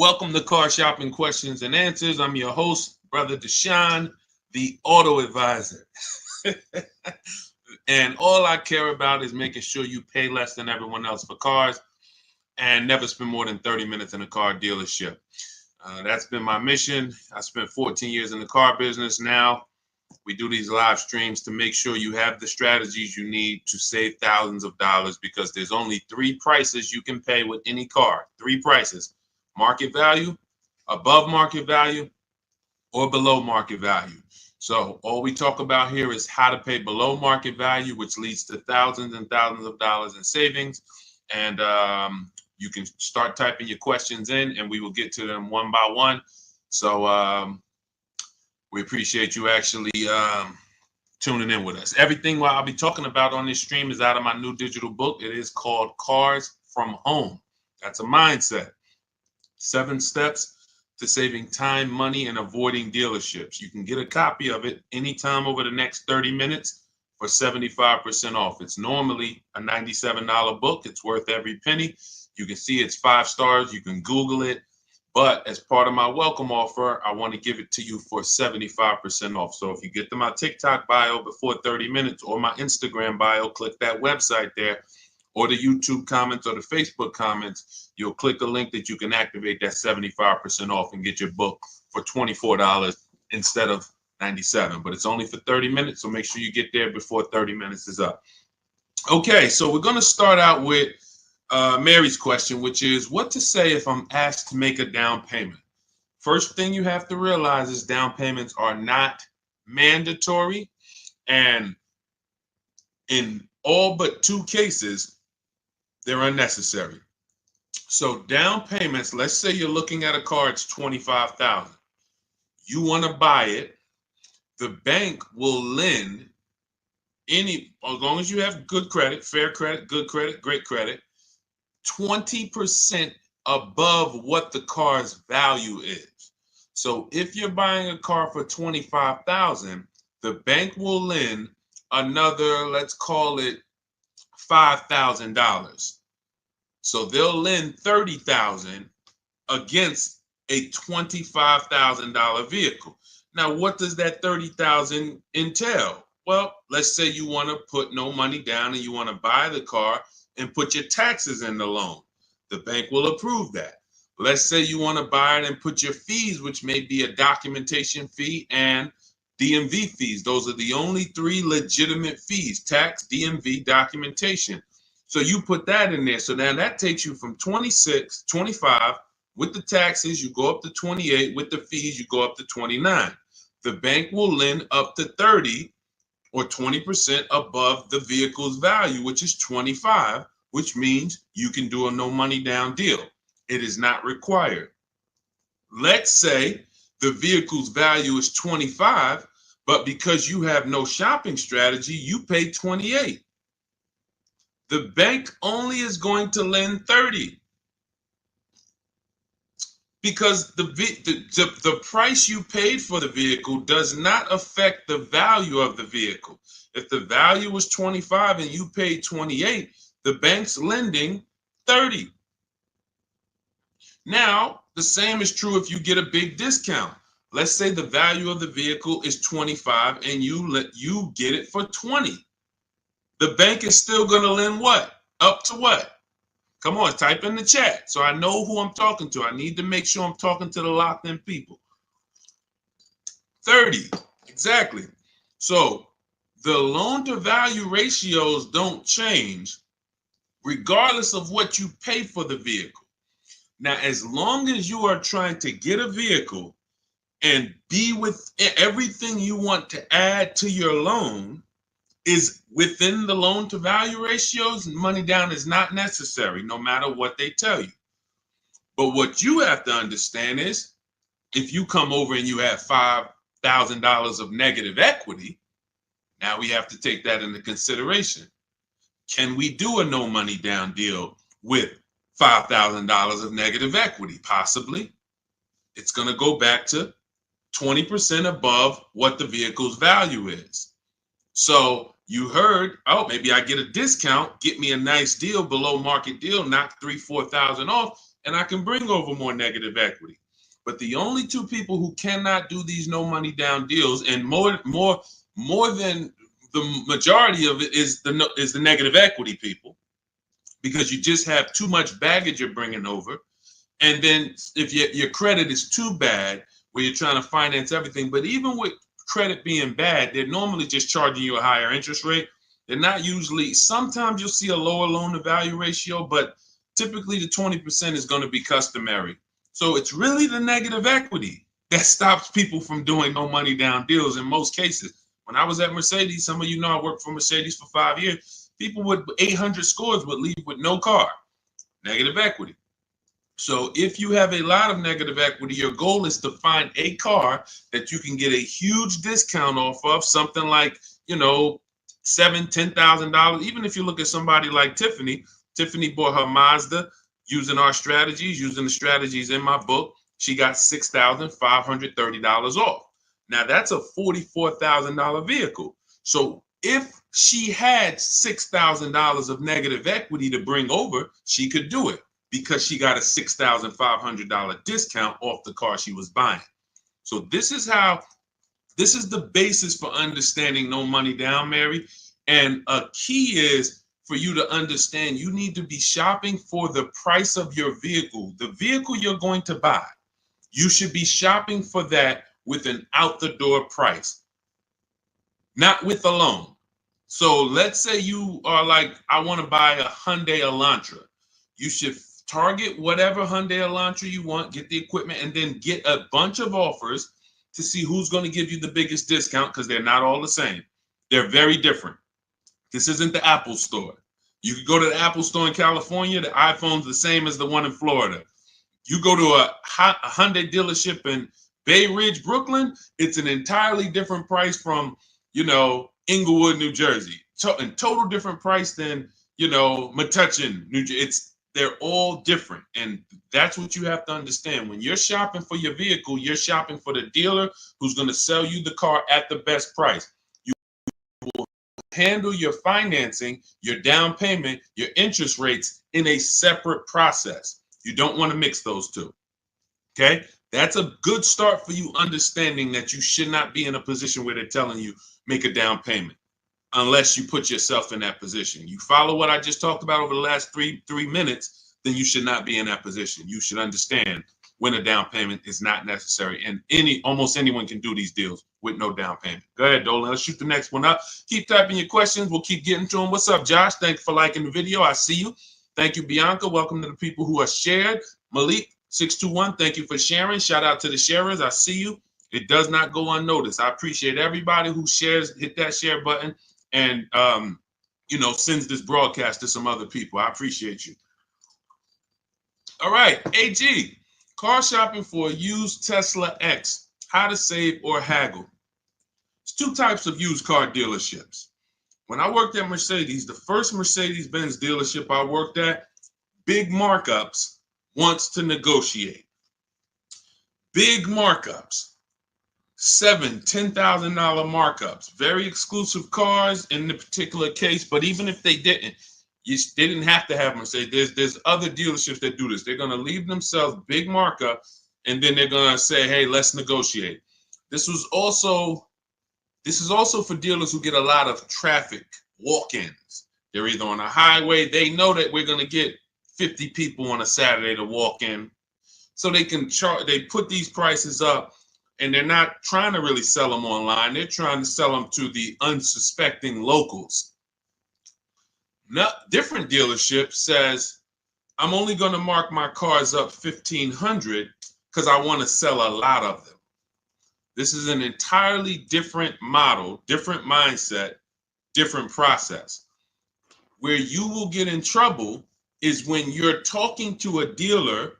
Welcome to Car Shopping Questions and Answers. I'm your host, Brother Deshaun, the auto advisor. And all I care about is making sure you pay less than everyone else for cars and never spend more than 30 minutes in a car dealership. That's been my mission. I spent 14 years in the car business. Now we do these live streams to make sure you have the strategies you need to save thousands of dollars, because there's only three prices you can pay with any car. Three prices: market value, above market value, or below market value. So all we talk about here is how to pay below market value, which leads to thousands and thousands of dollars in savings. And you can start typing your questions in and we will get to them one by one. So we appreciate you actually tuning in with us. Everything what I'll be talking about on this stream is out of my new digital book. It is called Cars from Home. That's a mindset. 7 steps to saving time, money, and avoiding dealerships. You can get a copy of it anytime over the next 30 minutes for 75% off. It's normally a $97 book. It's worth every penny. You can see it's 5 stars. You can Google it. But as part of my welcome offer, I want to give it to you for 75% off. So if you get to my TikTok bio before 30 minutes or my Instagram bio, click that website there, or the YouTube comments or the Facebook comments, you'll click a link that you can activate that 75% off and get your book for $24 instead of $97. But it's only for 30 minutes, so make sure you get there before 30 minutes is up. Okay, so we're going to start out with Mary's question, which is what to say if I'm asked to make a down payment. First thing you have to realize is down payments are not mandatory, and in all but 2 cases, they're unnecessary. So down payments, let's say you're looking at a car, it's $25,000. You want to buy it. The bank will lend as long as you have good credit, fair credit, good credit, great credit, 20% above what the car's value is. So if you're buying a car for $25,000, the bank will lend another, let's call it $5,000. So they'll lend $30,000 against a $25,000 vehicle. Now, what does that $30,000 entail? Well, let's say you want to put no money down and you want to buy the car and put your taxes in the loan. The bank will approve that. Let's say you want to buy it and put your fees, which may be a documentation fee and DMV fees. Those are the only 3 legitimate fees: tax, DMV, documentation. So you put that in there. So now that takes you from 26, 25. With the taxes, you go up to 28. With the fees, you go up to 29. The bank will lend up to 30 or 20% above the vehicle's value, which is 25, which means you can do a no money down deal. It is not required. Let's say the vehicle's value is 25, but because you have no shopping strategy, you pay 28. The bank only is going to lend 30 because the price you paid for the vehicle does not affect the value of the vehicle. If the value was 25 and you paid 28, the bank's lending 30. Now, the same is true if you get a big discount. Let's say the value of the vehicle is 25 and you get it for 20. The bank is still going to lend what? Up to what? Come on, type in the chat so I know who I'm talking to. I need to make sure I'm talking to the locked in people. 30, exactly. So the loan to value ratios don't change regardless of what you pay for the vehicle. Now, as long as you are trying to get a vehicle and be with everything you want to add to your loan is within the loan to value ratios, money down is not necessary, no matter what they tell you. But what you have to understand is if you come over and you have $5,000 of negative equity, now we have to take that into consideration. Can we do a no money down deal with $5,000 of negative equity? Possibly. It's going to go back to 20% above what the vehicle's value is. So you heard, oh, maybe I get a discount, get me a nice deal, below market deal, knock $3,000-4,000 off. and I can bring over more negative equity. But the only two people who cannot do these no money down deals, and more than the majority of it, is the negative equity people, because you just have too much baggage you're bringing over. And then if your credit is too bad, where you're trying to finance everything, but even with credit being bad, they're normally just charging you a higher interest rate. They're not usually, sometimes you'll see a lower loan to value ratio, but typically the 20% is going to be customary. So it's really the negative equity that stops people from doing no money down deals in most cases. When I was at Mercedes, some of you know I worked for Mercedes for 5 years. People with 800 scores would leave with no car, negative equity. So if you have a lot of negative equity, your goal is to find a car that you can get a huge discount off of, something like, $7,000, $10,000. Even if you look at somebody like Tiffany bought her Mazda using our strategies, using the strategies in my book. She got $6,530 off. Now that's a $44,000 vehicle. So if she had $6,000 of negative equity to bring over, she could do it, because she got a $6,500 discount off the car she was buying. So this is the basis for understanding no money down, Mary. And a key is for you to understand, you need to be shopping for the price of your vehicle. The vehicle you're going to buy, you should be shopping for that with an out the door price, not with a loan. So let's say you are like, I want to buy a Hyundai Elantra. You should target whatever Hyundai Elantra you want, get the equipment, and then get a bunch of offers to see who's going to give you the biggest discount, because they're not all the same. They're very different. This isn't the Apple store. You can go to the Apple store in California, the iPhone's the same as the one in Florida. You go to a Hyundai dealership in Bay Ridge, Brooklyn, it's an entirely different price from, Inglewood, New Jersey. And total different price than, Metuchen, New Jersey. They're all different. And that's what you have to understand. When you're shopping for your vehicle, you're shopping for the dealer who's going to sell you the car at the best price. You will handle your financing, your down payment, your interest rates in a separate process. You don't want to mix those two. Okay? That's a good start for you understanding that you should not be in a position where they're telling you make a down payment, unless you put yourself in that position. You follow what I just talked about over the last three minutes, then you should not be in that position. You should understand when a down payment is not necessary. And almost anyone can do these deals with no down payment. Go ahead, Dolan. Let's shoot the next one up. Keep typing your questions. We'll keep getting to them. What's up, Josh? Thank you for liking the video. I see you. Thank you, Bianca. Welcome to the people who are shared. Malik, 621, thank you for sharing. Shout out to the sharers. I see you. It does not go unnoticed. I appreciate everybody who shares, hit that share button, and sends this broadcast to some other people. I appreciate you. All right, AG, car shopping for a used Tesla X, how to save or haggle. There's two types of used car dealerships. When I worked at Mercedes, the first Mercedes-Benz dealership I worked at, big markups, wants to negotiate. Big markups. $7,000, $10,000 markups, very exclusive cars in the particular case. But even if they didn't, they didn't have to have Mercedes. There's other dealerships that do this. They're going to leave themselves big markup, and then they're going to say, hey, let's negotiate. This is also for dealers who get a lot of traffic walk-ins. They're either on a highway. They know that we're going to get 50 people on a Saturday to walk in, so they can charge. They put these prices up. And they're not trying to really sell them online. They're trying to sell them to the unsuspecting locals. Now, different dealership says, I'm only going to mark my cars up $1,500 because I want to sell a lot of them. This is an entirely different model, different mindset, different process. Where you will get in trouble is when you're talking to a dealer,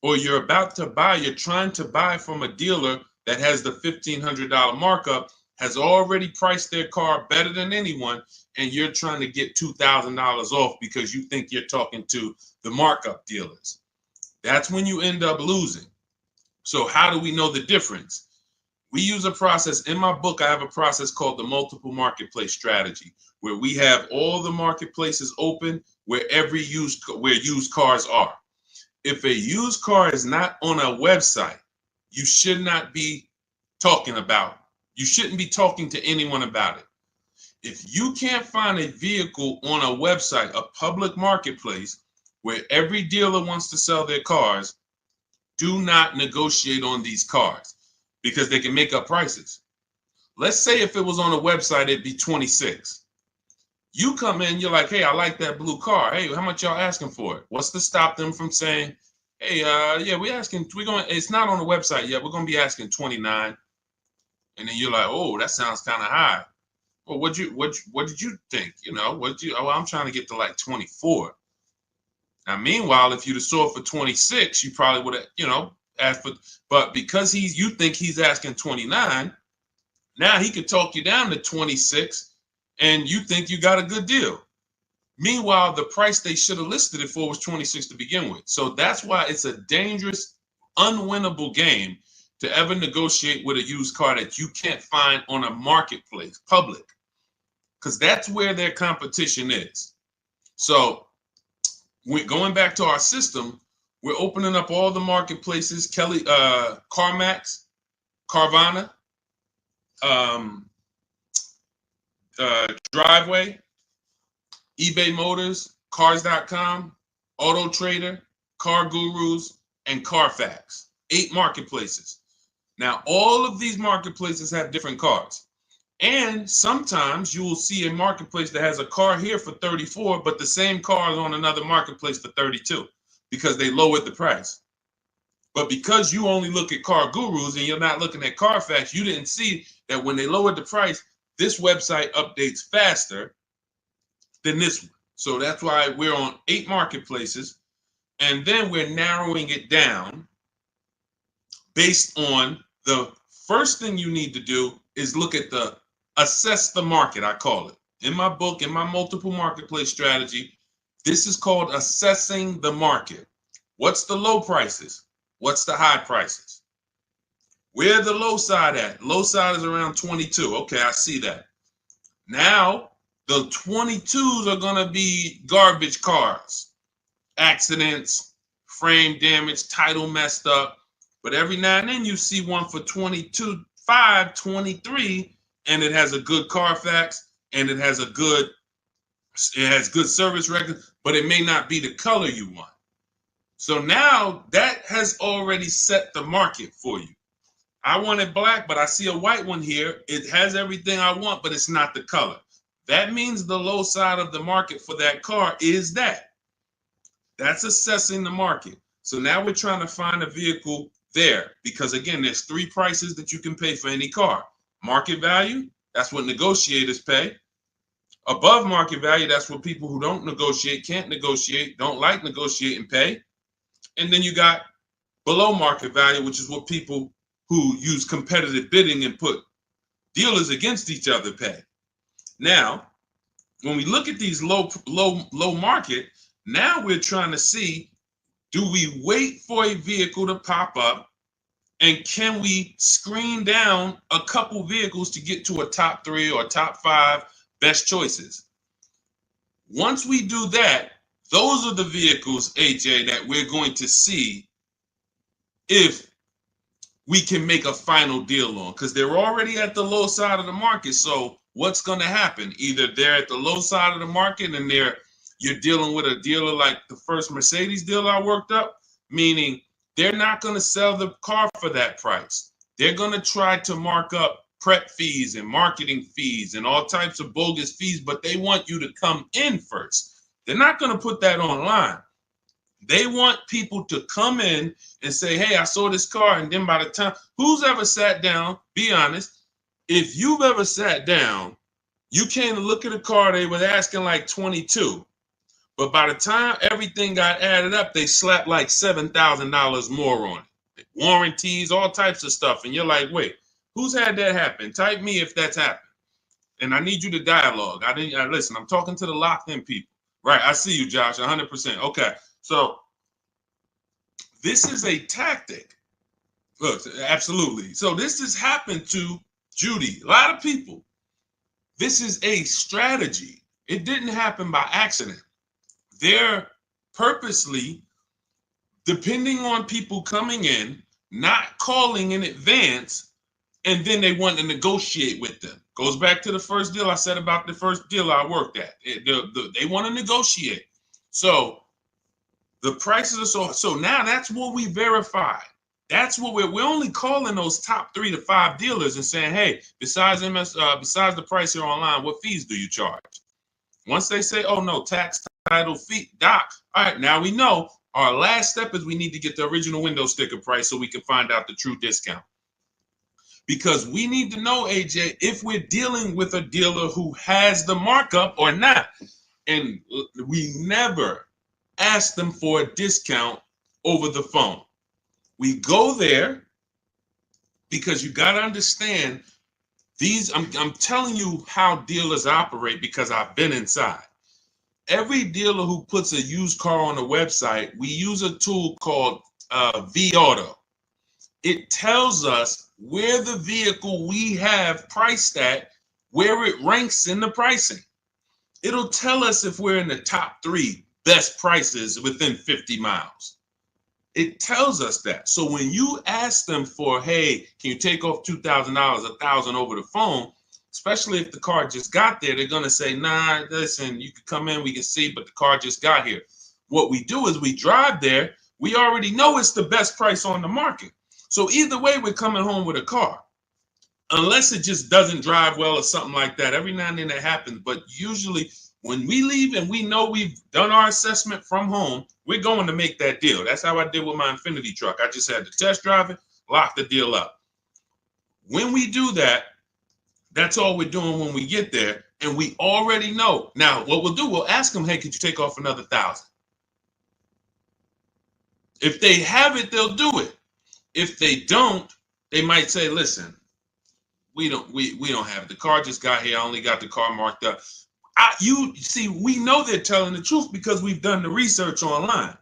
or you're about to buy, you're trying to buy from a dealer that has the $1,500 markup, has already priced their car better than anyone, and you're trying to get $2,000 off because you think you're talking to the markup dealers. That's when you end up losing. So how do we know the difference? We use a process. In my book, I have a process called the multiple marketplace strategy, where we have all the marketplaces open where used cars are. if a used car is not on a website, you should not be talking about. You shouldn't be talking to anyone about it. If you can't find a vehicle on a website, a public marketplace, where every dealer wants to sell their cars, do not negotiate on these cars because they can make up prices. Let's say if it was on a website, it'd be 26. You come in, you're like, hey, I like that blue car. Hey, how much y'all asking for it? What's to stop them from saying, hey, yeah, it's not on the website yet. We're going to be asking 29. And then you're like, oh, that sounds kind of high. Well, what did you think? I'm trying to get to like 24. Now, meanwhile, if you'd have sold for 26, you probably would have, asked for, but because you think he's asking 29, now he could talk you down to 26 and you think you got a good deal. Meanwhile, the price they should have listed it for was 26 to begin with. So that's why it's a dangerous, unwinnable game to ever negotiate with a used car that you can't find on a marketplace, public, because that's where their competition is. So we're going back to our system. We're opening up all the marketplaces, CarMax, Carvana, Driveway, eBay Motors, Cars.com, Auto Trader, Car Gurus, and Carfax. 8 marketplaces. Now, all of these marketplaces have different cars. And sometimes you will see a marketplace that has a car here for 34, but the same car is on another marketplace for 32 because they lowered the price. But because you only look at Car Gurus and you're not looking at Carfax, you didn't see that when they lowered the price, this website updates faster than this one. So that's why we're on 8 marketplaces. And then we're narrowing it down based on the first thing you need to do is look at assess the market, I call it. In my book, in my multiple marketplace strategy, this is called assessing the market. What's the low prices? What's the high prices? Where the low side at? Low side is around 22. Okay, I see that. Now, the 22s are going to be garbage cars, accidents, frame damage, title messed up. But every now and then you see one for 22.5, 23, and it has a good Carfax and it has good service record, but it may not be the color you want. So now that has already set the market for you. I want it black, but I see a white one here. It has everything I want, but it's not the color. That means the low side of the market for that car is that. That's assessing the market. So now we're trying to find a vehicle there because, again, there's 3 prices that you can pay for any car. Market value, that's what negotiators pay. Above market value, that's what people who don't negotiate, can't negotiate, don't like negotiating pay. And then you got below market value, which is what people who use competitive bidding and put dealers against each other pay. Now, when we look at these low market, now we're trying to see, do we wait for a vehicle to pop up and can we screen down a couple vehicles to get to a top 3 or top 5 best choices? Once we do that, those are the vehicles, AJ, that we're going to see if we can make a final deal on, because they're already at the low side of the market. So what's going to happen? Either they're at the low side of the market and you're dealing with a dealer like the first Mercedes dealer I worked up, meaning they're not going to sell the car for that price. They're going to try to mark up prep fees and marketing fees and all types of bogus fees, but they want you to come in first. They're not going to put that online. They want people to come in and say, hey, I saw this car. And then by the time, who's ever sat down, be honest, if you've ever sat down, you came to look at a car, they were asking like 22. But by the time everything got added up, they slapped like $7,000 more on it. Warranties, all types of stuff. And you're like, wait, who's had that happen? Type me if that's happened. And I need you to dialogue. Listen, I'm talking to the locked in people. Right, I see you, Josh, 100%. Okay, so this is a tactic. Look, absolutely. So this has happened to Judy, a lot of people. This is a strategy. It didn't happen by accident. They're purposely depending on people coming in, not calling in advance, and then they want to negotiate with them. Goes back to the first deal I said about the first deal I worked at. They want to negotiate. So the prices are so now that's what we verify. That's what we're only calling those top 3 to 5 dealers and saying, hey, besides besides the price here online, what fees do you charge? Once they say, oh no, tax, title, fee, doc, all right, now we know our last step is we need to get the original window sticker price so we can find out the true discount. Because we need to know, AJ, if we're dealing with a dealer who has the markup or not. And we never ask them for a discount over the phone. We go there because you got to understand these. I'm telling you how dealers operate because I've been inside. Every dealer who puts a used car on a website, we use a tool called vAuto. It tells us where the vehicle we have priced at, where it ranks in the pricing. It'll tell us if we're in the top 3 best prices within 50 miles. It tells us that. So when you ask them for, hey, can you take off $2,000, $1,000 over the phone, especially if the car just got there, they're going to say, nah, listen, you can come in, we can see, but the car just got here. What we do is we drive there. We already know it's the best price on the market. So either way, we're coming home with a car. Unless it just doesn't drive well or something like that. Every now and then that happens. But usually when we leave and we know we've done our assessment from home, we're going to make that deal. That's how I did with my Infinity truck. I just had to test drive it, lock the deal up. When we do that, that's all we're doing when we get there. And we already know. Now, what we'll do, we'll ask them, hey, could you take off another $1,000? If they have it, they'll do it. If they don't, they might say, listen, we don't have it. The car just got here. I only got the car marked up. You see, we know they're telling the truth because we've done the research online.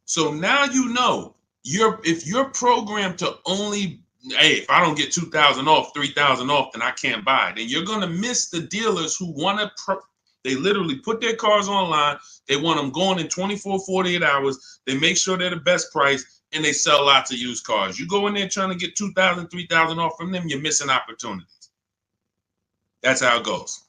So now you know if you're programmed to only, hey, if I don't get 2,000 off, 3,000 off, then I can't buy it. And you're going to miss the dealers who want to, they literally put their cars online. They want them going in 24, 48 hours. They make sure they're the best price. And they sell lots of used cars. You go in there trying to get 2,000, 3,000 off from them, you're missing opportunities. That's how it goes.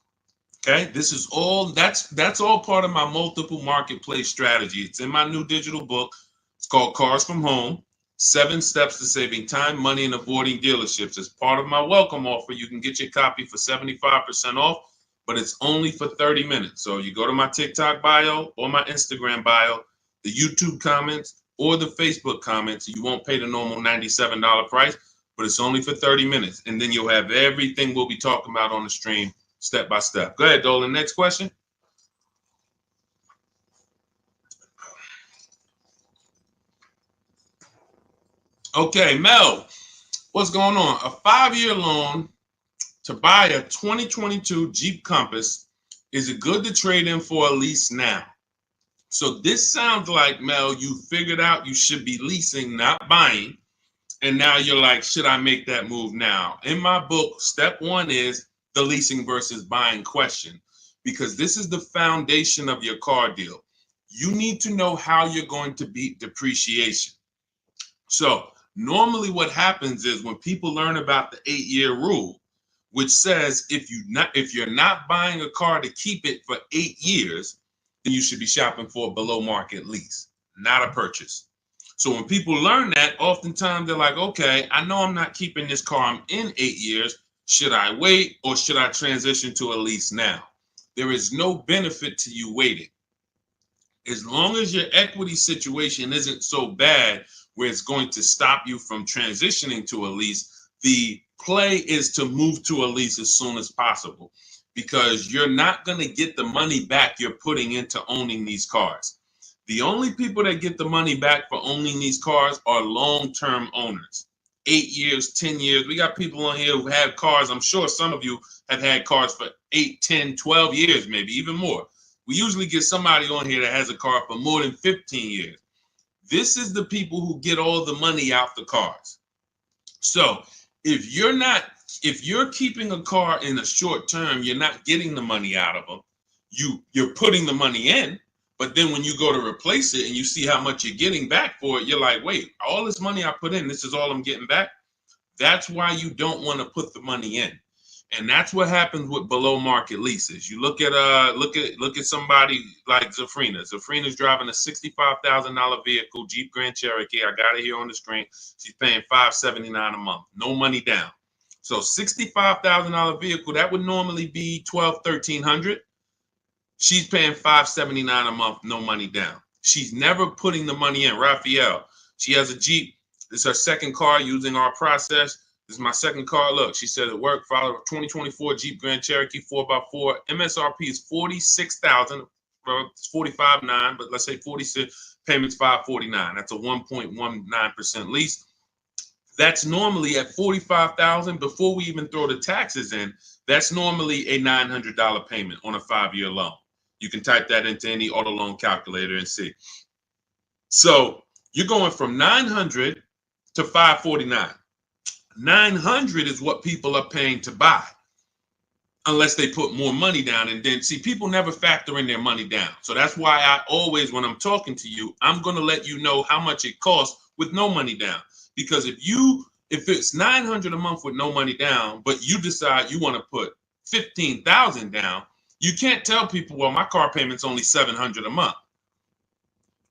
Okay, this is all, that's all part of my multiple marketplace strategy. It's in my new digital book. It's called Cars from Home, 7 Steps to Saving Time, Money, and Avoiding Dealerships. As part of my welcome offer, you can get your copy for 75% off, but it's only for 30 minutes. So you go to my TikTok bio or my Instagram bio, the YouTube comments, or the Facebook comments. You won't pay the normal $97 price, but it's only for 30 minutes. And then you'll have everything we'll be talking about on the stream step by step. Go ahead, Dolan. Next question. Okay, Mel, what's going on? A 5-year loan to buy a 2022 Jeep Compass. Is it good to trade in for a lease now? So this sounds like, Mel, you figured out you should be leasing, not buying. And now you're like, should I make that move now? In my book, step 1 is the leasing versus buying question, because this is the foundation of your car deal. You need to know how you're going to beat depreciation. So normally what happens is when people learn about the 8-year rule, which says if you're not buying a car to keep it for 8 years, then you should be shopping for a below market lease, not a purchase. So when people learn that, oftentimes they're like, okay, I know I'm not keeping this car. I'm in 8 years. Should I wait or should I transition to a lease now? There is no benefit to you waiting. As long as your equity situation isn't so bad where it's going to stop you from transitioning to a lease, the play is to move to a lease as soon as possible, because you're not going to get the money back you're putting into owning these cars. The only people that get the money back for owning these cars are long-term owners. 8 years, 10 years. We got people on here who have cars. I'm sure some of you have had cars for 8, 10, 12 years, maybe even more. We usually get somebody on here that has a car for more than 15 years. This is the people who get all the money out the cars. So if you're keeping a car in a short term, you're not getting the money out of them. You're putting the money in, But then when you go to replace it and you see how much you're getting back for it, you're like, wait, all this money I put in, this is all I'm getting back. That's why you don't want to put the money in. And that's what happens with below market leases. You look at somebody like Zafrina. Zafrina's driving a $65,000 vehicle, Jeep Grand Cherokee. I got it here on the screen. She's paying $579 a month, no money down. So $65,000 vehicle, that would normally be $1,200-1,300. She's paying $579 a month, no money down. She's never putting the money in. Raphael, she has a Jeep. This is her second car using our process. This is my second car. Look, she said it worked. Follow 2024 Jeep Grand Cherokee 4x4. MSRP is $46,000. Well, it's $45,900, but let's say 46. Payments $549. That's a 1.19% lease. That's normally at $45,000 before we even throw the taxes in. That's normally a $900 payment on a 5-year loan. You can type that into any auto loan calculator and see. So you're going from $900 to $549. $900 is what people are paying to buy, unless they put more money down. And then, see, people never factor in their money down. So that's why I always, when I'm talking to you, I'm going to let you know how much it costs with no money down. Because if it's $900 a month with no money down, but you decide you want to put $15,000 down, you can't tell people, well, my car payment's only $700 a month.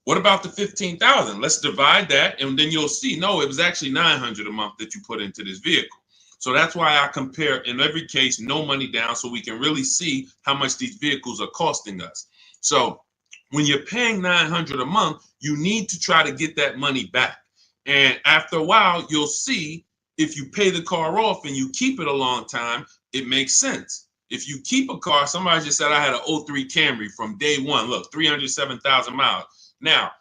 What about the $15,000? Let's divide that, and then you'll see, no, it was actually $900 a month that you put into this vehicle. So that's why I compare, in every case, no money down, so we can really see how much these vehicles are costing us. So when you're paying $900 a month, you need to try to get that money back. And after a while, you'll see if you pay the car off and you keep it a long time, it makes sense. If you keep a car, somebody just said I had an 03 Camry from day one. Look, 307,000 miles. Now,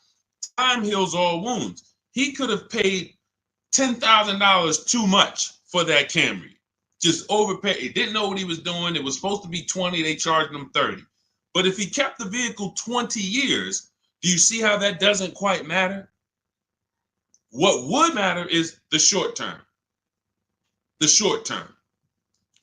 time heals all wounds. He could have paid $10,000 too much for that Camry. Just overpaid. He didn't know what he was doing. It was supposed to be 20. They charged him 30. But if he kept the vehicle 20 years, do you see how that doesn't quite matter? What would matter is the short term. The short term.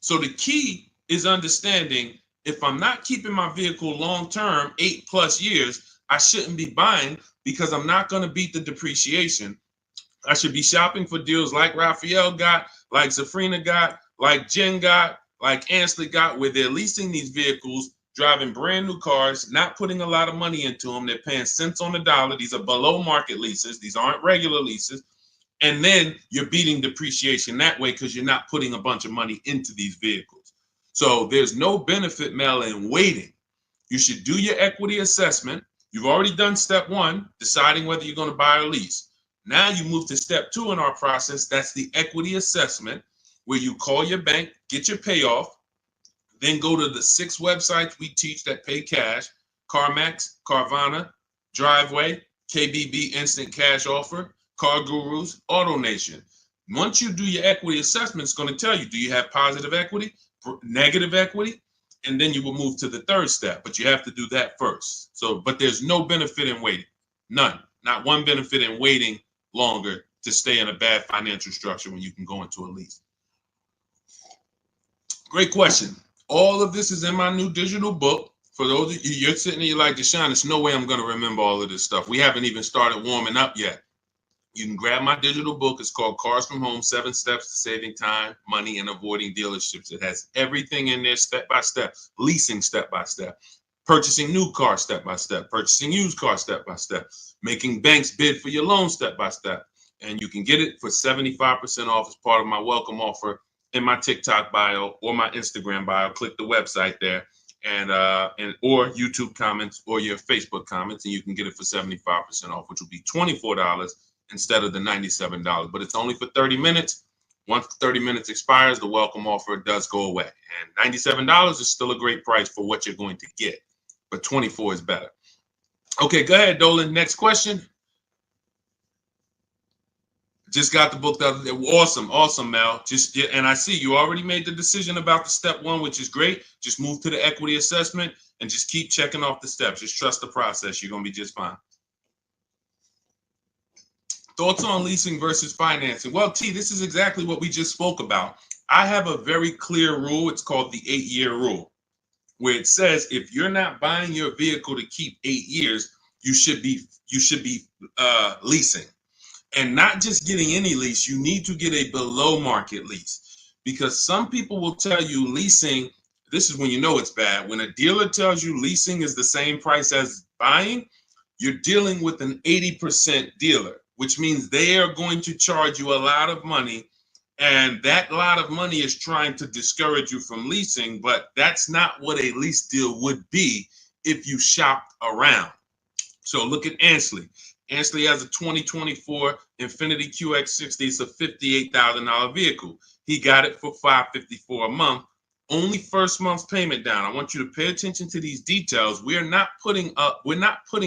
So the key is understanding, if I'm not keeping my vehicle long term, 8+ years, I shouldn't be buying, because I'm not going to beat the depreciation. I should be shopping for deals like Raphael got, like Zafrina got, like Jen got, like Ansley got, where they're leasing these vehicles, driving brand new cars, not putting a lot of money into them. They're paying cents on the dollar. These are below market leases. These aren't regular leases. And then you're beating depreciation that way because you're not putting a bunch of money into these vehicles. So there's no benefit, Mel, in waiting. You should do your equity assessment. You've already done step one, deciding whether you're going to buy or lease. Now you move to step two in our process. That's the equity assessment, where you call your bank, get your payoff, then go to the 6 websites we teach that pay cash: CarMax, Carvana, Driveway, KBB Instant Cash Offer, Car Gurus, AutoNation. Once you do your equity assessment, it's going to tell you, do you have positive equity, negative equity? And then you will move to the third step, but you have to do that first. So, but there's no benefit in waiting. None. Not one benefit in waiting longer to stay in a bad financial structure when you can go into a lease. Great question. All of this is in my new digital book. For those of you, you're sitting there, you're like, Deshaun, there's no way I'm going to remember all of this stuff. We haven't even started warming up yet. You can grab my digital book. It's called Cars from Home, 7 Steps to Saving Time, Money, and Avoiding Dealerships. It has everything in there step by step, leasing step by step, purchasing new cars step by step, purchasing used cars step by step, making banks bid for your loan step by step. And you can get it for 75% off as part of my welcome offer in my TikTok bio or my Instagram bio. Click the website there, and or YouTube comments or your Facebook comments, and you can get it for 75% off, which will be $24 instead of the $97. But it's only for 30 minutes. Once 30 minutes expires, the welcome offer does go away. And $97 is still a great price for what you're going to get, but $24 is better. Okay, go ahead, Dolan. Next question. Just got the book the other day. Awesome, Mel. And I see you already made the decision about the step one, which is great. Just move to the equity assessment and just keep checking off the steps. Just trust the process. You're going to be just fine. Thoughts on leasing versus financing? Well, T, this is exactly what we just spoke about. I have a very clear rule. It's called the 8-year rule. where it says if you're not buying your vehicle to keep 8 years, you should be leasing. And not just getting any lease, you need to get a below market lease, because some people will tell you leasing, this is when you know it's bad. When a dealer tells you leasing is the same price as buying, you're dealing with an 80% dealer, which means they are going to charge you a lot of money. And that lot of money is trying to discourage you from leasing, but that's not what a lease deal would be if you shopped around. So look at Ansley. Ansley has a 2024 Infiniti QX60. It's a $58,000 vehicle. He got it for $554 a month. Only first month's payment down. I want you to pay attention to these details. We're not putting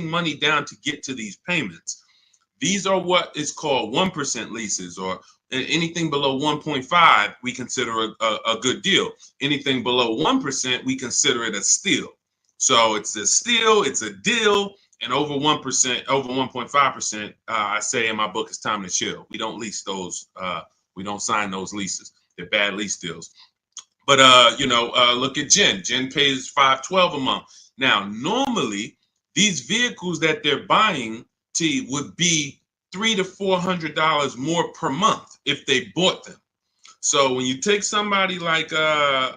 money down to get to these payments. These are what is called 1% leases, or anything below 1.5 we consider a good deal. Anything below 1% we consider it a steal. So it's a steal, it's a deal. And over 1%, over 1.5%, I say in my book, it's time to chill. We don't lease those. We don't sign those leases. They're bad lease deals. But look at Jen. Jen pays $512 a month. Now, normally these vehicles that they're buying would be $300 to $400 more per month if they bought them. So when you take somebody like Danielle,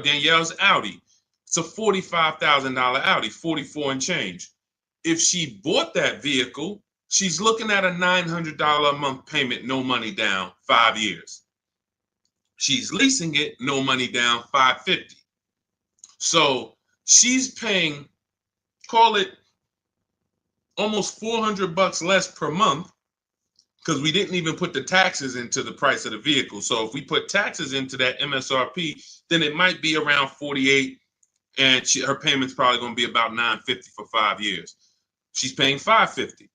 Danielle's Audi. It's a $45,000 Audi, 44 and change. If she bought that vehicle, she's looking at a $900 a month payment, no money down, 5 years. She's leasing it, no money down, $550. So she's paying, call it almost $400 less per month, because we didn't even put the taxes into the price of the vehicle. So if we put taxes into that MSRP, then it might be around $48,000. And her payment's probably going to be about $950 for 5 years. She's paying $550.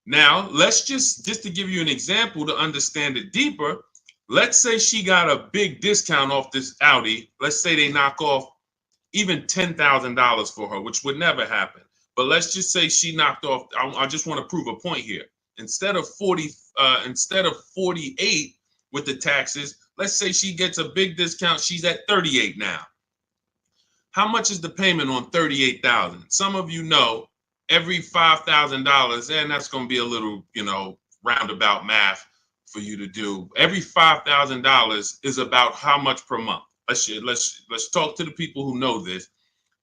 Now, let's just to give you an example to understand it deeper, let's say she got a big discount off this Audi. Let's say they knock off even $10,000 for her, which would never happen. But let's just say she knocked off, I just want to prove a point here. Instead of 48 with the taxes, let's say she gets a big discount. She's at 38 now. How much is the payment on $38,000? Some of you know every $5,000, and that's going to be a little, roundabout math for you to do. Every $5,000 is about how much per month? Let's talk to the people who know this.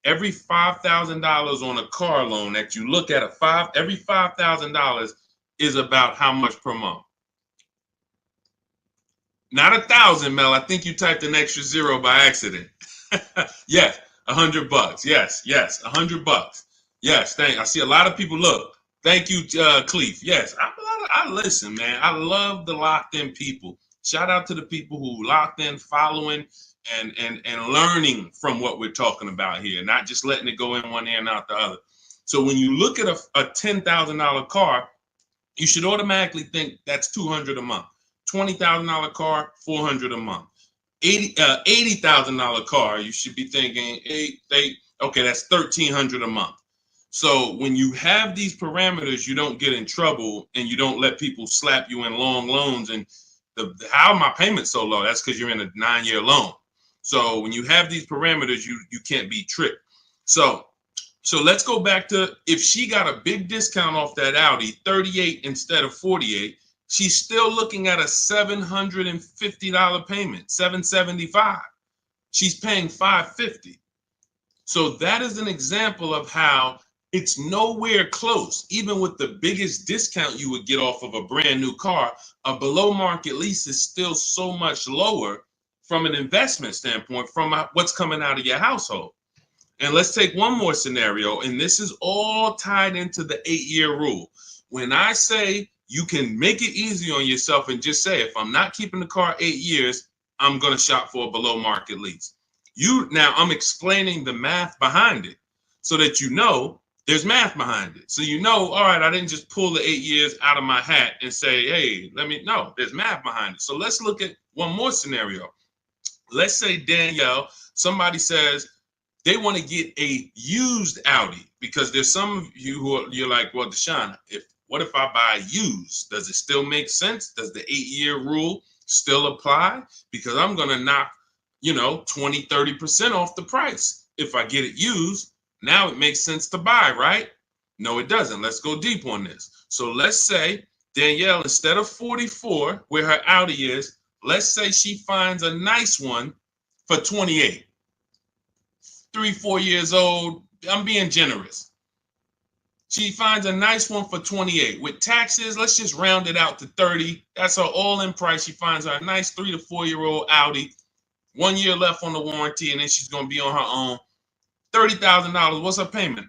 Every $5,000 on a car loan that you look at every $5,000 is about how much per month? Not 1,000, Mel. I think you typed an extra zero by accident. Yes. $100. Yes, $100. Yes, I see a lot of people. Look, thank you, Cleef. Yes, I listen, man. I love the locked in people. Shout out to the people who locked in, following, and learning from what we're talking about here, not just letting it go in one ear and out the other. So when you look at a $10,000 car, you should automatically think that's $200 a month. $20,000 car, $400 a month. $80,000 car, you should be thinking, okay, that's $1,300 a month. So when you have these parameters, you don't get in trouble and you don't let people slap you in long loans. And how my payment so low? That's because you're in a 9-year loan. So when you have these parameters, you can't be tricked. So let's go back to, if she got a big discount off that Audi, 38 instead of 48. She's still looking at a $750 payment, $775. She's paying $550. So that is an example of how it's nowhere close. Even with the biggest discount you would get off of a brand new car, a below market lease is still so much lower from an investment standpoint, from what's coming out of your household. And let's take one more scenario, and this is all tied into the 8-year rule. When I say you can make it easy on yourself and just say, if I'm not keeping the car 8 years, I'm going to shop for a below market lease. Now I'm explaining the math behind it so that there's math behind it. So all right, I didn't just pull the 8 years out of my hat and say, hey, there's math behind it. So let's look at one more scenario. Let's say Danielle, somebody says they want to get a used Audi, because there's some of you you're like, well, Deshaun, what if I buy used? Does it still make sense? Does the 8-year rule still apply? Because I'm going to knock, 20, 30% off the price. If I get it used, now it makes sense to buy, right? No, it doesn't. Let's go deep on this. So let's say Danielle, instead of 44, where her Audi is, let's say she finds a nice one for 28. 3-4 years old. I'm being generous. She finds a nice one for 28. With taxes, let's just round it out to 30. That's her all-in price. She finds her a nice 3 to 4-year-old Audi. 1 year left on the warranty, and then she's going to be on her own. $30,000. What's her payment?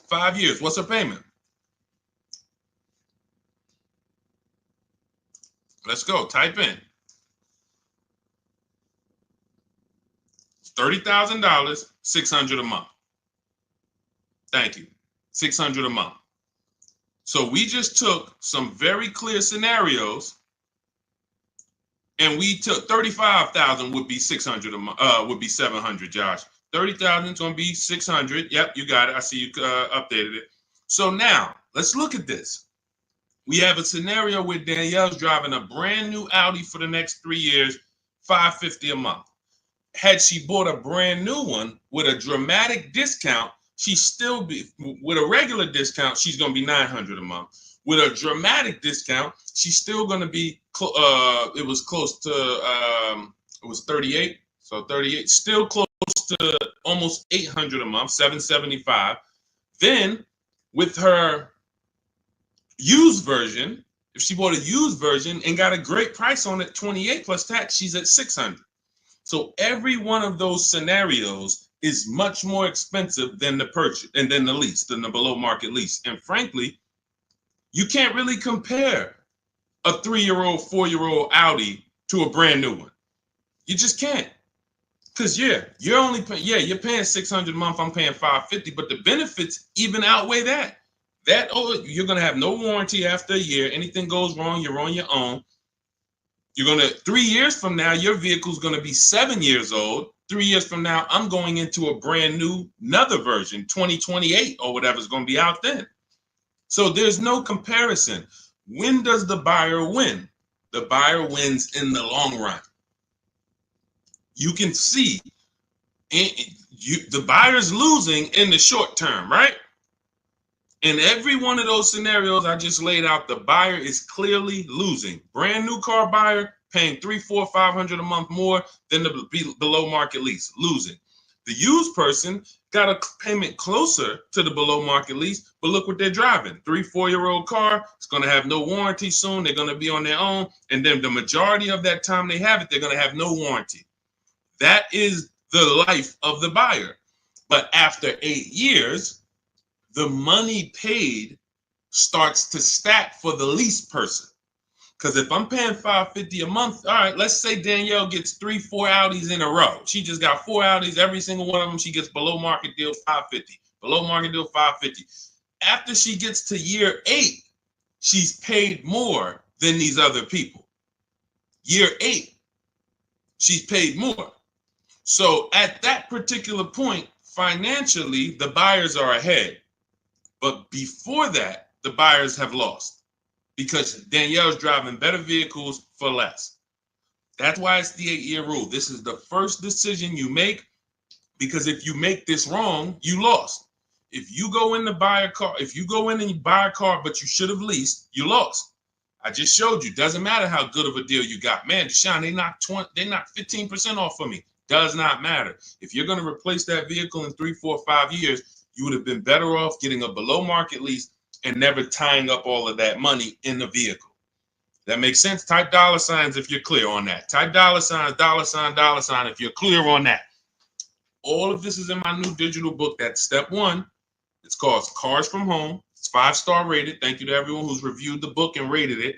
5 years. What's her payment? Let's go. Type in. $30,000, $600 a month. Thank you. $600 a month. So we just took some very clear scenarios, and we took 35,000 would be 600 a month. Would be 700. Josh, 30,000 is going to be 600. Yep, you got it. I see you updated it. So now let's look at this. We have a scenario where Danielle's driving a brand new Audi for the next 3 years, $550 a month. Had she bought a brand new one with a dramatic discount, she's still be with a regular discount, she's going to be $900 a month. With a dramatic discount, she's still going to be it was close to it was 38. So 38, still close to almost $800 a month, $775. Then with her used version, if she bought a used version and got a great price on it, 28 plus tax, she's at $600. So every one of those scenarios is much more expensive than the purchase and then the lease, than the below market lease. And frankly, you can't really compare a 3-year-old, 4-year-old Audi to a brand new one. You just can't. Because you're only you're paying $600 a month, I'm paying $550, but the benefits even outweigh that. You're gonna have no warranty after a year. Anything goes wrong, you're on your own. You're going to, 3 years from now, your vehicle's going to be 7 years old. 3 years from now, I'm going into a brand new, another version, 2028 or whatever's going to be out then. So there's no comparison. When does the buyer win? The buyer wins in the long run. You can see the buyer's losing in the short term, right? In every one of those scenarios I just laid out, the buyer is clearly losing. Brand new car buyer paying $300, $400, $500 a month more than the below market lease, losing. The used person got a payment closer to the below market lease, but look what they're driving. 3-4-year-old car. It's going to have no warranty soon. They're going to be on their own. And then the majority of that time they have it, they're going to have no warranty. That is the life of the buyer. But after 8 years, the money paid starts to stack for the lease person. Because if I'm paying $550 a month, all right, let's say Danielle gets 3-4 Audis in a row. She just got 4 Audis, every single one of them, she gets below market deal $550. Below market deal $550. After she gets to year 8, she's paid more than these other people. Year 8, she's paid more. So at that particular point, financially, the buyers are ahead. But before that, the buyers have lost because Danielle's driving better vehicles for less. That's why it's the 8-year rule. This is the first decision you make, because if you make this wrong, you lost. If you go in to buy a car, if you go in and you buy a car, but you should have leased, you lost. I just showed you. Doesn't matter how good of a deal you got. Man, Deshaun, they knocked 15% off for me. Does not matter. If you're going to replace that vehicle in 3, 4, 5 years, you would have been better off getting a below market lease and never tying up all of that money in the vehicle. That makes sense? Type $signs if you're clear on that. Type $sign, $sign if you're clear on that. All of this is in my new digital book. That's step 1. It's called Cars from Home. It's 5-star rated. Thank you to everyone who's reviewed the book and rated it.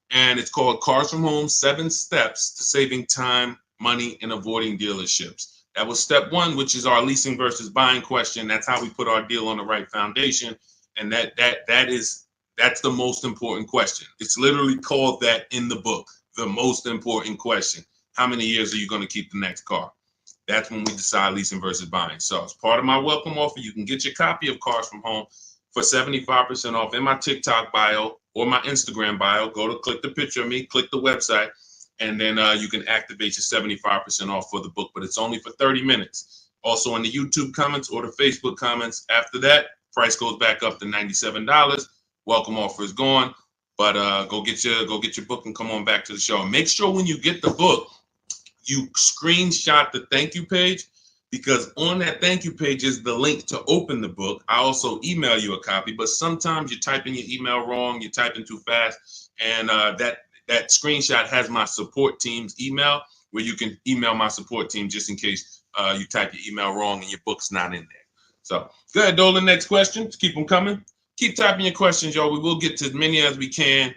And it's called Cars from Home, 7 Steps to Saving Time, Money, and Avoiding Dealerships. That was step 1, which is our leasing versus buying question. That's how we put our deal on the right foundation. And that's the most important question. It's literally called that in the book, the most important question. How many years are you going to keep the next car? That's when we decide leasing versus buying. So as part of my welcome offer, you can get your copy of Cars from Home for 75% off in my TikTok bio or my Instagram bio. Go to click the picture of me, click the website. and then you can activate your 75% off for the book, but it's only for 30 minutes. Also in the YouTube comments or the Facebook comments. After that, price goes back up to $97. Welcome offer is gone, but go get your book and come on back to the show. And make sure when you get the book, you screenshot the thank you page, because on that thank you page is the link to open the book. I also email you a copy, but sometimes you type in your email wrong, you type in too fast, and that screenshot has my support team's email, where you can email my support team just in case you type your email wrong and your book's not in there. So go ahead, Dolan. Next question. Keep them coming. Keep typing your questions, y'all. We will get to as many as we can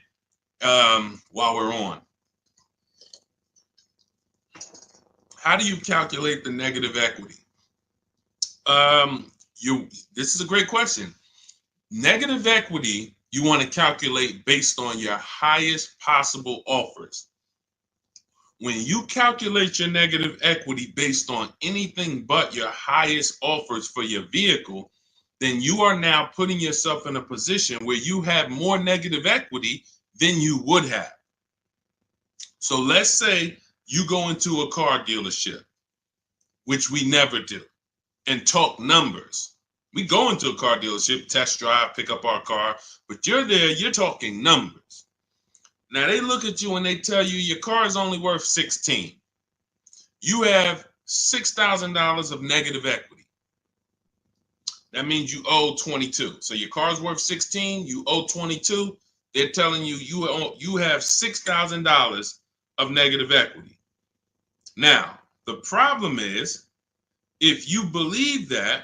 while we're on. How do you calculate the negative equity? This is a great question. Negative equity, you want to calculate based on your highest possible offers. When you calculate your negative equity based on anything but your highest offers for your vehicle, then you are now putting yourself in a position where you have more negative equity than you would have. So let's say you go into a car dealership, which we never do, and talk numbers. We go into a car dealership, test drive, pick up our car, but you're there, you're talking numbers. Now they look at you and they tell you your car is only worth 16. You have $6,000 of negative equity. That means you owe 22. So your car's worth 16, you owe 22. They're telling you you have $6,000 of negative equity. Now, the problem is, if you believe that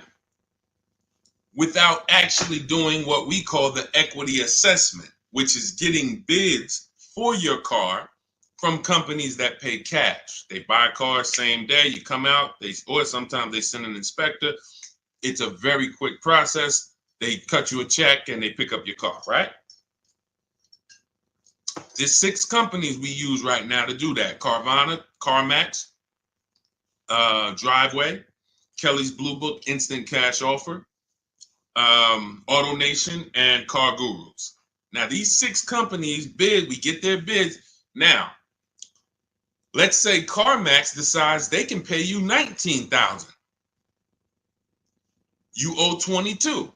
without actually doing what we call the equity assessment, which is getting bids for your car from companies that pay cash. They buy cars same day, you come out, or sometimes they send an inspector. It's a very quick process. They cut you a check and they pick up your car, right? There's 6 companies we use right now to do that. Carvana, CarMax, Driveway, Kelly's Blue Book, Instant Cash Offer, AutoNation, and Car Gurus. Now, these 6 companies bid, we get their bids. Now, let's say CarMax decides they can pay you $19,000. You owe 22.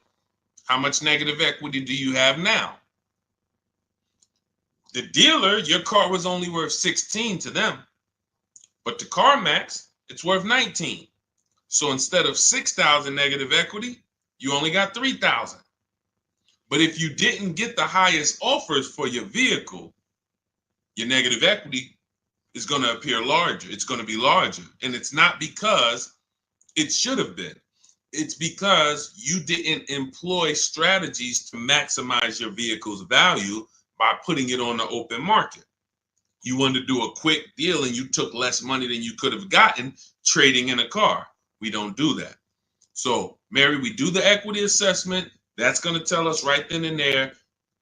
How much negative equity do you have now? The dealer, your car was only worth 16 to them, but to CarMax, it's worth 19. So instead of 6,000 negative equity, you only got 3,000. But if you didn't get the highest offers for your vehicle, your negative equity is going to appear larger. It's going to be larger. And it's not because it should have been. It's because you didn't employ strategies to maximize your vehicle's value by putting it on the open market. You wanted to do a quick deal and you took less money than you could have gotten trading in a car. We don't do that. So, Mary, we do the equity assessment. That's going to tell us right then and there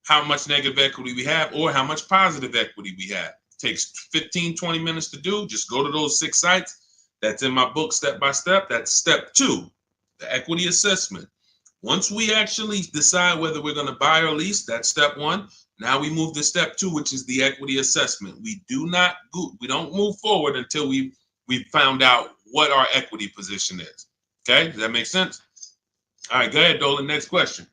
how much negative equity we have or how much positive equity we have. It takes 15, 20 minutes to do. Just go to those 6 sites. That's in my book, Step by Step. That's step 2, the equity assessment. Once we actually decide whether we're going to buy or lease, that's step 1. Now we move to step 2, which is the equity assessment. We don't move forward until we found out what our equity position is. Okay, does that make sense? All right, go ahead, Dolan. Next question.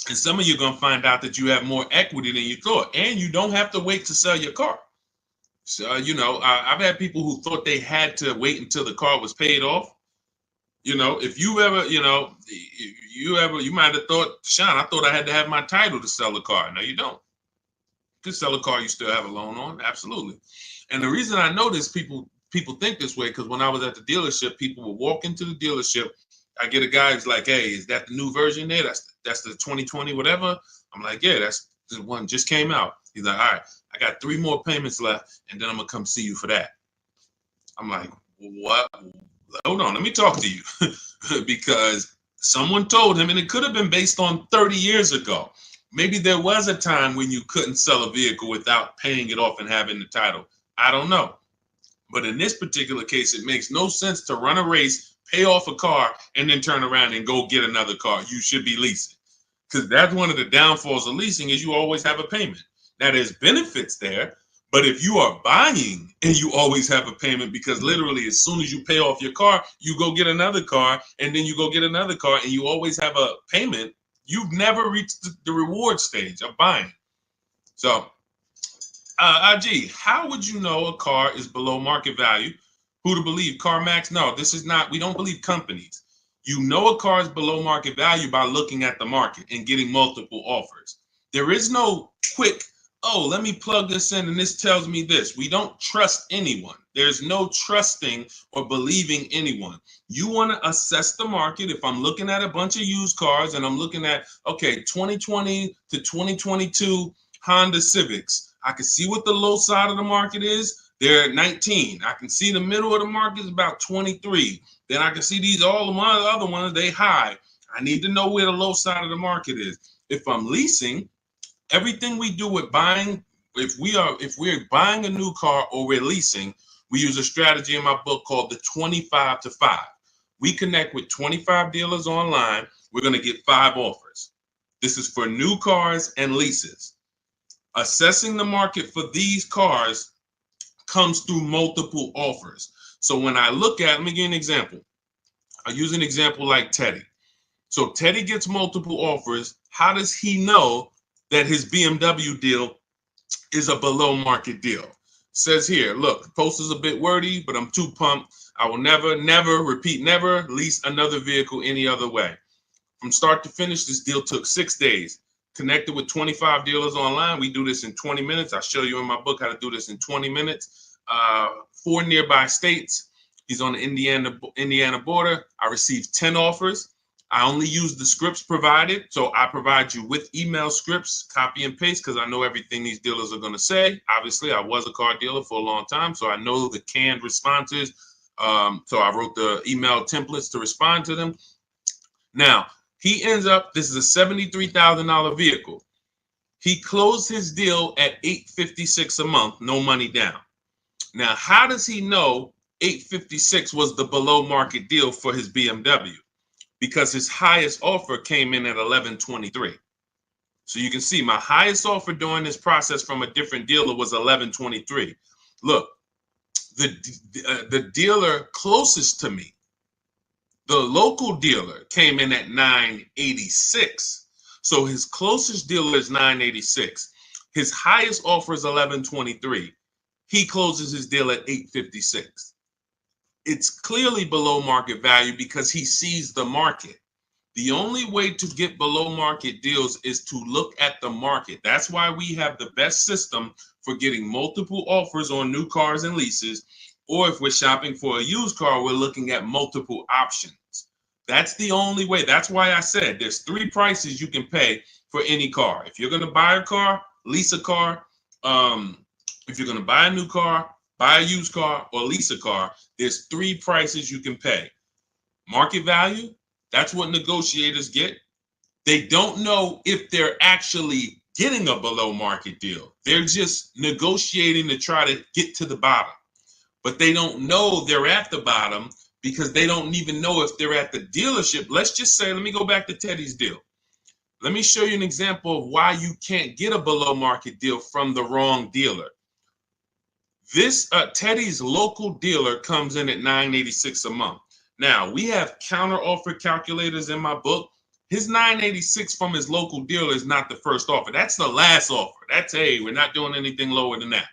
And some of you are going to find out that you have more equity than you thought, and you don't have to wait to sell your car. So, I've had people who thought they had to wait until the car was paid off. If you ever, you might have thought, Sean, I thought I had to have my title to sell a car. No, you don't. You can sell a car you still have a loan on. Absolutely. And the reason I know this, people think this way, because when I was at the dealership, people would walk into the dealership. I get a guy who's like, hey, is that the new version there? That's the 2020 whatever. I'm like, yeah, that's the one just came out. He's like, all right, I got 3 more payments left, and then I'm gonna come see you for that. I'm like, what? Hold on, let me talk to you. Because someone told him, and it could have been based on 30 years ago. Maybe there was a time when you couldn't sell a vehicle without paying it off and having the title. I don't know. But in this particular case, it makes no sense to run a race, pay off a car, and then turn around and go get another car. You should be leasing. Because that's one of the downfalls of leasing is you always have a payment. Now, there's benefits there, but if you are buying and you always have a payment, because literally as soon as you pay off your car, you go get another car, and then you go get another car, and you always have a payment, you've never reached the reward stage of buying. So, IG, how would you know a car is below market value? Who to believe? CarMax? No, this is not. We don't believe companies. You know a car is below market value by looking at the market and getting multiple offers. There is no quick, oh, let me plug this in and this tells me this. We don't trust anyone. There's no trusting or believing anyone. You want to assess the market. If I'm looking at a bunch of used cars and I'm looking at, okay, 2020 to 2022 Honda Civics, I can see what the low side of the market is. They're at 19. I can see the middle of the market is about 23. Then I can see these all of my other ones, they high. I need to know where the low side of the market is. If I'm leasing, everything we do with buying, if we're buying a new car or we're leasing, we use a strategy in my book called the 25 to 5. We connect with 25 dealers online. We're going to get 5 offers. This is for new cars and leases. Assessing the market for these cars comes through multiple offers. So when I look at, let me give you an example. I use an example like Teddy. So Teddy gets multiple offers. How does he know that his BMW deal is a below market deal? Says here, look, the post is a bit wordy, but I'm too pumped. I will never lease another vehicle any other way. From start to finish, this deal took 6 days. Connected with 25 dealers online. We do this in 20 minutes. I show you in my book how to do this in 20 minutes. 4 nearby states. He's on the Indiana border. I received 10 offers. I only use the scripts provided. So I provide you with email scripts, copy and paste, because I know everything these dealers are going to say. Obviously, I was a car dealer for a long time, so I know the canned responses. So I wrote the email templates to respond to them. Now, he ends up, this is a $73,000 vehicle. He closed his deal at $856 a month, no money down. Now, how does he know $856 was the below market deal for his BMW? Because his highest offer came in at $1,123. So you can see my highest offer during this process from a different dealer was $1,123. Look, the dealer closest to me, the local dealer, came in at $986. So his closest dealer is $986. His highest offer is $1,123. He closes his deal at $856. It's clearly below market value because he sees the market. The only way to get below market deals is to look at the market. That's why we have the best system for getting multiple offers on new cars and leases. Or if we're shopping for a used car, we're looking at multiple options. That's the only way. That's why I said there's 3 prices you can pay for any car. If you're going to buy a car, lease a car, if you're going to buy a new car, buy a used car, or lease a car, there's 3 prices you can pay. Market value, that's what negotiators get. They don't know if they're actually getting a below market deal. They're just negotiating to try to get to the bottom. But they don't know they're at the bottom because they don't even know if they're at the dealership. Let's just say, let me go back to Teddy's deal. Let me show you an example of why you can't get a below market deal from the wrong dealer. This Teddy's local dealer comes in at $986 a month. Now, we have counter offer calculators in my book. His $986 from his local dealer is not the first offer. That's the last offer. That's, hey, we're not doing anything lower than that.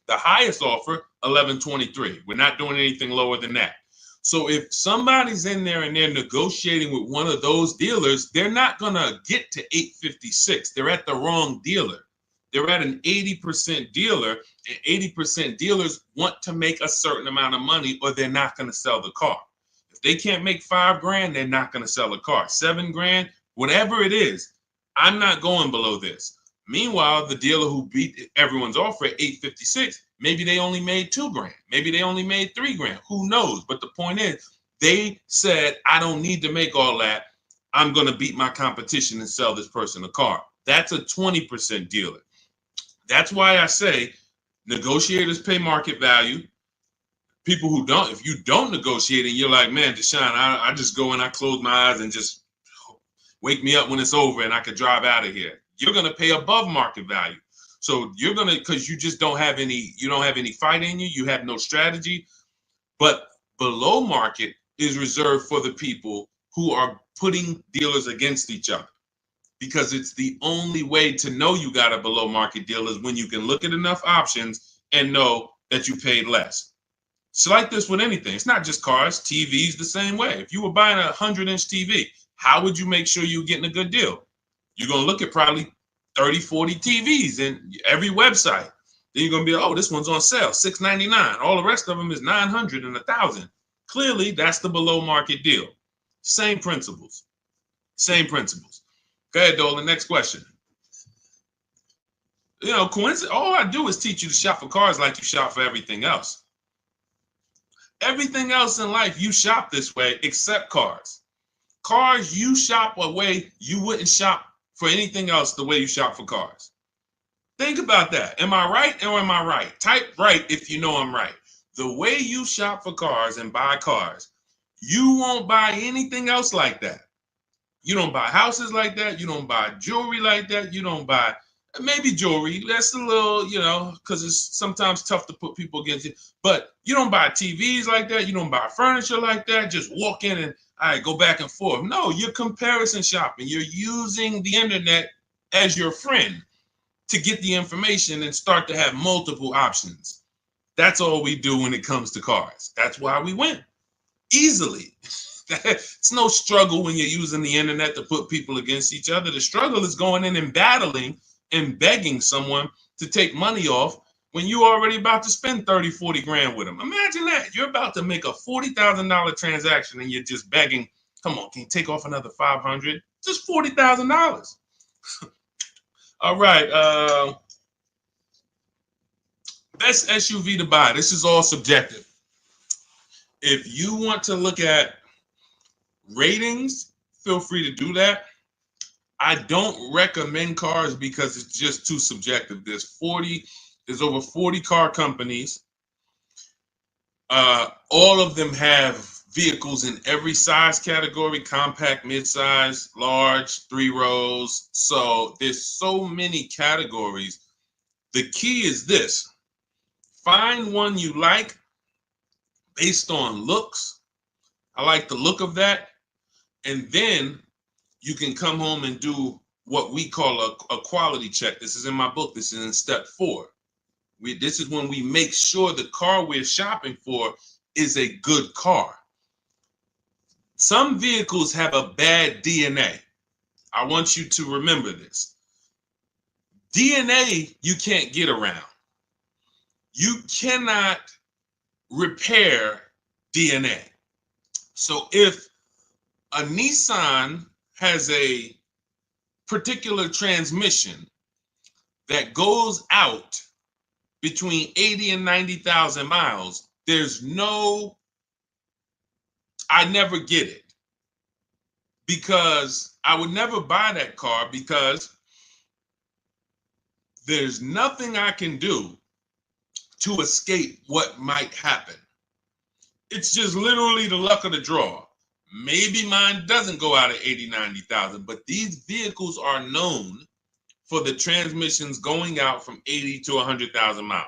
The highest offer, $1,123. We're not doing anything lower than that. So if somebody's in there and they're negotiating with one of those dealers, they're not going to get to $856. They're at the wrong dealer. They're at an 80% dealer, and 80% dealers want to make a certain amount of money or they're not going to sell the car. If they can't make $5,000, they're not going to sell a car. $7,000, whatever it is, I'm not going below this. Meanwhile, the dealer who beat everyone's offer at $856, maybe they only made $2,000. Maybe they only made $3,000. Who knows? But the point is, they said, I don't need to make all that. I'm going to beat my competition and sell this person a car. That's a 20% dealer. That's why I say negotiators pay market value. People who don't, if you don't negotiate and you're like, man, Deshaun, I just go and I close my eyes and just wake me up when it's over and I could drive out of here. You're going to pay above market value. So you're gonna, because you just don't have any, you don't have any fight in you, you have no strategy. But below market is reserved for the people who are putting dealers against each other, because it's the only way to know you got a below market deal is when you can look at enough options and know that you paid less. It's like this with anything. It's not just cars, TVs the same way. If you were buying a 100-inch TV, how would you make sure you're getting a good deal? You're going to look at probably 30, 40 TVs in every website. Then you're going to be, oh, this one's on sale, $699. All the rest of them is $900 and $1,000. Clearly, that's the below market deal. Same principles. Same principles. Go ahead, Dolan. Next question. You know, coincidence. All I do is teach you to shop for cars like you shop for everything else. Everything else in life, you shop this way except cars. Cars, you shop a way you wouldn't shop for anything else the way you shop for cars. Think about that. Am I right or am I right? Type right if you know I'm right. The way you shop for cars and buy cars, you won't buy anything else like that. You don't buy houses like that. You don't buy jewelry like that. You don't buy maybe jewelry. That's a little, you know, because it's sometimes tough to put people against it. But you don't buy TVs like that. You don't buy furniture like that. Just walk in and all right, go back and forth. No, you're comparison shopping. You're using the internet as your friend to get the information and start to have multiple options. That's all we do when it comes to cars. That's why we win easily. It's no struggle when you're using the internet to put people against each other. The struggle is going in and battling and begging someone to take money off when you're already about to spend 30, 40 grand with them. Imagine that. You're about to make a $40,000 transaction and you're just begging, come on, can you take off another 500? Just $40,000. All right. Best SUV to buy. This is all subjective. If you want to look at ratings, feel free to do that. I don't recommend cars because it's just too subjective. There's over 40 car companies. All of them have vehicles in every size category: compact, midsize, large, 3 rows. So there's so many categories. The key is this: find one you like based on looks. I like the look of that. And then you can come home and do what we call a quality check. This is in my book. This is in step 4. This is when we make sure the car we're shopping for is a good car. Some vehicles have a bad DNA. I want you to remember this. DNA you can't get around. You cannot repair DNA. So if a Nissan has a particular transmission that goes out between 80 and 90,000 miles, I never get it, because I would never buy that car, because there's nothing I can do to escape what might happen. It's just literally the luck of the draw. Maybe mine doesn't go out at 80, 90,000, but these vehicles are known for the transmissions going out from 80 to 100,000 miles.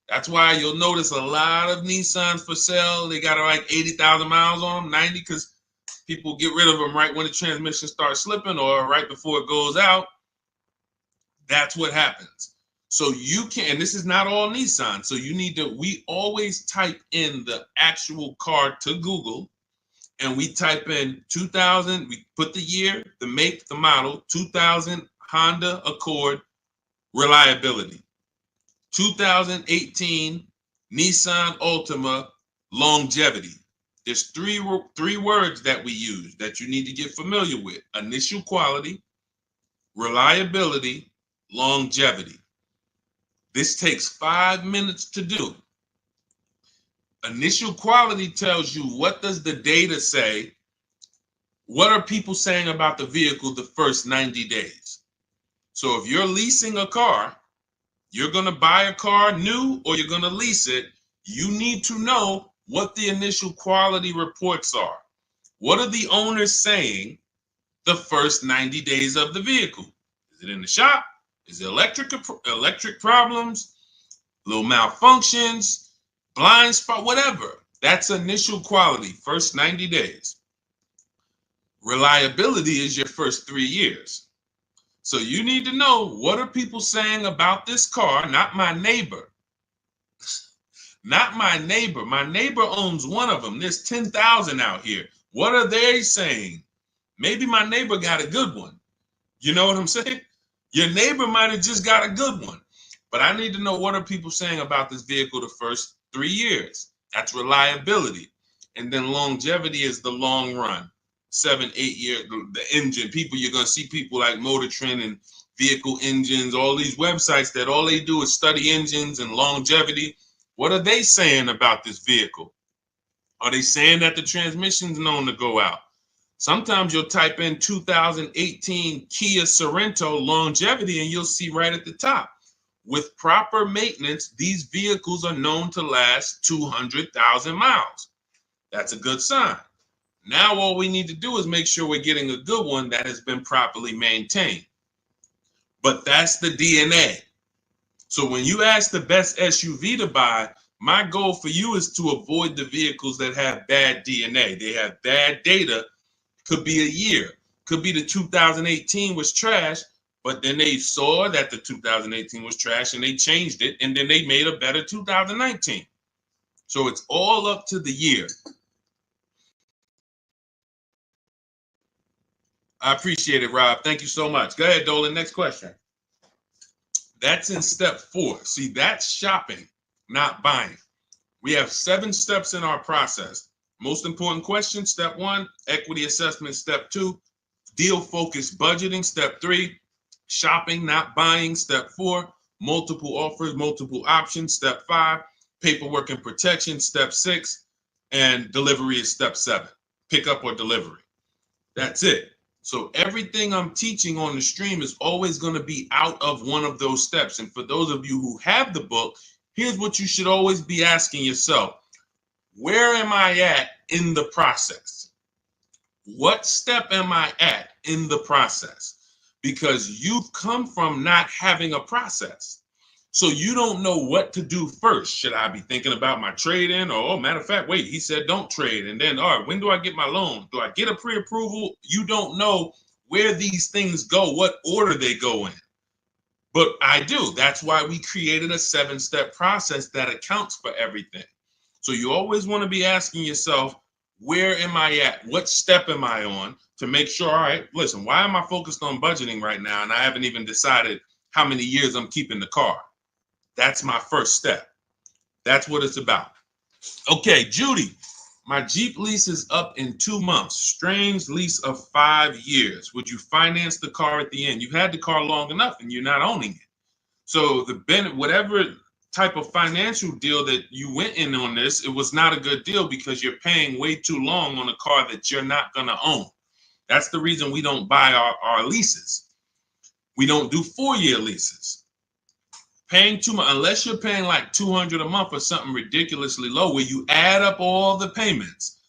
That's why you'll notice a lot of Nissans for sale. They got like 80,000 miles on them, 90, because people get rid of them right when the transmission starts slipping or right before it goes out. That's what happens. So you can, and this is not all Nissan. So you need to, we always type in the actual car to Google, and we type in 2000, we put the year, the make, the model, 2000 Honda Accord reliability, 2018 Nissan Altima longevity. There's three words that we use that you need to get familiar with: initial quality, reliability, longevity. This takes 5 minutes to do. Initial quality tells you, what does the data say? What are people saying about the vehicle the first 90 days? So if you're leasing a car, you're going to buy a car new or you're going to lease it, you need to know what the initial quality reports are. What are the owners saying the first 90 days of the vehicle? Is it in the shop? Is it electric problems, little malfunctions, blind spot, whatever? That's initial quality, first 90 days. Reliability is your first 3 years. So you need to know, what are people saying about this car, not my neighbor. Not my neighbor. My neighbor owns one of them. There's 10,000 out here. What are they saying? Maybe my neighbor got a good one. You know what I'm saying? Your neighbor might have just got a good one. But I need to know, what are people saying about this vehicle the first 3 years? That's reliability. And then longevity is the long run. 7, 8 years, the engine. People, you're going to see people like Motor Trend and Vehicle Engines, all these websites that all they do is study engines and longevity. What are they saying about this vehicle? Are they saying that the transmission's known to go out? Sometimes you'll type in 2018 Kia Sorento longevity and you'll see right at the top, with proper maintenance, these vehicles are known to last 200,000 miles. That's a good sign. Now all we need to do is make sure we're getting a good one that has been properly maintained. But that's the DNA. So when you ask the best SUV to buy, my goal for you is to avoid the vehicles that have bad DNA. They have bad data. Could be a year. Could be the 2018 was trash, but then they saw that the 2018 was trash and they changed it, and then they made a better 2019. So it's all up to the year. I appreciate it, Rob. Thank you so much. Go ahead, Dolan. Next question. That's in step 4. See, that's shopping, not buying. We have 7 steps in our process. Most important question, step 1, equity assessment, step 2, deal focused budgeting, step 3, shopping, not buying, step 4, multiple offers, multiple options, step 5, paperwork and protection, step 6, and delivery is step 7, pickup or delivery. That's it. So everything I'm teaching on the stream is always going to be out of one of those steps. And for those of you who have the book, here's what you should always be asking yourself. Where am I at in the process? What step am I at in the process? Because you've come from not having a process. So you don't know what to do first. Should I be thinking about my trade-in? Or, oh, matter of fact, wait, he said don't trade. And then, all right, when do I get my loan? Do I get a pre-approval? You don't know where these things go, what order they go in. But I do. That's why we created a 7-step process that accounts for everything. So you always want to be asking yourself, where am I at? What step am I on to make sure, all right, listen, why am I focused on budgeting right now? And I haven't even decided how many years I'm keeping the car. That's my first step. That's what it's about. Okay, Judy, my Jeep lease is up in 2 months. Strange lease of 5 years. Would you finance the car at the end? You've had the car long enough and you're not owning it. So whatever type of financial deal that you went in on this, it was not a good deal because you're paying way too long on a car that you're not going to own. That's the reason we don't buy our leases. We don't do 4-year leases. Paying too much, unless you're paying like $200 a month or something ridiculously low, where you add up all the payments,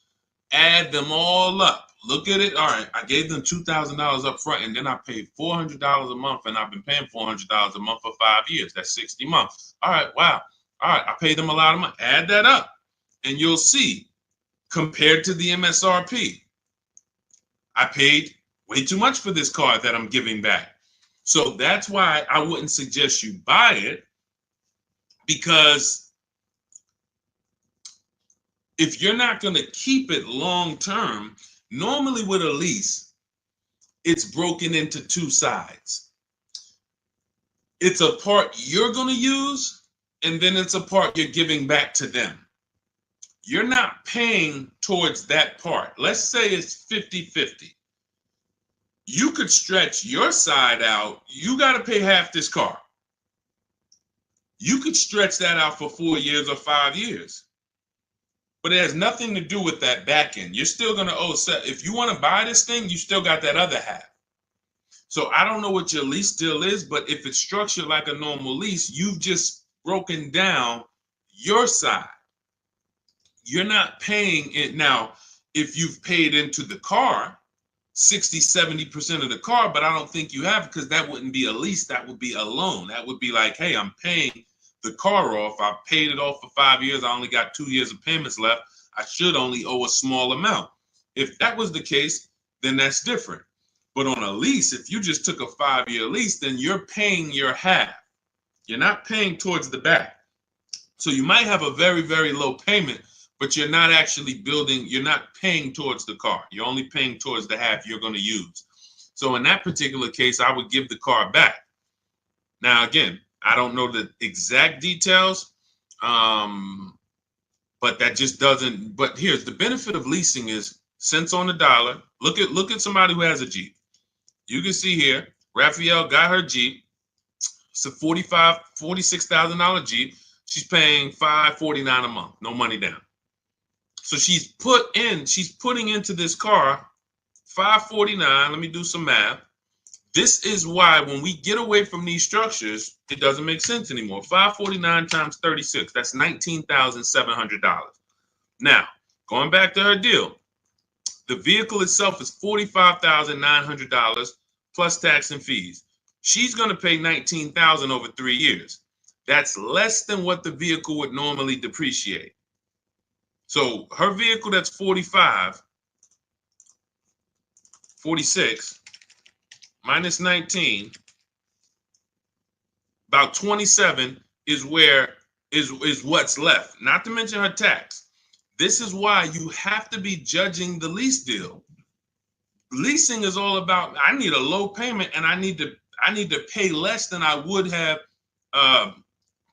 add them all up. Look at it. All right, I gave them $2,000 up front, and then I paid $400 a month, and I've been paying $400 a month for 5 years. That's 60 months. All right, wow. All right, I paid them a lot of money. Add that up, and you'll see, compared to the MSRP, I paid way too much for this car that I'm giving back. So that's why I wouldn't suggest you buy it, because if you're not going to keep it long term, normally with a lease, it's broken into 2 sides. It's a part you're going to use, and then it's a part you're giving back to them. You're not paying towards that part. Let's say it's 50-50. You could stretch your side out. You got to pay half this car. You could stretch that out for 4 years or 5 years. But it has nothing to do with that back end. You're still going to owe. If you want to buy this thing, you still got that other half. So I don't know what your lease deal is, but if it's structured like a normal lease, you've just broken down your side. You're not paying it. Now, if you've paid into the car, 60, 70% of the car, but I don't think you have, because that wouldn't be a lease. That would be a loan. That would be like, hey, I'm paying the car off. I paid it off for 5 years. I only got 2 years of payments left. I should only owe a small amount. If that was the case, then that's different. But on a lease, if you just took a 5-year lease, then you're paying your half. You're not paying towards the back. So you might have a very, very low payment, but you're not actually building, you're not paying towards the car. You're only paying towards the half you're going to use. So in that particular case, I would give the car back. Now, again, I don't know the exact details, but that just doesn't, but here's the benefit of leasing is cents on the dollar. Look at somebody who has a Jeep. You can see here, Raphael got her Jeep. It's a $46,000 Jeep. She's paying $549 a month, no money down. So she's putting into this car $549. Let me do some math. This is why when we get away from these structures, it doesn't make sense anymore. $549 times 36, that's $19,700. Now, going back to her deal, the vehicle itself is $45,900 plus tax and fees. She's going to pay $19,000 over 3 years. That's less than what the vehicle would normally depreciate. So her vehicle that's 46 minus 19, about 27 is what's left, not to mention her tax. This is why you have to be judging the lease deal. Leasing is all about, I need a low payment and I need to pay less than I would have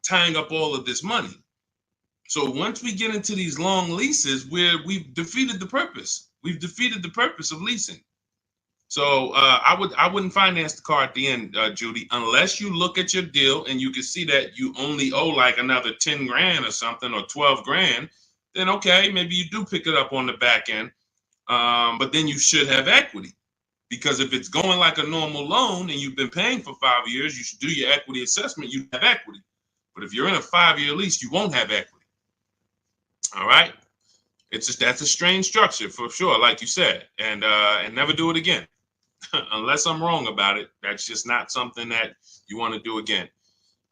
tying up all of this money. So once we get into these long leases, we've defeated the purpose. We've defeated the purpose of leasing. So I wouldn't finance the car at the end, Judy, unless you look at your deal and you can see that you only owe like another 10 grand or something, or 12 grand. Then okay, maybe you do pick it up on the back end, but then you should have equity, because if it's going like a normal loan and you've been paying for 5 years, you should do your equity assessment. You have equity, but if you're in a 5-year lease, you won't have equity. All right, it's just, that's a strange structure for sure, like you said, and never do it again. Unless I'm wrong about it, that's just not something that you want to do again.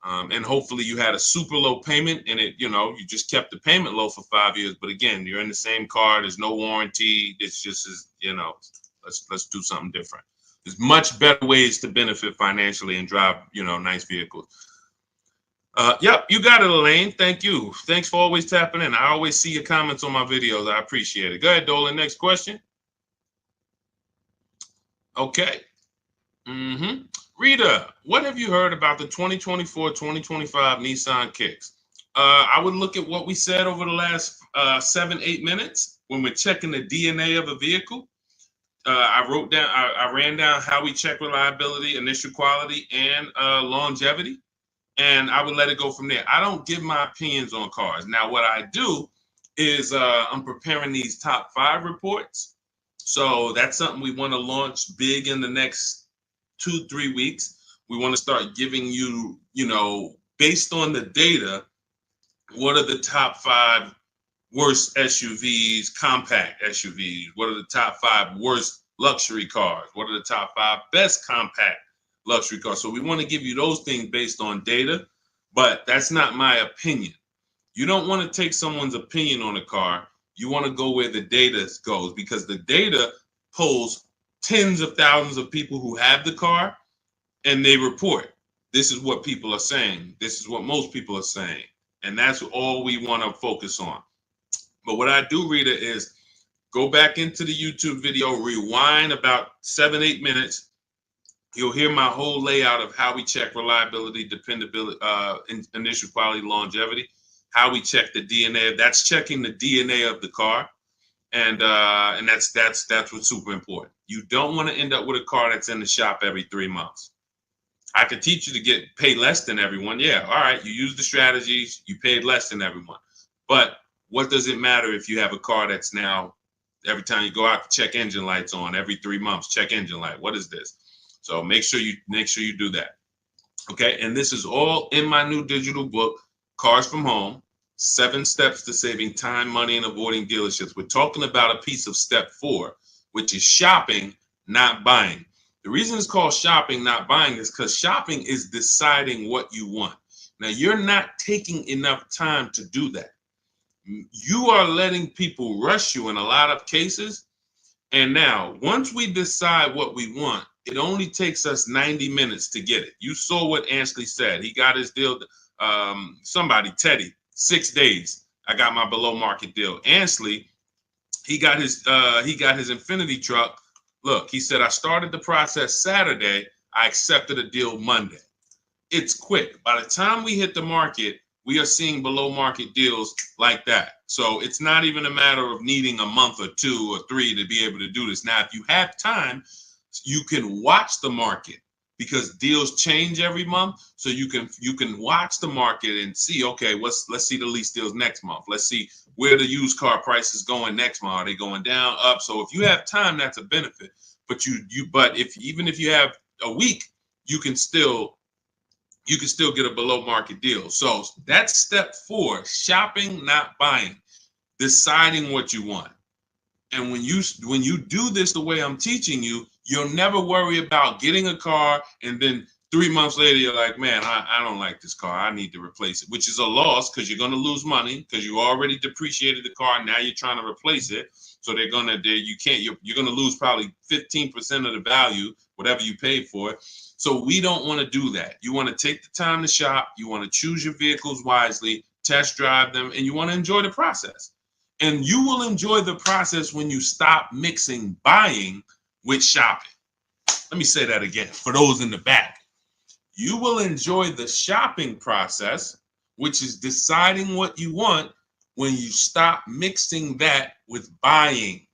And hopefully you had a super low payment and you just kept the payment low for 5 years. But again, you're in the same car. There's no warranty. It's just, let's do something different. There's much better ways to benefit financially and drive, nice vehicles. Yep, you got it, Elaine. Thank you. Thanks for always tapping in. I always see your comments on my videos. I appreciate it. Go ahead, Dolan. Next question. Okay. Rita, what have you heard about the 2024-2025 Nissan Kicks? I would look at what we said over the last 7-8 minutes when we're checking the DNA of a vehicle. I ran down how we check reliability, initial quality, and longevity, and I would let it go from there. I don't give my opinions on cars. Now, what I do is I'm preparing these top 5 reports. So that's something we want to launch big in the next 2-3 weeks. We want to start giving you, based on the data, what are the top 5 worst SUVs, compact SUVs? What are the top 5 worst luxury cars? What are the top 5 best compact luxury cars? So we want to give you those things based on data, but that's not my opinion. You don't want to take someone's opinion on a car. You want to go where the data goes, because the data polls tens of thousands of people who have the car, and they report, this is what people are saying. This is what most people are saying. And that's all we want to focus on. But what I do, Rita, is go back into the YouTube video, rewind about 7-8 minutes. You'll hear my whole layout of how we check reliability, dependability, initial quality, longevity, how we check the DNA. That's checking the DNA of the car. And that's what's super important. You don't want to end up with a car that's in the shop every 3 months. I could teach you to get paid less than everyone. Yeah, all right, you use the strategies, you paid less than everyone. But what does it matter if you have a car that's now, every time you go out, check engine lights on, every 3 months, check engine light. What is this? So make sure you do that. Okay, and this is all in my new digital book, Cars from Home, 7 Steps to Saving Time, Money, and Avoiding Dealerships. We're talking about a piece of step 4, which is shopping not buying. The reason it's called shopping, not buying, is because shopping is deciding what you want. Now, you're not taking enough time to do that. You are letting people rush you in a lot of cases. And now, once we decide what we want, it only takes us 90 minutes to get it. You saw what Ansley said. He got his deal, Teddy, 6 days. I got my below market deal. Ansley, he got his Infinity truck. Look, he said, I started the process Saturday. I accepted a deal Monday. It's quick. By the time we hit the market, we are seeing below market deals like that. So it's not even a matter of needing a month or 2 or 3 to be able to do this. Now, if you have time, you can watch the market, because deals change every month. So you can watch the market and see, okay, let's see the lease deals next month. Let's see where the used car price is going next month. Are they going down, up? So if you have time, that's a benefit. But even if you have a week, you can still get a below market deal. So that's step 4, shopping, not buying, deciding what you want. And when you do this the way I'm teaching you, you'll never worry about getting a car and then 3 months later you're like, man, I don't like this car. I need to replace it, which is a loss, because you're going to lose money, because you already depreciated the car. Now you're trying to replace it. So you're going to lose probably 15% of the value, whatever you paid for it. So we don't want to do that. You want to take the time to shop. You want to choose your vehicles wisely, test drive them, and you want to enjoy the process. And you will enjoy the process when you stop mixing buying with shopping. Let me say that again for those in the back. You will enjoy the shopping process, which is deciding what you want, when you stop mixing that with buying.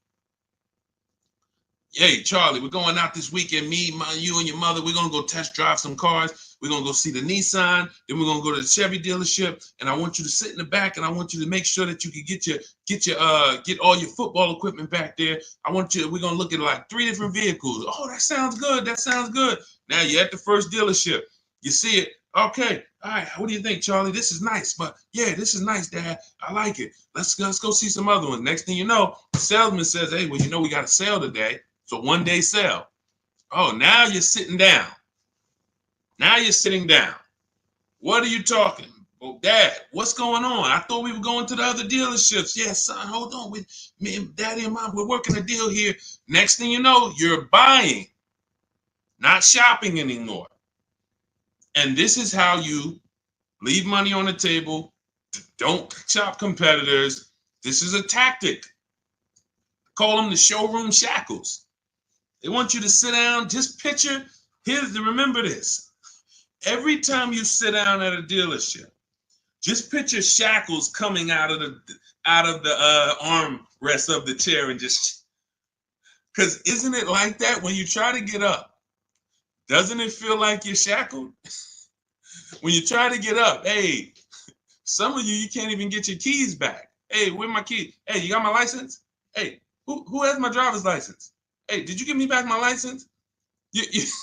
Hey, Charlie, we're going out this weekend. You and your mother, we're going to go test drive some cars. We're going to go see the Nissan. Then we're going to go to the Chevy dealership. And I want you to sit in the back, and I want you to make sure that you can get all your football equipment back there. We're going to look at like 3 different vehicles. Oh, that sounds good. That sounds good. Now you're at the first dealership. You see it. Okay. All right. What do you think, Charlie? This is nice. But yeah, this is nice, Dad. I like it. Let's go see some other ones. Next thing you know, the salesman says, hey, well, we got a sale today. So 1-day sale. Oh, now you're sitting down. Now you're sitting down. What are you talking? Well, Dad, what's going on? I thought we were going to the other dealerships. Yeah, son, hold on. Me and Daddy and Mom, we're working a deal here. Next thing you know, you're buying, not shopping anymore. And this is how you leave money on the table. Don't shop competitors. This is a tactic. Call them the showroom shackles. They want you to sit down, just picture, remember this. Every time you sit down at a dealership, just picture shackles coming out of the armrest of the chair, and because isn't it like that when you try to get up? Doesn't it feel like you're shackled? When you try to get up, hey, some of you can't even get your keys back. Hey, where my keys? Hey, you got my license? Hey, who has my driver's license? Hey, did you give me back my license?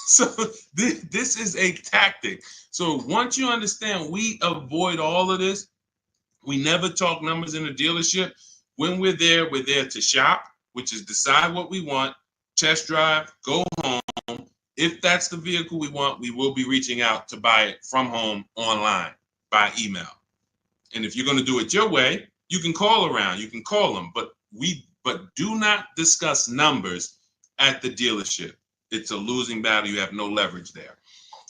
So this is a tactic. So once you understand, we avoid all of this. We never talk numbers in the dealership. When we're there to shop, which is decide what we want, test drive, go home. If that's the vehicle we want, we will be reaching out to buy it from home, online, by email. And if you're going to do it your way, you can call around, you can call them, but do not discuss numbers at the dealership. It's a losing battle. You have no leverage there.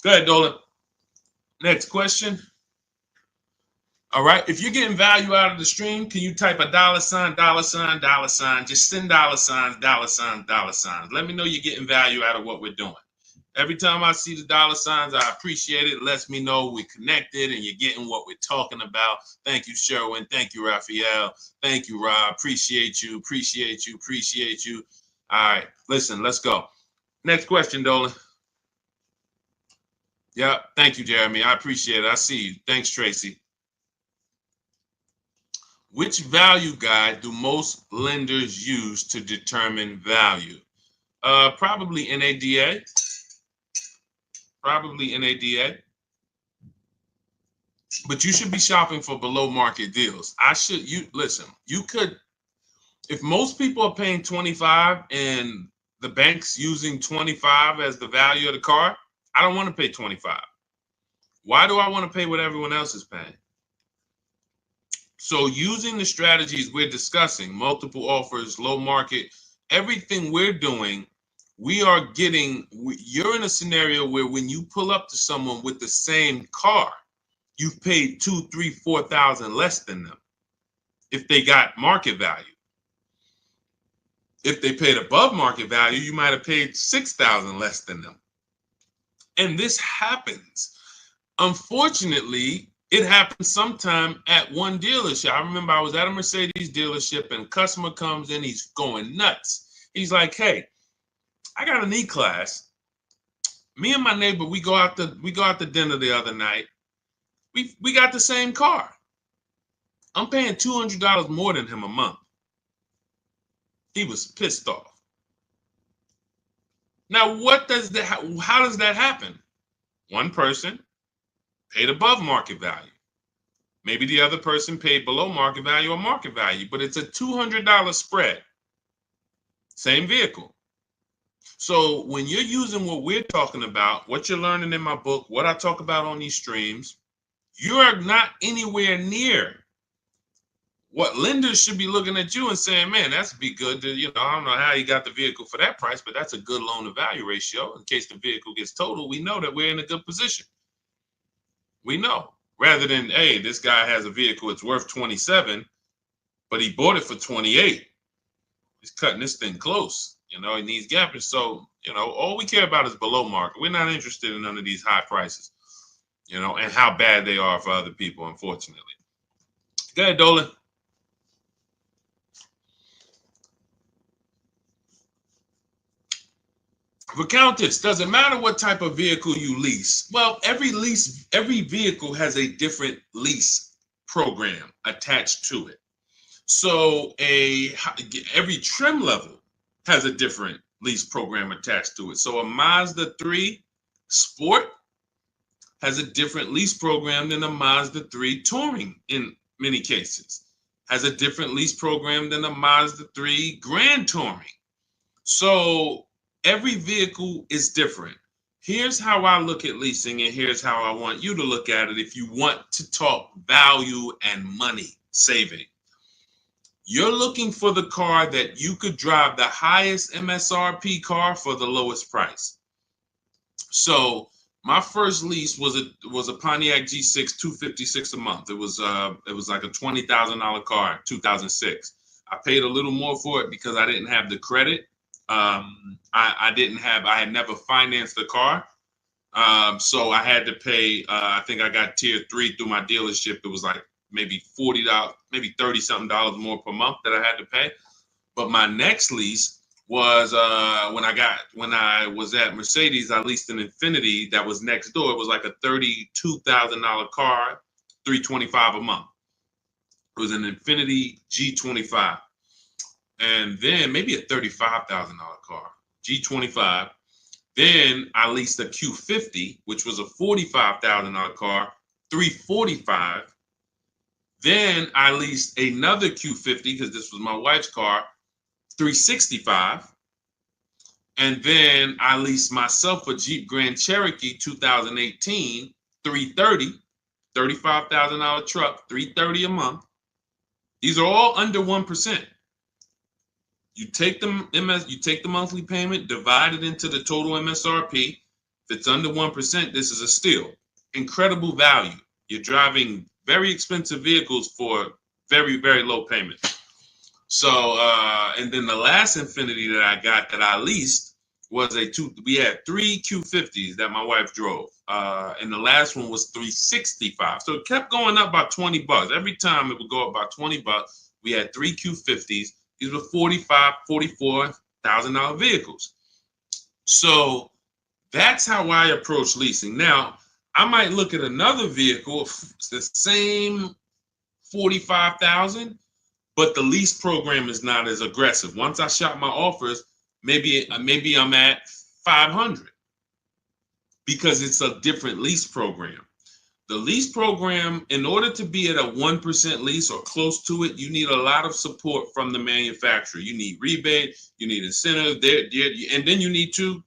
Go ahead, Dolan. Next question. All right. If you're getting value out of the stream, can you type a $, $, $, just send $, $. Let me know you're getting value out of what we're doing. Every time I see the $, I appreciate it. It lets me know we're connected and you're getting what we're talking about. Thank you, Sherwin. Thank you, Raphael. Thank you, Rob. Appreciate you. All right. Listen, let's go. Next question, Dolan. Yeah. Thank you, Jeremy. I appreciate it. I see you. Thanks, Tracy. Which value guide do most lenders use to determine value? Probably NADA. But you should be shopping for below market deals. You could, if most people are paying 25 and the bank's using 25 as the value of the car, I don't want to pay 25. Why do I want to pay what everyone else is paying? So using the strategies we're discussing, multiple offers, low market, everything we're doing, you're in a scenario where when you pull up to someone with the same car, you've paid 2, 3, 4,000 less than them if they got market value. If they paid above market value, you might have paid 6,000 less than them. And this happens. Unfortunately, it happens sometime at one dealership. I remember I was at a Mercedes dealership and a customer comes in, he's going nuts. He's like, hey, I got an E-Class. Me and my neighbor, we go out to dinner the other night. We got the same car. I'm paying $200 more than him a month. He was pissed off. Now, how does that happen? One person paid above market value. Maybe the other person paid below market value or market value, but it's a $200 spread. Same vehicle. So when you're using what we're talking about, what you're learning in my book, what I talk about on these streams, you are not anywhere near what lenders should be looking at you and saying, man, that's be good. I don't know how you got the vehicle for that price, but that's a good loan to value ratio. In case the vehicle gets totaled, we know that we're in a good position. We know, rather than, hey, this guy has a vehicle, it's worth 27, but he bought it for 28. He's cutting this thing close. He needs gapping. So, all we care about is below market. We're not interested in none of these high prices, and how bad they are for other people, unfortunately. Go ahead, Dolan. For Countess, does it matter what type of vehicle you lease? Well, every vehicle has a different lease program attached to it. So every trim level has a different lease program attached to it. So a Mazda 3 Sport has a different lease program than a Mazda 3 Touring in many cases. Has a different lease program than a Mazda 3 Grand Touring. So every vehicle is different. Here's how I look at leasing, and here's how I want you to look at it if you want to talk value and money saving. You're looking for the car that you could drive the highest MSRP car for the lowest price. So my first lease was a Pontiac G6 $256 a month. It was like a $20,000 car in 2006. I paid a little more for it because I didn't have the credit. I had never financed the car. So I had to pay, I think I got tier 3 through my dealership. It was like maybe $40, maybe $30-something more per month that I had to pay. But my next lease was when I was at Mercedes, I leased an Infiniti that was next door. It was like a $32,000 car, $325 a month. It was an Infiniti G25. And then maybe a $35,000 car, G25. Then I leased a Q50, which was a $45,000 car, $345. Then I leased another Q50 because this was my wife's car, $365. And then I leased myself a Jeep Grand Cherokee 2018, $330, $35,000 truck, $330 a month. These are all under 1%. You take the monthly payment, divide it into the total MSRP. If it's under 1%, this is a steal. Incredible value. You're driving very expensive vehicles for very, very low payment. So, and then the last Infiniti that I got that I leased was we had 3 Q50s that my wife drove. And the last one was $365. So it kept going up by $20. Every time it would go up by $20. We had 3 Q50s. These were $44,000 vehicles. So that's how I approach leasing. Now, I might look at another vehicle, the same $45,000, but the lease program is not as aggressive. Once I shop my offers, maybe I'm at $500 because it's a different lease program. The lease program, in order to be at a 1% lease or close to it, you need a lot of support from the manufacturer. You need rebate, you need incentive, and then you need to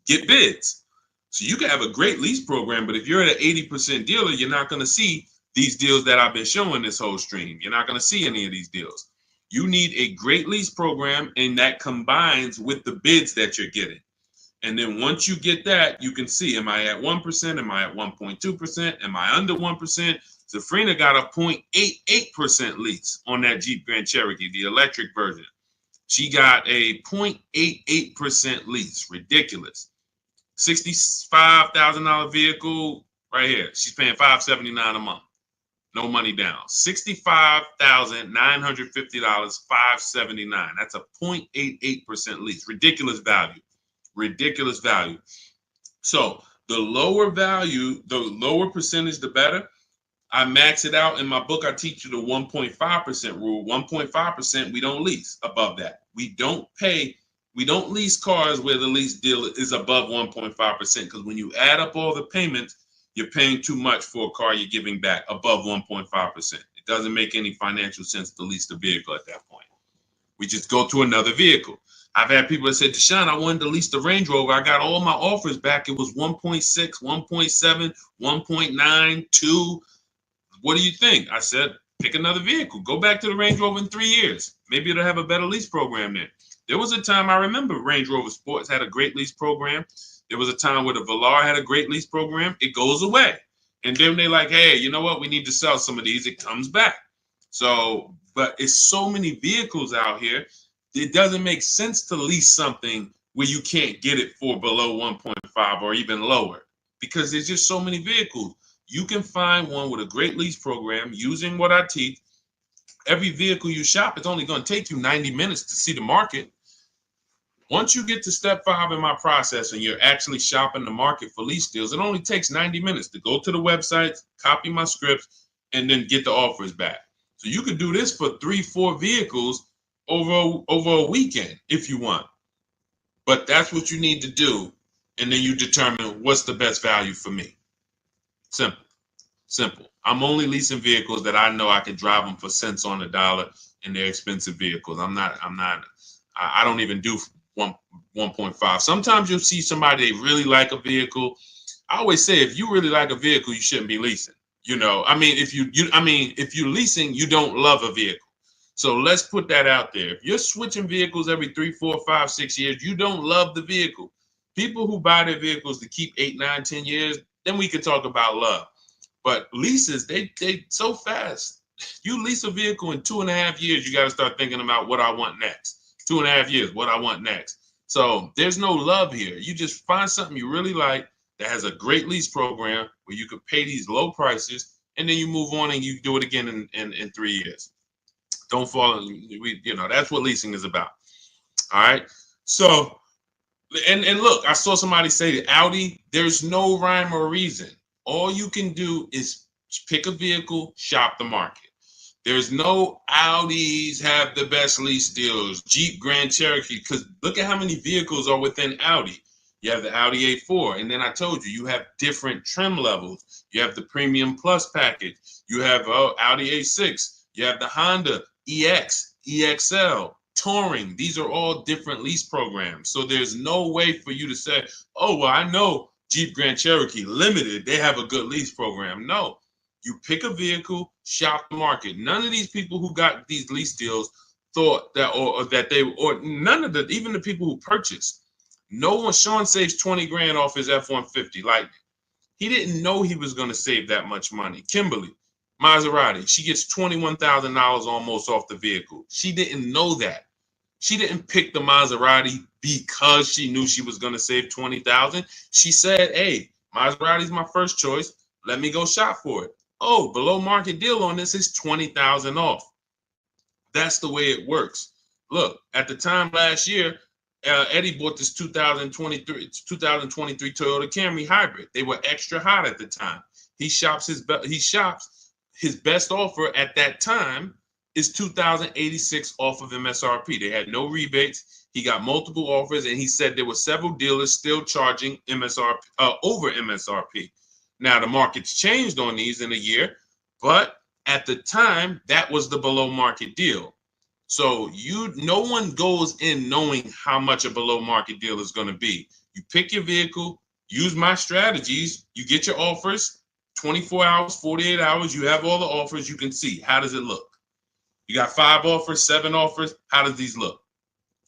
get bids. So you can have a great lease program, but if you're at an 80% dealer, you're not going to see these deals that I've been showing this whole stream. You're not going to see any of these deals. You need a great lease program, and that combines with the bids that you're getting. And then once you get that, you can see, am I at 1%? Am I at 1.2%? Am I under 1%? Zafrina got a 0.88% lease on that Jeep Grand Cherokee, the electric version. She got a 0.88% lease. Ridiculous. $65,000 vehicle right here. She's paying $579 a month. No money down. $65,950, $579. That's a 0.88% lease. Ridiculous value. Ridiculous value. So the lower value, the lower percentage, the better. I max it out in my book. I teach you the 1.5% rule. 1.5%, we don't lease above that. We don't lease cars where the lease deal is above 1.5%, because when you add up all the payments, you're paying too much for a car you're giving back above 1.5%. It doesn't make any financial sense to lease the vehicle at that point. We just go to another vehicle. I've had people that said, Deshaun, I wanted to lease the Range Rover. I got all my offers back. It was 1.6, 1.7, 1.9, 2. What do you think? I said, pick another vehicle. Go back to the Range Rover in 3 years. Maybe it'll have a better lease program then. There was a time, I remember Range Rover Sports had a great lease program. There was a time where the Velar had a great lease program. It goes away. And then they're like, hey, you know what? We need to sell some of these. It comes back. So, but it's so many vehicles out here. It doesn't make sense to lease something where you can't get it for below 1.5 or even lower, because there's just so many vehicles. You can find one with a great lease program using what I teach. Every vehicle you shop, it's only going to take you 90 minutes to see the market. Once you get to step 5 in my process and you're actually shopping the market for lease deals, it only takes 90 minutes to go to the websites, copy my scripts, and then get the offers back. So you can do this for 3-4 vehicles over a weekend if you want. But that's what you need to do. And then you determine what's the best value for me. Simple. I'm only leasing vehicles that I know I can drive them for cents on the dollar, and they're expensive vehicles. I don't even do 1.5. Sometimes you'll see somebody, they really like a vehicle. I always say, if you really like a vehicle, you shouldn't be leasing. If you're leasing, you don't love a vehicle. So let's put that out there. If you're switching vehicles every 3, 4, 5, 6 years, you don't love the vehicle. People who buy their vehicles to keep 8, 9, 10 years, then we can talk about love. But leases, they so fast. You lease a vehicle in 2.5 years, you got to start thinking about what I want next. 2.5 years, what I want next. So there's no love here. You just find something you really like that has a great lease program where you could pay these low prices, and then you move on and you do it again in 3 years. Don't fall in, that's what leasing is about. All right. So, and look, I saw somebody say that Audi, there's no rhyme or reason. All you can do is pick a vehicle, shop the market. There's no Audis have the best lease deals, Jeep Grand Cherokee, because look at how many vehicles are within Audi. You have the Audi A4, and then I told you have different trim levels. You have the Premium Plus package. You have Audi A6. You have the Honda EX, EXL, Touring. These are all different lease programs. So there's no way for you to say, oh, well, I know Jeep Grand Cherokee Limited, they have a good lease program. No, you pick a vehicle, shop the market. None of these people who got these lease deals thought that, or none of the, even the people who purchased, no one, Sean saves 20 grand off his F-150 Lightning. He didn't know he was going to save that much money. Kimberly, Maserati, she gets $21,000 almost off the vehicle. She didn't know that. She didn't pick the Maserati because she knew she was going to save $20,000. She said, hey, Maserati's my first choice. Let me go shop for it. Oh, below market deal on this is $20,000 off. That's the way it works. Look, at the time last year, Eddie bought this 2023 Toyota Camry hybrid. They were extra hot at the time. He shops his best offer at that time is $2,086 off of MSRP. They had no rebates. He got multiple offers, and he said there were several dealers still charging MSRP over MSRP. Now, the market's changed on these in a year, but at the time, that was the below market deal. So no one goes in knowing how much a below market deal is going to be. You pick your vehicle, use my strategies, you get your offers, 24 hours, 48 hours, you have all the offers, you can see, how does it look? You got 5 offers, 7 offers, how does these look?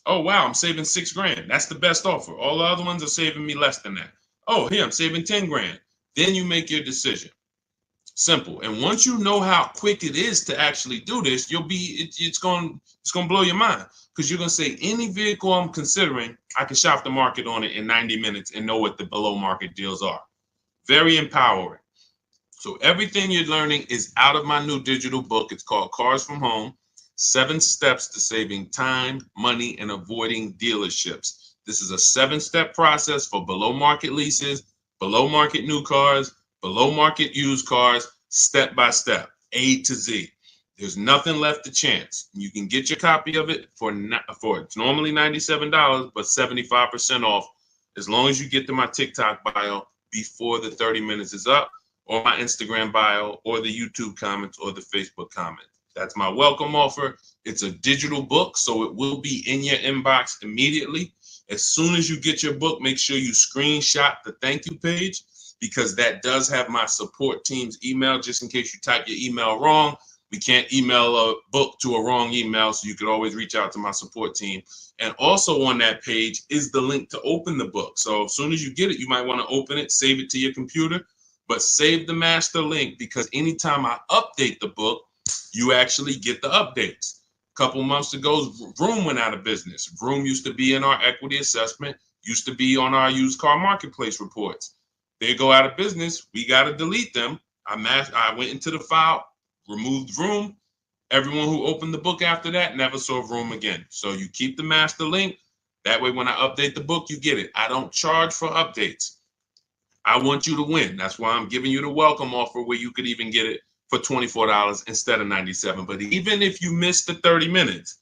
Oh, wow, I'm saving $6,000. That's the best offer. All the other ones are saving me less than that. Oh, here, I'm saving 10 grand. Then you make your decision. Simple. And once you know how quick it is to actually do this, it's going to blow your mind, because you're going to say, any vehicle I'm considering, I can shop the market on it in 90 minutes and know what the below market deals are. Very empowering. So everything you're learning is out of my new digital book. It's called Cars from Home: 7 Steps to Saving Time, Money, and Avoiding Dealerships. This is a 7-step process for below market leases, below market new cars, below market used cars, step by step, A to Z. There's nothing left to chance. You can get your copy of it for it's normally $97, but 75% off, as long as you get to my TikTok bio before the 30 minutes is up, or my Instagram bio, or the YouTube comments, or the Facebook comments. That's my welcome offer. It's a digital book, so it will be in your inbox immediately. As soon as you get your book, make sure you screenshot the thank you page, because that does have my support team's email, just in case you type your email wrong. We can't email a book to a wrong email, so you could always reach out to my support team. And also on that page is the link to open the book. So as soon as you get it, you might want to open it, save it to your computer, but save the master link, because anytime I update the book, you actually get the updates. A couple months ago, Vroom went out of business. Vroom used to be in our equity assessment, used to be on our used car marketplace reports. They go out of business. We got to delete them. I went into the file, removed Vroom. Everyone who opened the book after that never saw Vroom again. So you keep the master link. That way, when I update the book, you get it. I don't charge for updates. I want you to win. That's why I'm giving you the welcome offer, where you could even get it for $24 instead of $97. But even if you miss the 30 minutes,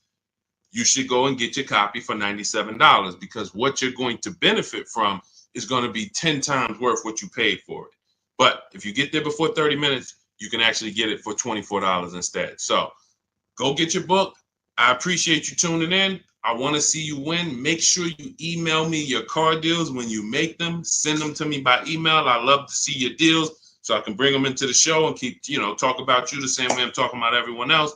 you should go and get your copy for $97, because what you're going to benefit from is going to be 10 times worth what you paid for it. But if you get there before 30 minutes, you can actually get it for $24 instead. So go get your book. I appreciate you tuning in. I want to see you win. Make sure you email me your car deals when you make them. Send them to me by email. I love to see your deals, so I can bring them into the show and keep, talk about you the same way I'm talking about everyone else.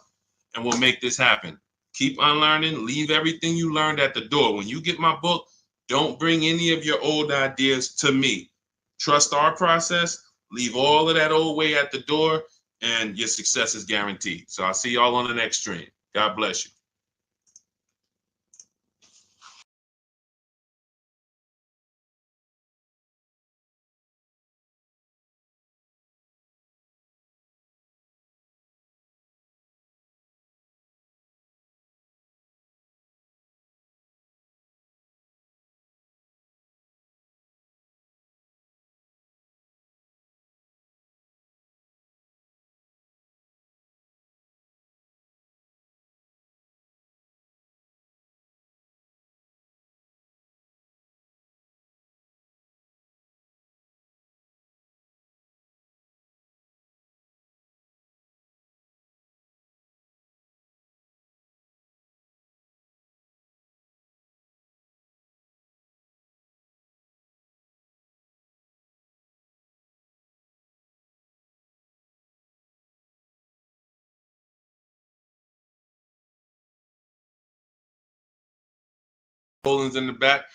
And we'll make this happen. Keep unlearning. Leave everything you learned at the door. When you get my book, don't bring any of your old ideas to me. Trust our process. Leave all of that old way at the door, and your success is guaranteed. So I'll see y'all on the next stream. God bless you. Poland's in the back.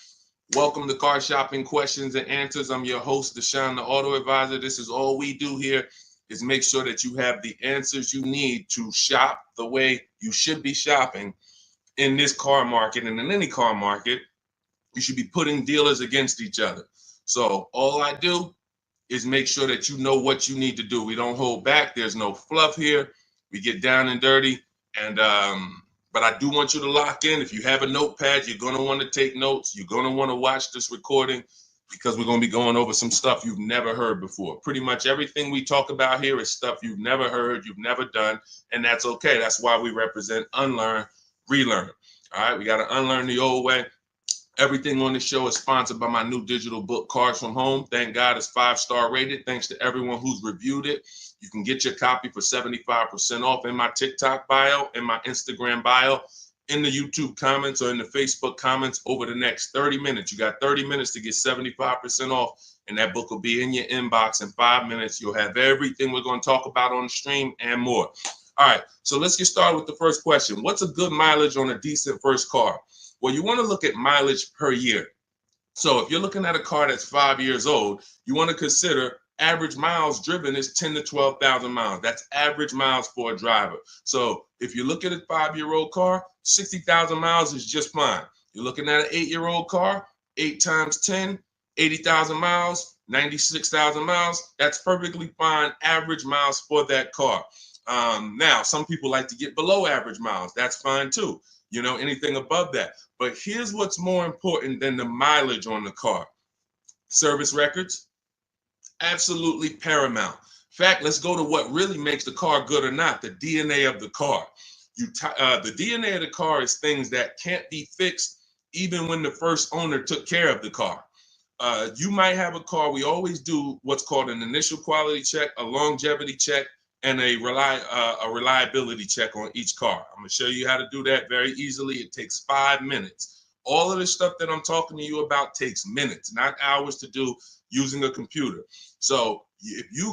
Welcome to Car Shopping Questions and Answers. I'm your host, Deshaun, the Auto Advisor. This is all we do here, is make sure that you have the answers you need to shop the way you should be shopping in this car market, and in any car market. You should be putting dealers against each other. So all I do is make sure that you know what you need to do. We don't hold back. There's no fluff here. We get down and dirty. And but I do want you to lock in. If you have a notepad, you're going to want to take notes. You're going to want to watch this recording, because we're going to be going over some stuff you've never heard before. Pretty much everything we talk about here is stuff you've never heard, you've never done, and that's okay. That's why we represent unlearn, relearn. All right, we got to unlearn the old way Everything on the show is sponsored by my new digital book, Cars from Home. Thank God it's 5-star rated. Thanks to everyone who's reviewed it. You can get your copy for 75% off in my TikTok bio, in my Instagram bio, in the YouTube comments, or in the Facebook comments over the next 30 minutes. You got 30 minutes to get 75% off, and that book will be in your inbox in 5 minutes. You'll have everything we're going to talk about on the stream and more. All right, so let's get started with the first question. What's a good mileage on a decent first car? Well, you want to look at mileage per year. So if you're looking at a car that's 5 years old, you want to consider average miles driven is 10 to 12,000 miles. That's average miles for a driver. So if you look at a 5-year-old car, 60,000 miles is just fine. You're looking at an 8-year-old car, 8 times 10, 80,000 miles, 96,000 miles. That's perfectly fine average miles for that car. Now, some people like to get below average miles. That's fine too. You know, anything above that. But here's what's more important than the mileage on the car. Service records, absolutely paramount. In fact, let's go to what really makes the car good or not, the DNA of the car. The DNA of the car is things that can't be fixed even when the first owner took care of the car. You might have a car, we always do what's called an initial quality check, a longevity check, and a reliability check on each car. I'm going to show you how to do that very easily. It takes 5 minutes. All of the stuff that I'm talking to you about takes minutes, not hours to do using a computer. So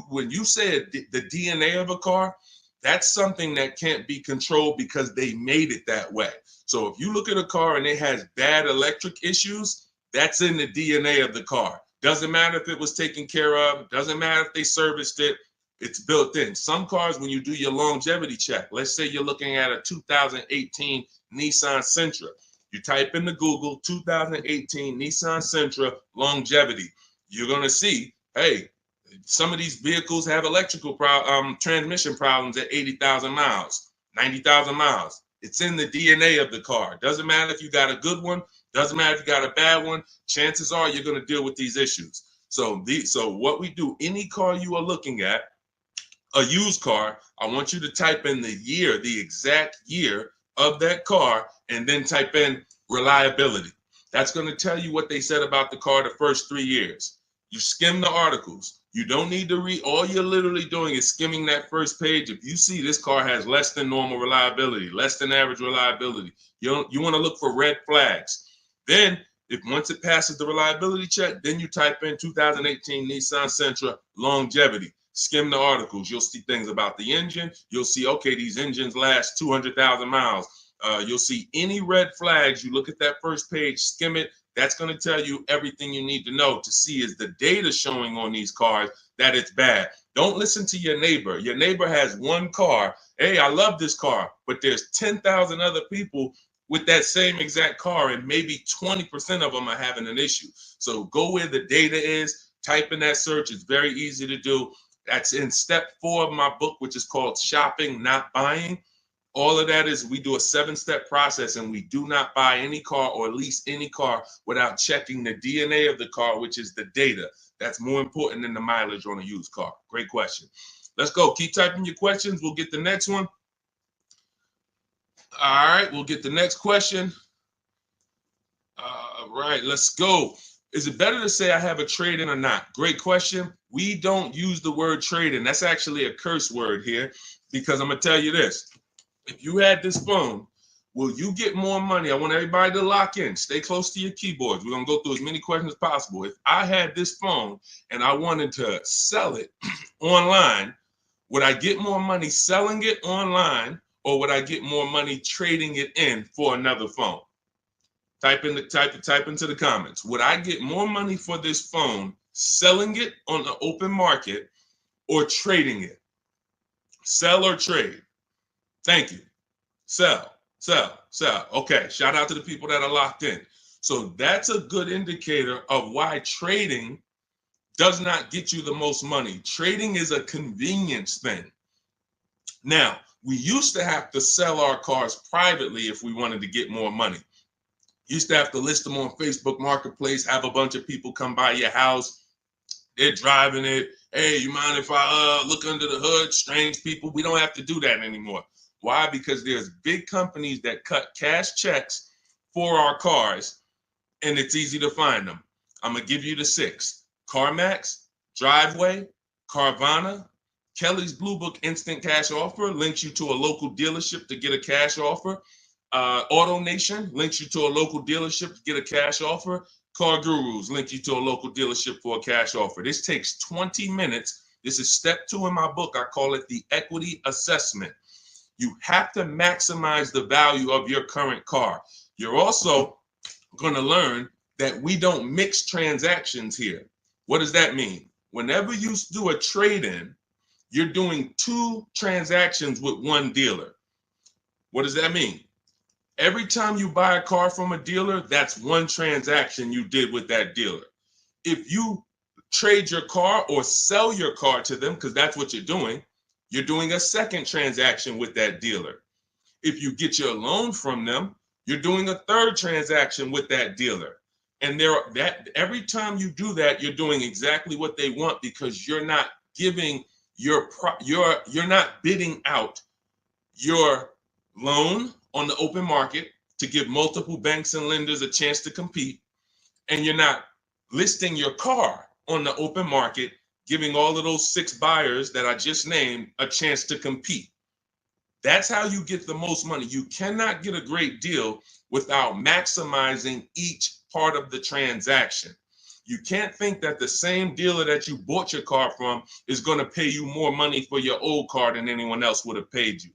when you said the DNA of a car, that's something that can't be controlled because they made it that way. So if you look at a car and it has bad electric issues, that's in the DNA of the car. Doesn't matter if it was taken care of, doesn't matter if they serviced it. It's built in. Some cars, when you do your longevity check, let's say you're looking at a 2018 Nissan Sentra. You type into Google 2018 Nissan Sentra longevity. You're going to see, hey, some of these vehicles have electrical transmission problems at 80,000 miles, 90,000 miles. It's in the DNA of the car. Doesn't matter if you got a good one. Doesn't matter if you got a bad one. Chances are you're going to deal with these issues. So what we do, any car you are looking at, a used car, I want you to type in the year, the exact year of that car, and then type in reliability. That's going to tell you what they said about the car the first 3 years. You skim the articles. You don't need to read. All you're literally doing is skimming that first page. If you see this car has less than normal reliability, less than average reliability, you want to look for red flags. Then, once it passes the reliability check, then you type in 2018 Nissan Sentra longevity. Skim the articles. You'll see things about the engine. You'll see, okay, these engines last 200,000 miles. You'll see any red flags. You look at that first page, skim it. That's going to tell you everything you need to know to see is the data showing on these cars that it's bad. Don't listen to your neighbor. Your neighbor has one car. Hey, I love this car, but there's 10,000 other people with that same exact car, and maybe 20% of them are having an issue. So go where the data is, type in that search. It's very easy to do. That's in step 4 of my book, which is called Shopping, Not Buying. All of that is we do a 7-step process, and we do not buy any car or lease any car without checking the DNA of the car, which is the data. That's more important than the mileage on a used car. Great question. Let's go. Keep typing your questions. We'll get the next one. All right, we'll get the next question. All right, let's go. Is it better to say I have a trade-in or not? Great question. We don't use the word trade-in. That's actually a curse word here, because I'm going to tell you this. If you had this phone, will you get more money? I want everybody to lock in. Stay close to your keyboards. We're going to go through as many questions as possible. If I had this phone and I wanted to sell it online, would I get more money selling it online, or would I get more money trading it in for another phone? Type into the comments. Would I get more money for this phone selling it on the open market or trading it? Sell or trade? Thank you. Sell. Okay, shout out to the people that are locked in. So that's a good indicator of why trading does not get you the most money. Trading is a convenience thing. Now, we used to have to sell our cars privately if we wanted to get more money. Used to have to list them on Facebook Marketplace, have a bunch of people come by your house. They're driving it. Hey, you mind if I look under the hood? Strange people. We don't have to do that anymore. Why? Because there's big companies that cut cash checks for our cars, and it's easy to find them. I'm going to give you the 6. CarMax, Driveway, Carvana, Kelly's Blue Book Instant Cash Offer links you to a local dealership to get a cash offer. AutoNation links you to a local dealership to get a cash offer. Car Gurus link you to a local dealership for a cash offer. This takes 20 minutes. This is step 2 in my book. I call it the equity assessment. You have to maximize the value of your current car. You're also going to learn that we don't mix transactions here. What does that mean? Whenever you do a trade-in, you're doing 2 transactions with one dealer. What does that mean? Every time you buy a car from a dealer, that's 1 transaction you did with that dealer. If you trade your car or sell your car to them, because that's what you're doing a 2nd transaction with that dealer. If you get your loan from them, you're doing a 3rd transaction with that dealer. And every time you do that, you're doing exactly what they want, because you're not giving you're not bidding out your loan on the open market to give multiple banks and lenders a chance to compete, and you're not listing your car on the open market, giving all of those 6 buyers that I just named a chance to compete. That's how you get the most money. You cannot get a great deal without maximizing each part of the transaction. You can't think that the same dealer that you bought your car from is going to pay you more money for your old car than anyone else would have paid you.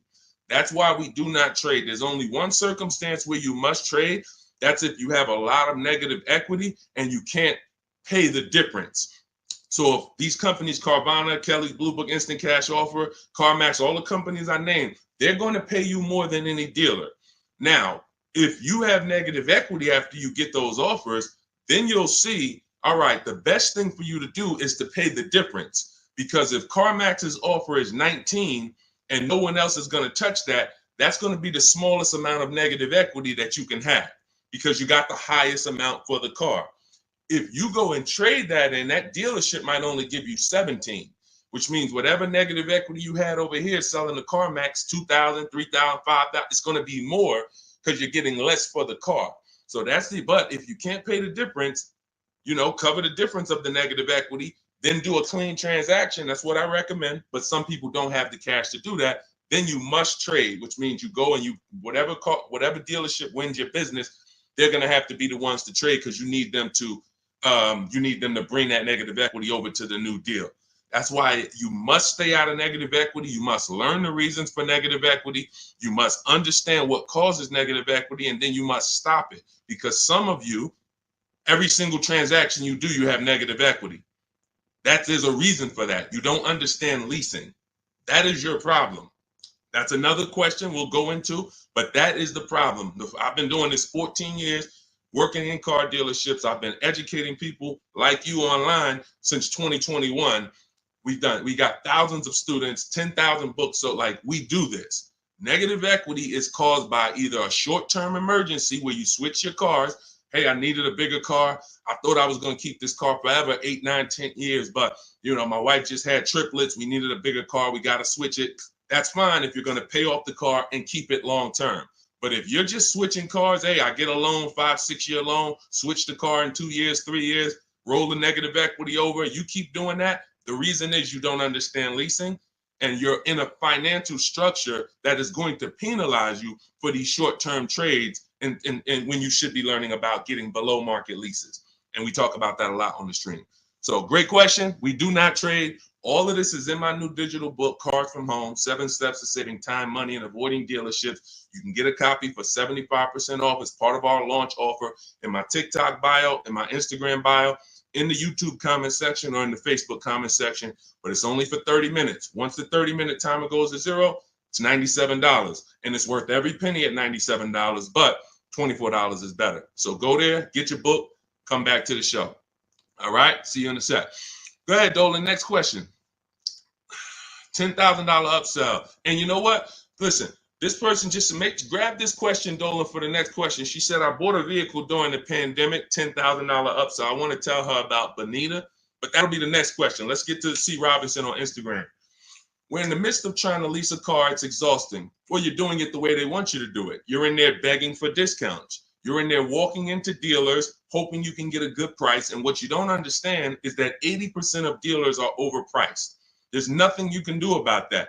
That's why we do not trade. There's only one circumstance where you must trade. That's if you have a lot of negative equity and you can't pay the difference. So if these companies, Carvana, Kelly's Blue Book Instant Cash Offer, CarMax, all the companies I named, they're going to pay you more than any dealer. Now, if you have negative equity after you get those offers, then you'll see, all right, the best thing for you to do is to pay the difference. Because if CarMax's offer is 19 and no one else is going to touch that, that's going to be the smallest amount of negative equity that you can have, because you got the highest amount for the car. If you go and trade that in, that dealership might only give you 17, which means whatever negative equity you had over here selling the CarMax, 2,000, 3,000, 5,000, it's going to be more because you're getting less for the car. So but if you can't pay the difference, cover the difference of the negative equity, then do a clean transaction. That's what I recommend. But some people don't have the cash to do that. Then you must trade, which means you go and whatever dealership wins your business, they're going to have to be the ones to trade, because you need them to bring that negative equity over to the new deal. That's why you must stay out of negative equity. You must learn the reasons for negative equity. You must understand what causes negative equity, and then you must stop it. Because some of you, every single transaction you do, you have negative equity. There's a reason for that. You don't understand leasing. That is your problem. That's another question we'll go into, but that is the problem. I've been doing this 14 years, working in car dealerships. I've been educating people like you online since 2021. We got thousands of students, 10,000 books. So we do this. Negative equity is caused by either a short-term emergency where you switch your cars. Hey, I needed a bigger car. I thought I was going to keep this car forever, 8, 9, 10 years. But, my wife just had triplets. We needed a bigger car. We got to switch it. That's fine if you're going to pay off the car and keep it long-term. But if you're just switching cars, hey, I get a loan, 5-6 year loan, switch the car in 2 years, 3 years, roll the negative equity over. You keep doing that. The reason is you don't understand leasing, and you're in a financial structure that is going to penalize you for these short-term trades, and when you should be learning about getting below market leases. And we talk about that a lot on the stream. So great question. We do not trade. All of this is in my new digital book, Cars from Home, 7 Steps to Saving Time, Money, and Avoiding Dealerships. You can get a copy for 75% off as part of our launch offer in my TikTok bio, in my Instagram bio, in the YouTube comment section, or in the Facebook comment section. But it's only for 30 minutes. Once the 30-minute timer goes to zero, it's $97. And it's worth every penny at $97, but $24 is better. So go there, get your book, come back to the show. All right, see you in a sec. Go ahead, Dolan. Next question. $10,000 upsell. And you know what? Listen, this person grab this question, Dolan, for the next question. She said, I bought a vehicle during the pandemic, $10,000 upsell. I want to tell her about Bonita, but that'll be the next question. Let's get to C. Robinson on Instagram. We're in the midst of trying to lease a car. It's exhausting. Well, you're doing it the way they want you to do it. You're in there begging for discounts. You're in there walking into dealers, hoping you can get a good price. And what you don't understand is that 80% of dealers are overpriced. There's nothing you can do about that.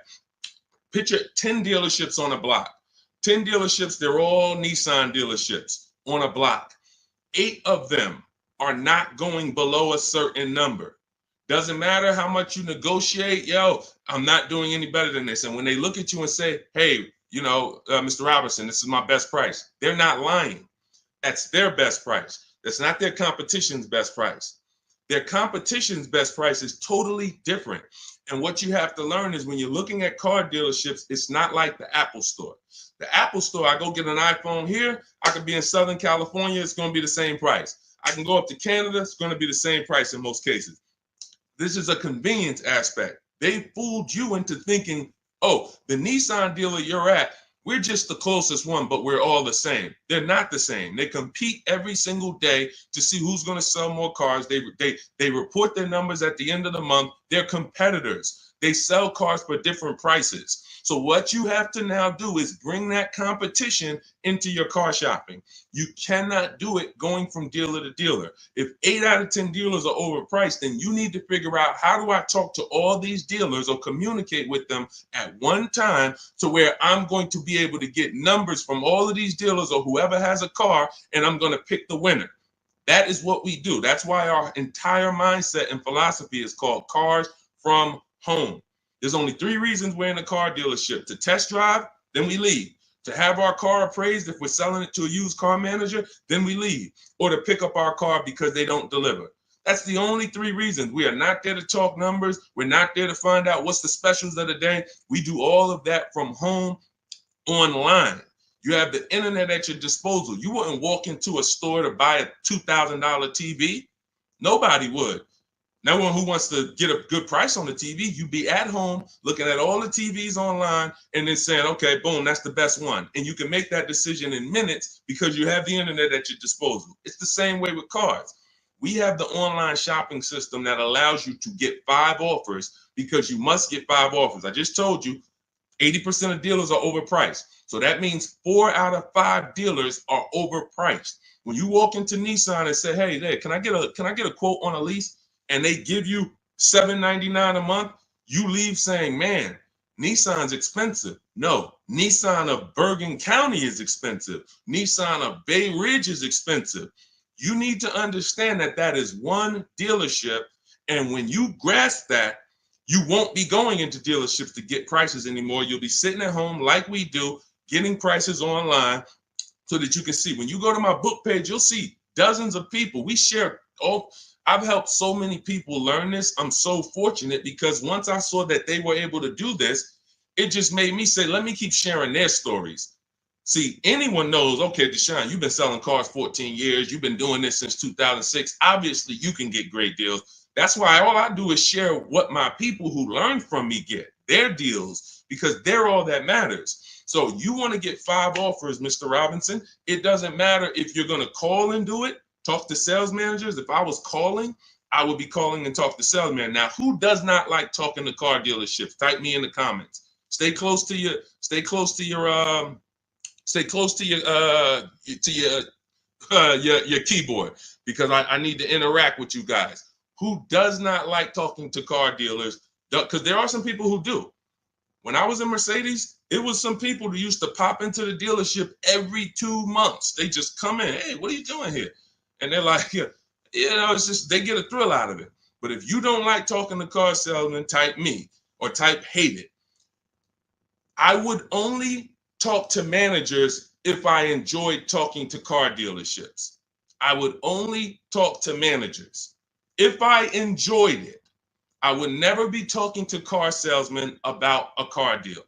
Picture 10 dealerships on a block. 10 dealerships, they're all Nissan dealerships on a block. 8 of them are not going below a certain number. Doesn't matter how much you negotiate, yo, I'm not doing any better than this. And when they look at you and say, hey, Mr. Robinson, this is my best price, they're not lying. That's their best price. That's not their competition's best price. Their competition's best price is totally different. And what you have to learn is when you're looking at car dealerships, it's not like the Apple store. The Apple store, I go get an iPhone here, I could be in Southern California, it's going to be the same price. I can go up to Canada, it's going to be the same price in most cases. This is a convenience aspect. They fooled you into thinking, oh, the Nissan dealer you're at, we're just the closest one, but we're all the same. They're not the same. They compete every single day to see who's going to sell more cars. They report their numbers at the end of the month. They're competitors. They sell cars for different prices. So what you have to now do is bring that competition into your car shopping. You cannot do it going from dealer to dealer. If 8 out of 10 dealers are overpriced, then you need to figure out, how do I talk to all these dealers or communicate with them at one time to where I'm going to be able to get numbers from all of these dealers or whoever has a car, and I'm going to pick the winner. That is what we do. That's why our entire mindset and philosophy is called Cars from Home. There's only 3 reasons we're in a car dealership: to test drive, then we leave; to have our car appraised if we're selling it to a used car manager, then we leave; or to pick up our car because they don't deliver. That's the only 3 reasons. We are not there to talk numbers. We're not there to find out what's the specials of the day. We do all of that from home, online. You have the internet at your disposal. You wouldn't walk into a store to buy a $2,000 TV. Nobody would. No one who wants to get a good price on the TV, you'd be at home looking at all the TVs online and then saying, okay, boom, that's the best one. And you can make that decision in minutes because you have the internet at your disposal. It's the same way with cars. We have the online shopping system that allows you to get 5 offers because you must get 5 offers. I just told you 80% of dealers are overpriced. So that means 4 out of 5 dealers are overpriced. When you walk into Nissan and say, hey, there, can I get a quote on a lease? And they give you $799 a month, you leave saying, man, Nissan's expensive. No, Nissan of Bergen County is expensive. Nissan of Bay Ridge is expensive. You need to understand that that is one dealership. And when you grasp that, you won't be going into dealerships to get prices anymore. You'll be sitting at home like we do, getting prices online so that you can see. When you go to my book page, you'll see dozens of people. We share all. I've helped so many people learn this. I'm so fortunate because once I saw that they were able to do this, it just made me say, let me keep sharing their stories. See, anyone knows, okay, Deshaun, you've been selling cars 14 years. You've been doing this since 2006. Obviously, you can get great deals. That's why all I do is share what my people who learn from me get, their deals, because they're all that matters. So you want to get 5 offers, Mr. Robinson. It doesn't matter if you're going to call and do it. Talk to sales managers. If I was calling, I would be calling and talk to salesmen. Now, who does not like talking to car dealerships? Type me in the comments. Stay close to your keyboard because I need to interact with you guys. Who does not like talking to car dealers? Because there are some people who do. When I was in Mercedes, it was some people who used to pop into the dealership every 2 months. They just come in. Hey, what are you doing here? And they're like, it's just, they get a thrill out of it. But if you don't like talking to car salesmen, type me or type hate it. I would only talk to managers if I enjoyed talking to car dealerships. I would only talk to managers if I enjoyed it. I would never be talking to car salesmen about a car deal.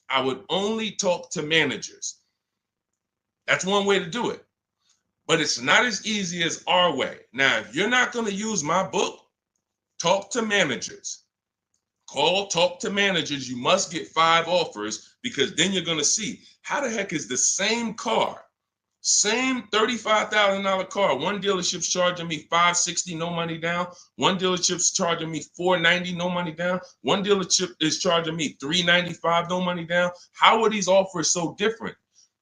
I would only talk to managers. That's one way to do it. But it's not as easy as our way. Now, if you're not going to use my book, talk to managers. Talk to managers. You must get 5 offers because then you're going to see how the heck is the same car, same $35,000 car. One dealership's charging me $560, no money down. One dealership's charging me $490, no money down. One dealership is charging me $395, no money down. How are these offers so different?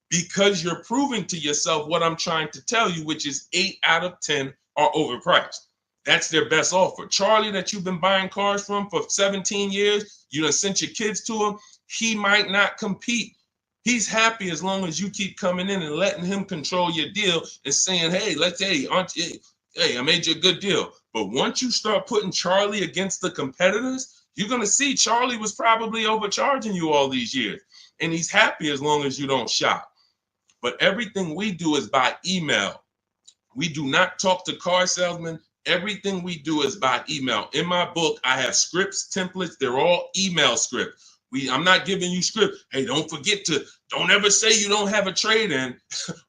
because you're proving to yourself what I'm trying to tell you, which is 8 out of 10 are overpriced. That's their best offer. Charlie, that you've been buying cars from for 17 years, you done sent your kids to him, he might not compete. He's happy as long as you keep coming in and letting him control your deal and saying, hey, I made you a good deal. But once you start putting Charlie against the competitors, you're going to see Charlie was probably overcharging you all these years. And he's happy as long as you don't shop. But everything we do is by email. We do not talk to car salesmen. Everything we do is by email. In my book, I have scripts, templates. They're all email scripts. I'm not giving you script. Hey, don't ever say you don't have a trade-in.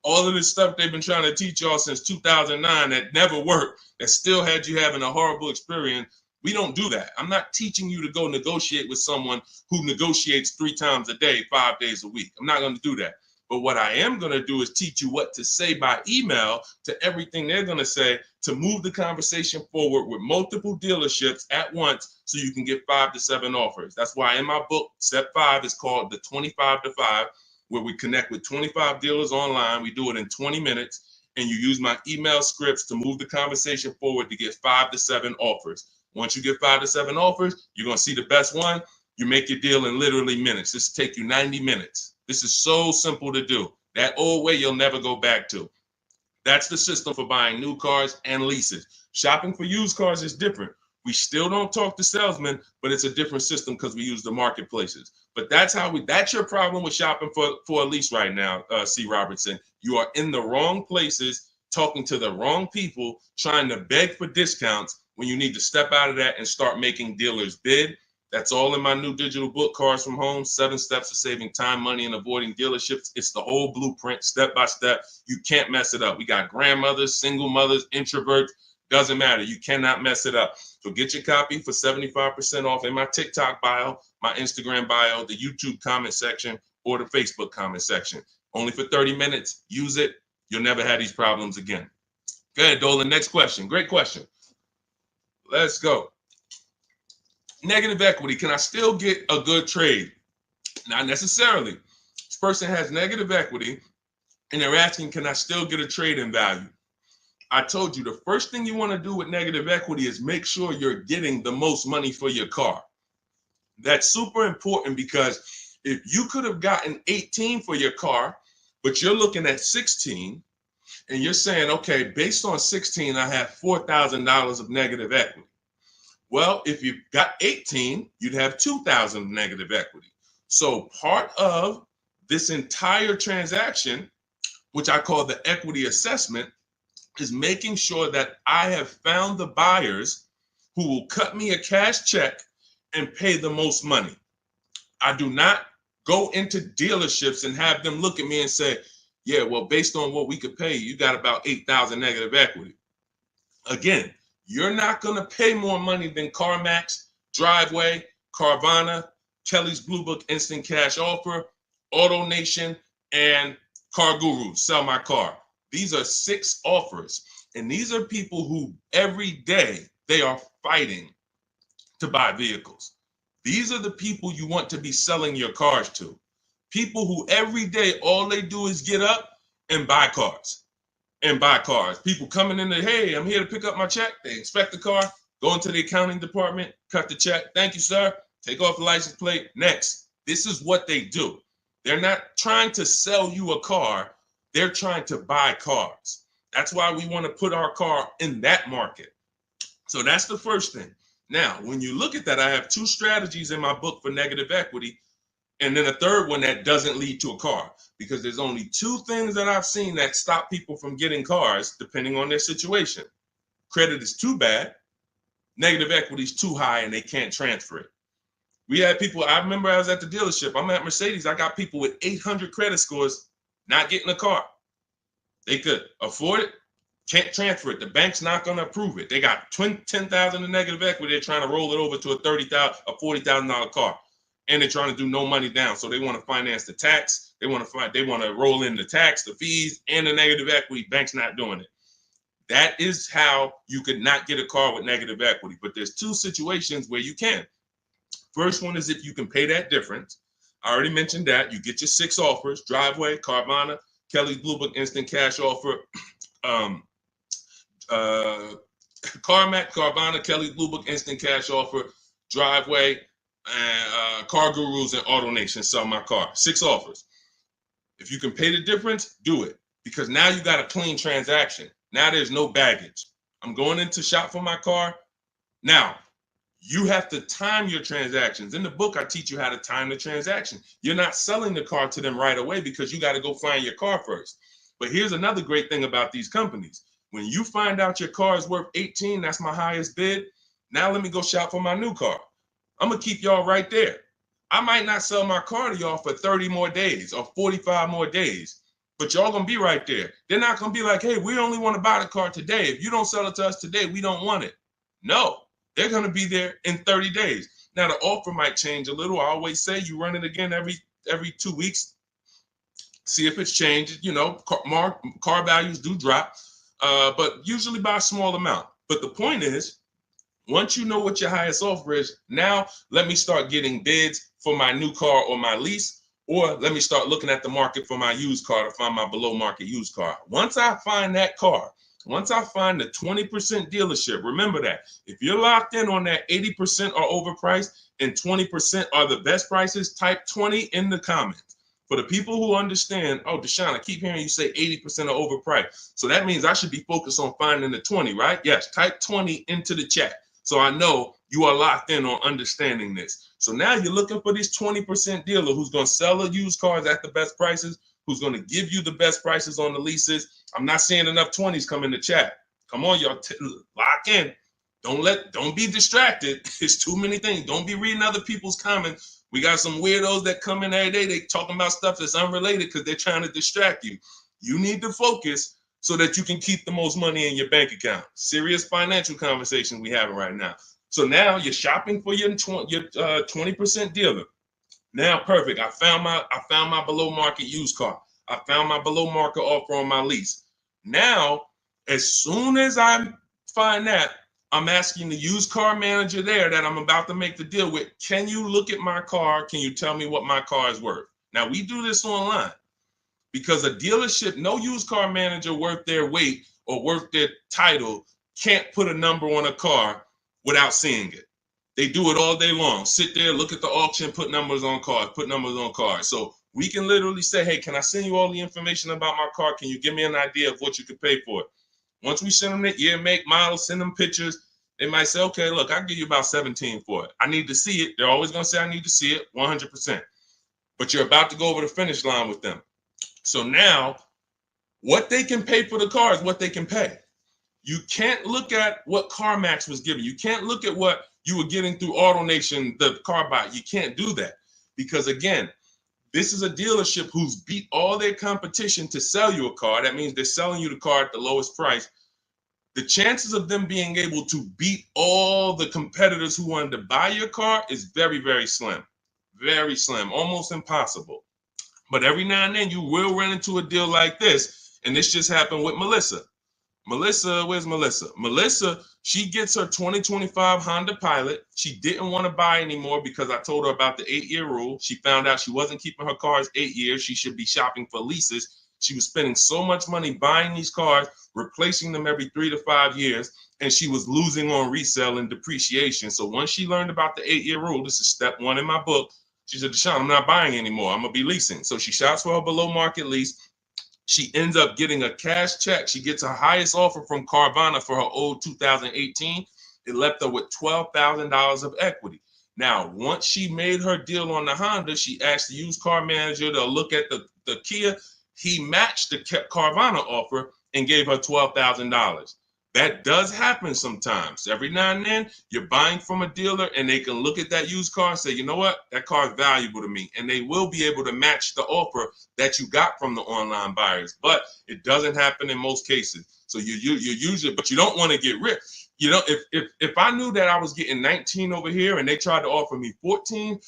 All of this stuff they've been trying to teach y'all since 2009 that never worked, that still had you having a horrible experience. We don't do that. I'm not teaching you to go negotiate with someone who negotiates 3 times a day, 5 days a week. I'm not going to do that. But what I am going to do is teach you what to say by email to everything they're going to say to move the conversation forward with multiple dealerships at once so you can get 5 to 7 offers. That's why in my book, step 5 is called the 25 to 5, where we connect with 25 dealers online. We do it in 20 minutes, and you use my email scripts to move the conversation forward to get 5 to 7 offers. Once you get 5 to 7 offers, you're going to see the best one. You make your deal in literally minutes. This will take you 90 minutes. This is so simple to do. That old way you'll never go back to. That's the system for buying new cars and leases. Shopping for used cars is different. We still don't talk to salesmen, but it's a different system because we use the marketplaces. But that's your problem with shopping for a lease right now, C. Robertson. You are in the wrong places, talking to the wrong people, trying to beg for discounts when you need to step out of that and start making dealers bid. That's all in my new digital book, Cars from Home, 7 Steps to Saving Time, Money, and Avoiding Dealerships. It's the whole blueprint, step by step. You can't mess it up. We got grandmothers, single mothers, introverts. Doesn't matter. You cannot mess it up. So get your copy for 75% off in my TikTok bio, my Instagram bio, the YouTube comment section, or the Facebook comment section. Only for 30 minutes. Use it. You'll never have these problems again. Go ahead, Dolan. Next question. Great question. Let's go. Negative equity. Can I still get a good trade? Not necessarily. This person has negative equity and they're asking, can I still get a trade in value? I told you the first thing you want to do with negative equity is make sure you're getting the most money for your car. That's super important because if you could have gotten 18 for your car, but you're looking at 16 and you're saying, okay, based on 16, I have $4,000 of negative equity. Well, if you got 18, you'd have 2,000 negative equity. So part of this entire transaction, which I call the equity assessment, is making sure that I have found the buyers who will cut me a cash check and pay the most money. I do not go into dealerships and have them look at me and say, yeah, well, based on what we could pay, you got about 8,000 negative equity. Again, you're not going to pay more money than CarMax, Driveway, Carvana, Kelly's Blue Book Instant Cash Offer, AutoNation, and Car Guru, Sell My Car. These are 6 offers, and these are people who every day they are fighting to buy vehicles. These are the people you want to be selling your cars to. People who every day all they do is get up and buy cars. People coming in there, hey, I'm here to pick up my check. They inspect the car, go into the accounting department, cut the check. Thank you, sir. Take off the license plate. Next. This is what they do. They're not trying to sell you a car. They're trying to buy cars. That's why we want to put our car in that market. So that's the first thing. Now, when you look at that, I have 2 strategies in my book for negative equity, and then a third one that doesn't lead to a car, because there's only 2 things that I've seen that stop people from getting cars depending on their situation. Credit is too bad, negative equity is too high, and they can't transfer it. We had people, I remember I was at the dealership, I'm at Mercedes, I got people with 800 credit scores not getting a car. They could afford it, can't transfer it. The bank's not going to approve it. They got 10,000 in negative equity. They're trying to roll it over to a $40,000 car, and they're trying to do no money down. So they want to finance the tax. They want to roll in the tax, the fees, and the negative equity. Bank's not doing it. That is how you could not get a car with negative equity. But there's 2 situations where you can. First one is if you can pay that difference. I already mentioned that. You get your 6 offers: Driveway, Carvana, Kelly's Blue Book Instant Cash Offer, CarMax, Carvana, Kelly's Blue Book Instant Cash Offer, Driveway, and Car Gurus and AutoNation Sell My Car. 6 offers. If you can pay the difference, do it, because now you got a clean transaction. Now there's no baggage. I'm going in to shop for my car. Now, you have to time your transactions. In the book, I teach you how to time the transaction. You're not selling the car to them right away because you got to go find your car first. But here's another great thing about these companies. When you find out your car is worth 18, that's my highest bid. Now let me go shop for my new car. I'm going to keep y'all right there. I might not sell my car to y'all for 30 more days or 45 more days, but y'all going to be right there. They're not going to be like, hey, we only want to buy the car today. If you don't sell it to us today, we don't want it. No, they're going to be there in 30 days. Now, the offer might change a little. I always say you run it again every 2 weeks. See if it's changed. You know, car values do drop, but usually by a small amount. But the point is, once you know what your highest offer is, now let me start getting bids for my new car or my lease, or let me start looking at the market for my used car to find my below market used car. Once I find that car, once I find the 20% dealership, remember that if you're locked in on that 80% are overpriced and 20% are the best prices, type 20 in the comments. For the people who understand, oh, Deshaun, I keep hearing you say 80% are overpriced. So that means I should be focused on finding the 20, right? Yes, type 20 into the chat. So I know you are locked in on understanding this. So now you're looking for this 20% dealer who's going to sell the used cars at the best prices, who's going to give you the best prices on the leases. I'm not seeing enough 20s come in the chat. Come on, y'all, lock in. Don't be distracted. It's too many things. Don't be reading other people's comments. We got some weirdos that come in every day. They talking about stuff that's unrelated because they're trying to distract you. You need to focus so that you can keep the most money in your bank account. Serious financial conversation we having right now. So now you're shopping for your 20% dealer. Now, perfect. I found my below market used car. I found my below market offer on my lease. Now, as soon as I find that, I'm asking the used car manager there that I'm about to make the deal with, can you look at my car? Can you tell me what my car is worth? Now, we do this online because a dealership, no used car manager worth their weight or worth their title can't put a number on a car without seeing it. They do it all day long. Sit there, look at the auction, put numbers on cars, So we can literally say, hey, can I send you all the information about my car? Can you give me an idea of what you could pay for it? Once we send them the year, make, model, send them pictures, they might say, okay, look, I'll give you about 17 for it. I need to see it. They're always going to say, I need to see it 100%. But you're about to go over the finish line with them. So now what they can pay for the car is what they can pay. You can't look at what CarMax was giving. You can't look at what you were getting through AutoNation, the car buy. You can't do that because, again, this is a dealership who's beat all their competition to sell you a car. That means they're selling you the car at the lowest price. The chances of them being able to beat all the competitors who wanted to buy your car is very, very slim. Very slim, almost impossible. But every now and then you will run into a deal like this. And this just happened with Melissa. Where's Melissa? Melissa, she gets her 2025 Honda Pilot. She didn't want to buy anymore because I told her about the 8-year rule. She found out she wasn't keeping her cars 8 years. She should be shopping for leases. She was spending so much money buying these cars, replacing them every 3 to 5 years, and she was losing on resale and depreciation. So once she learned about the 8-year rule, this is step 1 in my book, she said, Deshaun, I'm not buying anymore. I'm going to be leasing. So she shops for her below market lease. She ends up getting a cash check. She gets her highest offer from Carvana for her old 2018. It left her with $12,000 of equity. Now, once she made her deal on the Honda, she asked the used car manager to look at the Kia. He matched the Carvana offer and gave her $12,000. That does happen sometimes. Every now and then, you're buying from a dealer and they can look at that used car and say, you know what, that car is valuable to me. And they will be able to match the offer that you got from the online buyers. But it doesn't happen in most cases. So you usually, but you don't want to get rich. You know, if I knew that I was getting 19 over here and they tried to offer me 14,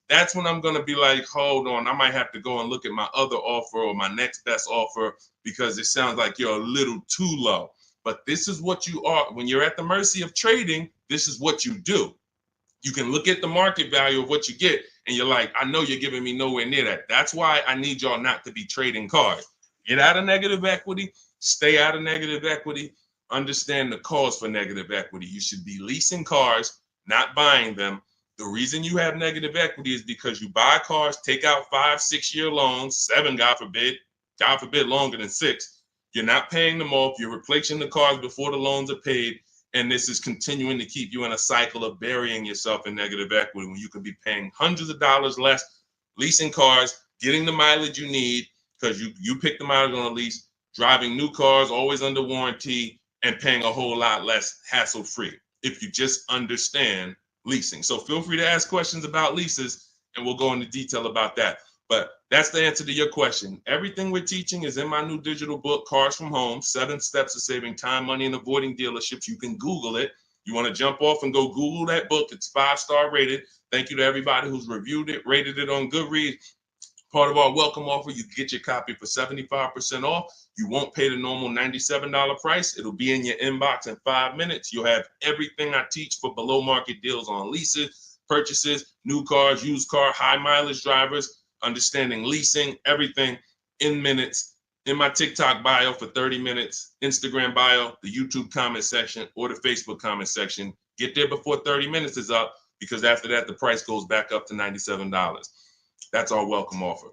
that's when I'm going to be like, hold on, I might have to go and look at my other offer or my next best offer because it sounds like you're a little too low. But this is what you are. When you're at the mercy of trading, this is what you do. You can look at the market value of what you get and you're like, I know you're giving me nowhere near that. That's why I need y'all not to be trading cars. Get out of negative equity, stay out of negative equity, understand the cause for negative equity. You should be leasing cars, not buying them. The reason you have negative equity is because you buy cars, take out 5-6 year loans, 7, God forbid longer than 6. You're not paying them off. You're replacing the cars before the loans are paid. And this is continuing to keep you in a cycle of burying yourself in negative equity when you could be paying hundreds of dollars less, leasing cars, getting the mileage you need because you pick the mileage on a lease, driving new cars, always under warranty, and paying a whole lot less hassle-free if you just understand leasing. So feel free to ask questions about leases and we'll go into detail about that. But that's the answer to your question. Everything we're teaching is in my new digital book, Cars from Home, 7 Steps to Saving Time, Money, and Avoiding Dealerships. You can Google it. You want to jump off and go Google that book. It's 5-star rated. Thank you to everybody who's reviewed it, rated it on Goodreads. Part of our welcome offer, you get your copy for 75% off. You won't pay the normal $97 price. It'll be in your inbox in 5 minutes. You'll have everything I teach for below market deals on leases, purchases, new cars, used car, high mileage drivers, understanding leasing, everything in minutes. In my TikTok bio for 30 minutes, Instagram bio, the YouTube comment section, or the Facebook comment section. Get there before 30 minutes is up because after that, the price goes back up to $97. That's our welcome offer.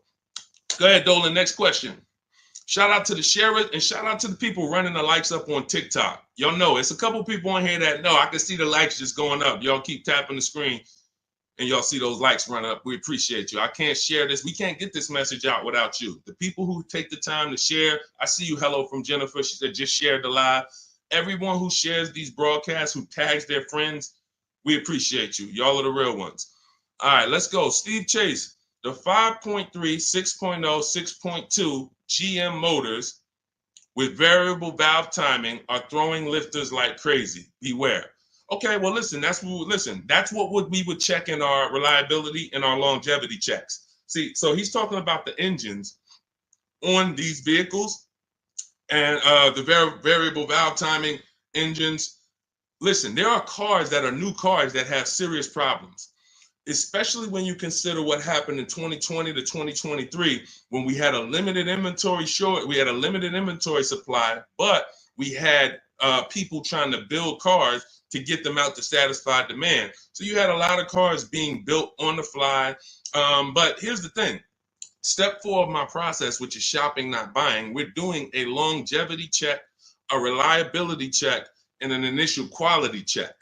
Go ahead, Dolan. Next question. Shout out to the sharers and shout out to the people running the likes up on TikTok. Y'all know it's a couple people on here that know I can see the likes just going up. Y'all keep tapping the screen and y'all see those likes run up. We appreciate you. I can't share this. We can't get this message out without you. The people who take the time to share. I see you. Hello from Jennifer. She said just shared the live. Everyone who shares these broadcasts, who tags their friends, we appreciate you. Y'all are the real ones. All right, let's go. Steve Chase. The 5.3, 6.0, 6.2 GM motors with variable valve timing are throwing lifters like crazy. Beware. Okay, well, listen, that's what we would check in our reliability and our longevity checks. See, so he's talking about the engines on these vehicles and the variable valve timing engines. Listen, there are cars that are new cars that have serious problems, especially when you consider what happened in 2020 to 2023 when we had a limited inventory supply, but we had people trying to build cars to get them out to satisfy demand. So you had a lot of cars being built on the fly. But here's the thing. Step 4 of my process, which is shopping, not buying, we're doing a longevity check, a reliability check, and an initial quality check.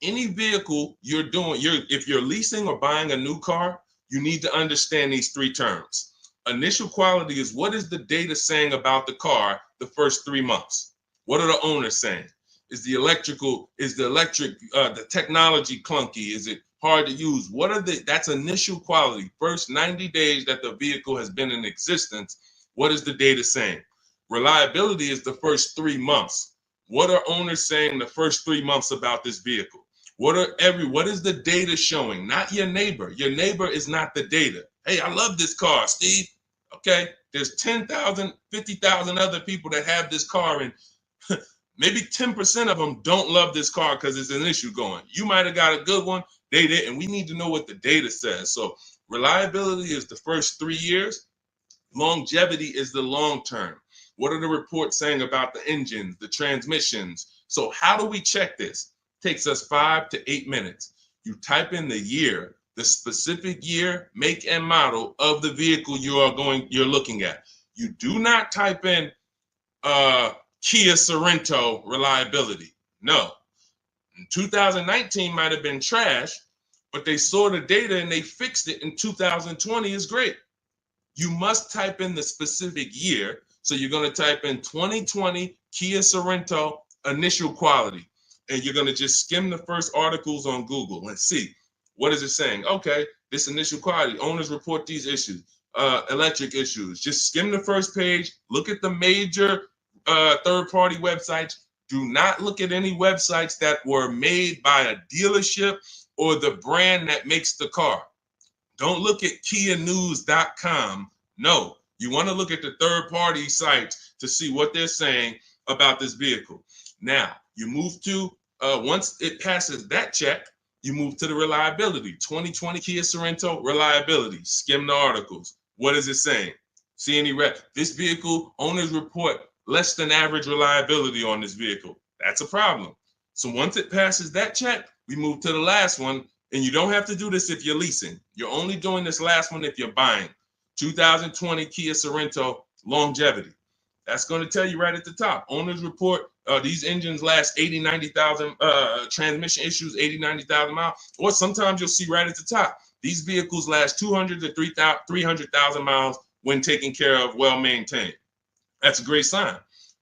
Any vehicle you're doing, if you're leasing or buying a new car, you need to understand these 3 terms. Initial quality is what is the data saying about the car the first 3 months? What are the owners saying? Is the technology clunky? Is it hard to use? That's initial quality. First 90 days that the vehicle has been in existence, what is the data saying? Reliability is the first 3 months. What are owners saying the first 3 months about this vehicle? What is the data showing? Not your neighbor. Your neighbor is not the data. Hey, I love this car, Steve. Okay, there's 10,000, 50,000 other people that have this car, and maybe 10% of them don't love this car because there's an issue going. You might have got a good one, they didn't. We need to know what the data says. So reliability is the first 3 years. Longevity is the long term. What are the reports saying about the engines, the transmissions? So how do we check this? It takes us 5 to 8 minutes. You type in the year, the specific year, make, and model of the vehicle you're looking at. You do not type in Kia Sorento reliability. No. 2019 might have been trash, but they saw the data and they fixed it in 2020 is great. You must type in the specific year. So you're going to type in 2020 Kia Sorento initial quality. And you're going to just skim the first articles on Google and see what is it saying. Okay, this initial quality, owners report these issues, electric issues. Just skim the first page, look at the major third-party websites. Do not look at any websites that were made by a dealership or the brand that makes the car. Don't look at KiaNews.com. No, you want to look at the third-party sites to see what they're saying about this vehicle. Now, you move to, once it passes that check, You move to the reliability. 2020 Kia Sorento, reliability. Skim the articles. What is it saying? See any red? This vehicle, owners report less than average reliability on this vehicle. That's a problem. So once it passes that check, we move to the last one. And you don't have to do this if you're leasing. You're only doing this last one if you're buying. 2020 Kia Sorento, longevity. That's going to tell you right at the top. Owners report these engines last 80, 90,000, transmission issues, 80, 90,000 miles. Or sometimes you'll see right at the top, these vehicles last 200 to 300,000 miles when taken care of, well maintained. That's a great sign.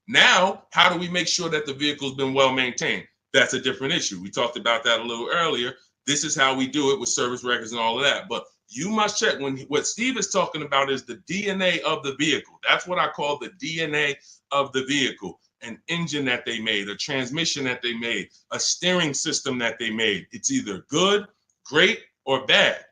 Now, how do we make sure that the vehicle's been well maintained? That's a different issue. We talked about that a little earlier. This is how we do it with service records and all of that. But you must check what Steve is talking about is the DNA of the vehicle. That's what I call the DNA of the vehicle. An engine that they made, a transmission that they made, a steering system that they made. It's either good, great, or bad.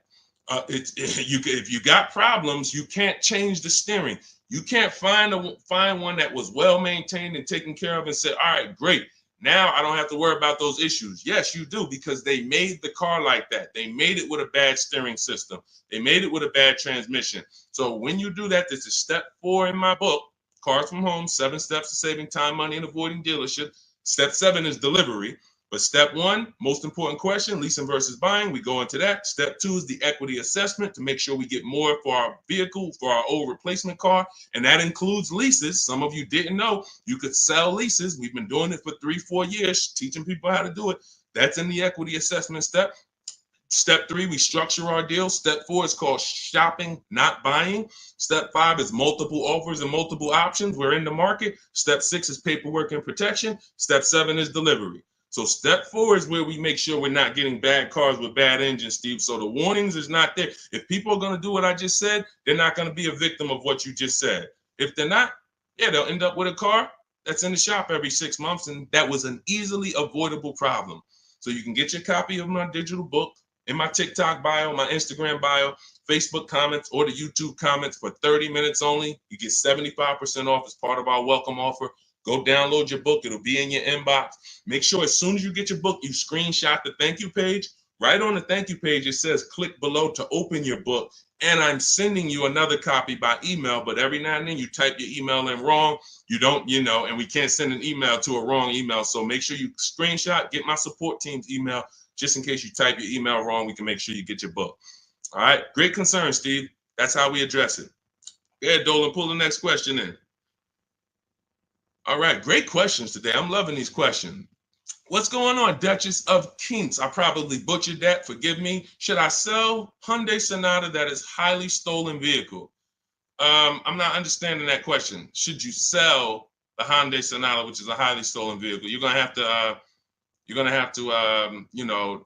If you got problems, you can't change the steering. You can't find one that was well maintained and taken care of and say, all right, great. Now I don't have to worry about those issues. Yes, you do, because they made the car like that. They made it with a bad steering system. They made it with a bad transmission. So when you do that, this is step 4 in my book, Cars from Home, 7 Steps to Saving Time, Money, and Avoiding Dealership. Step 7 is delivery. But step 1, most important question, leasing versus buying. We go into that. Step 2 is the equity assessment to make sure we get more for our vehicle, for our old replacement car. And that includes leases. Some of you didn't know you could sell leases. We've been doing it for 3-4 years, teaching people how to do it. That's in the equity assessment step. Step 3, we structure our deal. Step 4 is called shopping, not buying. Step 5 is multiple offers and multiple options. We're in the market. Step 6 is paperwork and protection. Step 7 is delivery. So step 4 is where we make sure we're not getting bad cars with bad engines, Steve. So the warnings is not there. If people are going to do what I just said, they're not going to be a victim of what you just said. If they're not, yeah, they'll end up with a car that's in the shop every 6 months. And that was an easily avoidable problem. So you can get your copy of my digital book in my TikTok bio, my Instagram bio, Facebook comments, or the YouTube comments for 30 minutes only. You get 75% off as part of our welcome offer. Go download your book. It'll be in your inbox. Make sure as soon as you get your book, you screenshot the thank you page. Right on the thank you page, it says click below to open your book. And I'm sending you another copy by email. But every now and then you type your email in wrong. You don't, and we can't send an email to a wrong email. So make sure you screenshot, get my support team's email. Just in case you type your email wrong, we can make sure you get your book. All right. Great concern, Steve. That's how we address it. Yeah, Dolan, pull the next question in. All right, great questions today. I'm loving these questions. What's going on, Duchess of Kings? I probably butchered that. Forgive me. Should I sell Hyundai Sonata that is highly stolen vehicle? I'm not understanding that question. Should you sell the Hyundai Sonata, which is a highly stolen vehicle? You're gonna have to,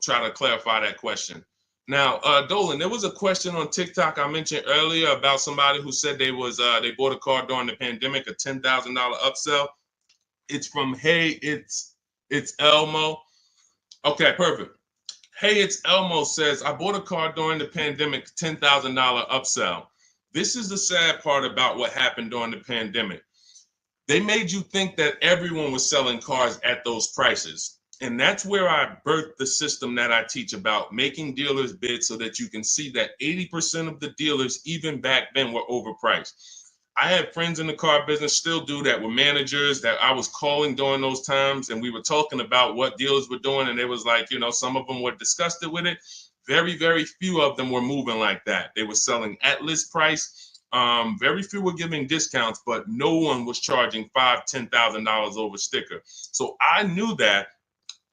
try to clarify that question. Now, Dolan, there was a question on TikTok I mentioned earlier about somebody who said they bought a car during the pandemic, a $10,000 upsell. It's from Hey, it's Elmo. Okay, perfect. Hey, it's Elmo says, I bought a car during the pandemic, $10,000 upsell. This is the sad part about what happened during the pandemic. They made you think that everyone was selling cars at those prices. And that's where I birthed the system that I teach about making dealers bid so that you can see that 80% of the dealers, even back then, were overpriced. I had friends in the car business, still do that, with managers that I was calling during those times. And we were talking about what dealers were doing. And it was like, some of them were disgusted with it. Very, very few of them were moving like that. They were selling at list price. Very few were giving discounts, but no one was charging $5,000, $10,000 over sticker. So I knew that.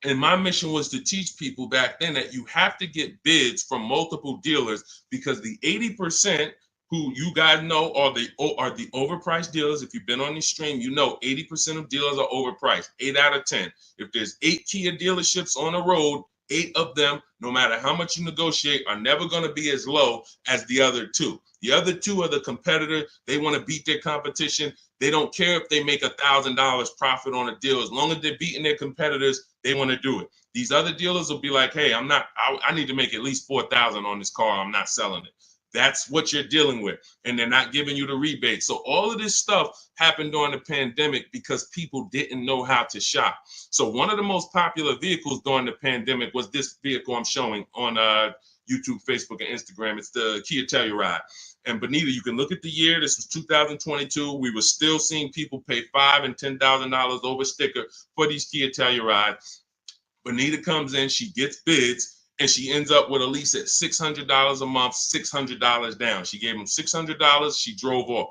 And my mission was to teach people back then that you have to get bids from multiple dealers, because the 80% who you guys know are the overpriced dealers. If you've been on this stream, 80% of dealers are overpriced, 8 out of 10. If there's 8 Kia dealerships on the road, 8 of them, no matter how much you negotiate, are never going to be as low as the other 2. The other 2 are the competitor. They want to beat their competition. They don't care if they make $1,000 profit on a deal. As long as they're beating their competitors, they want to do it. These other dealers will be like, hey, I need to make at least $4,000 on this car. I'm not selling it. That's what you're dealing with. And they're not giving you the rebate. So all of this stuff happened during the pandemic because people didn't know how to shop. So one of the most popular vehicles during the pandemic was this vehicle I'm showing on YouTube, Facebook, and Instagram. It's the Kia Telluride. And Benita, you can look at the year. This was 2022. We were still seeing people pay $5,000 and $10,000 over sticker for these Kia Tellurides. Benita comes in, she gets bids, and she ends up with a lease at $600 a month, $600 down. She gave them $600. She drove off.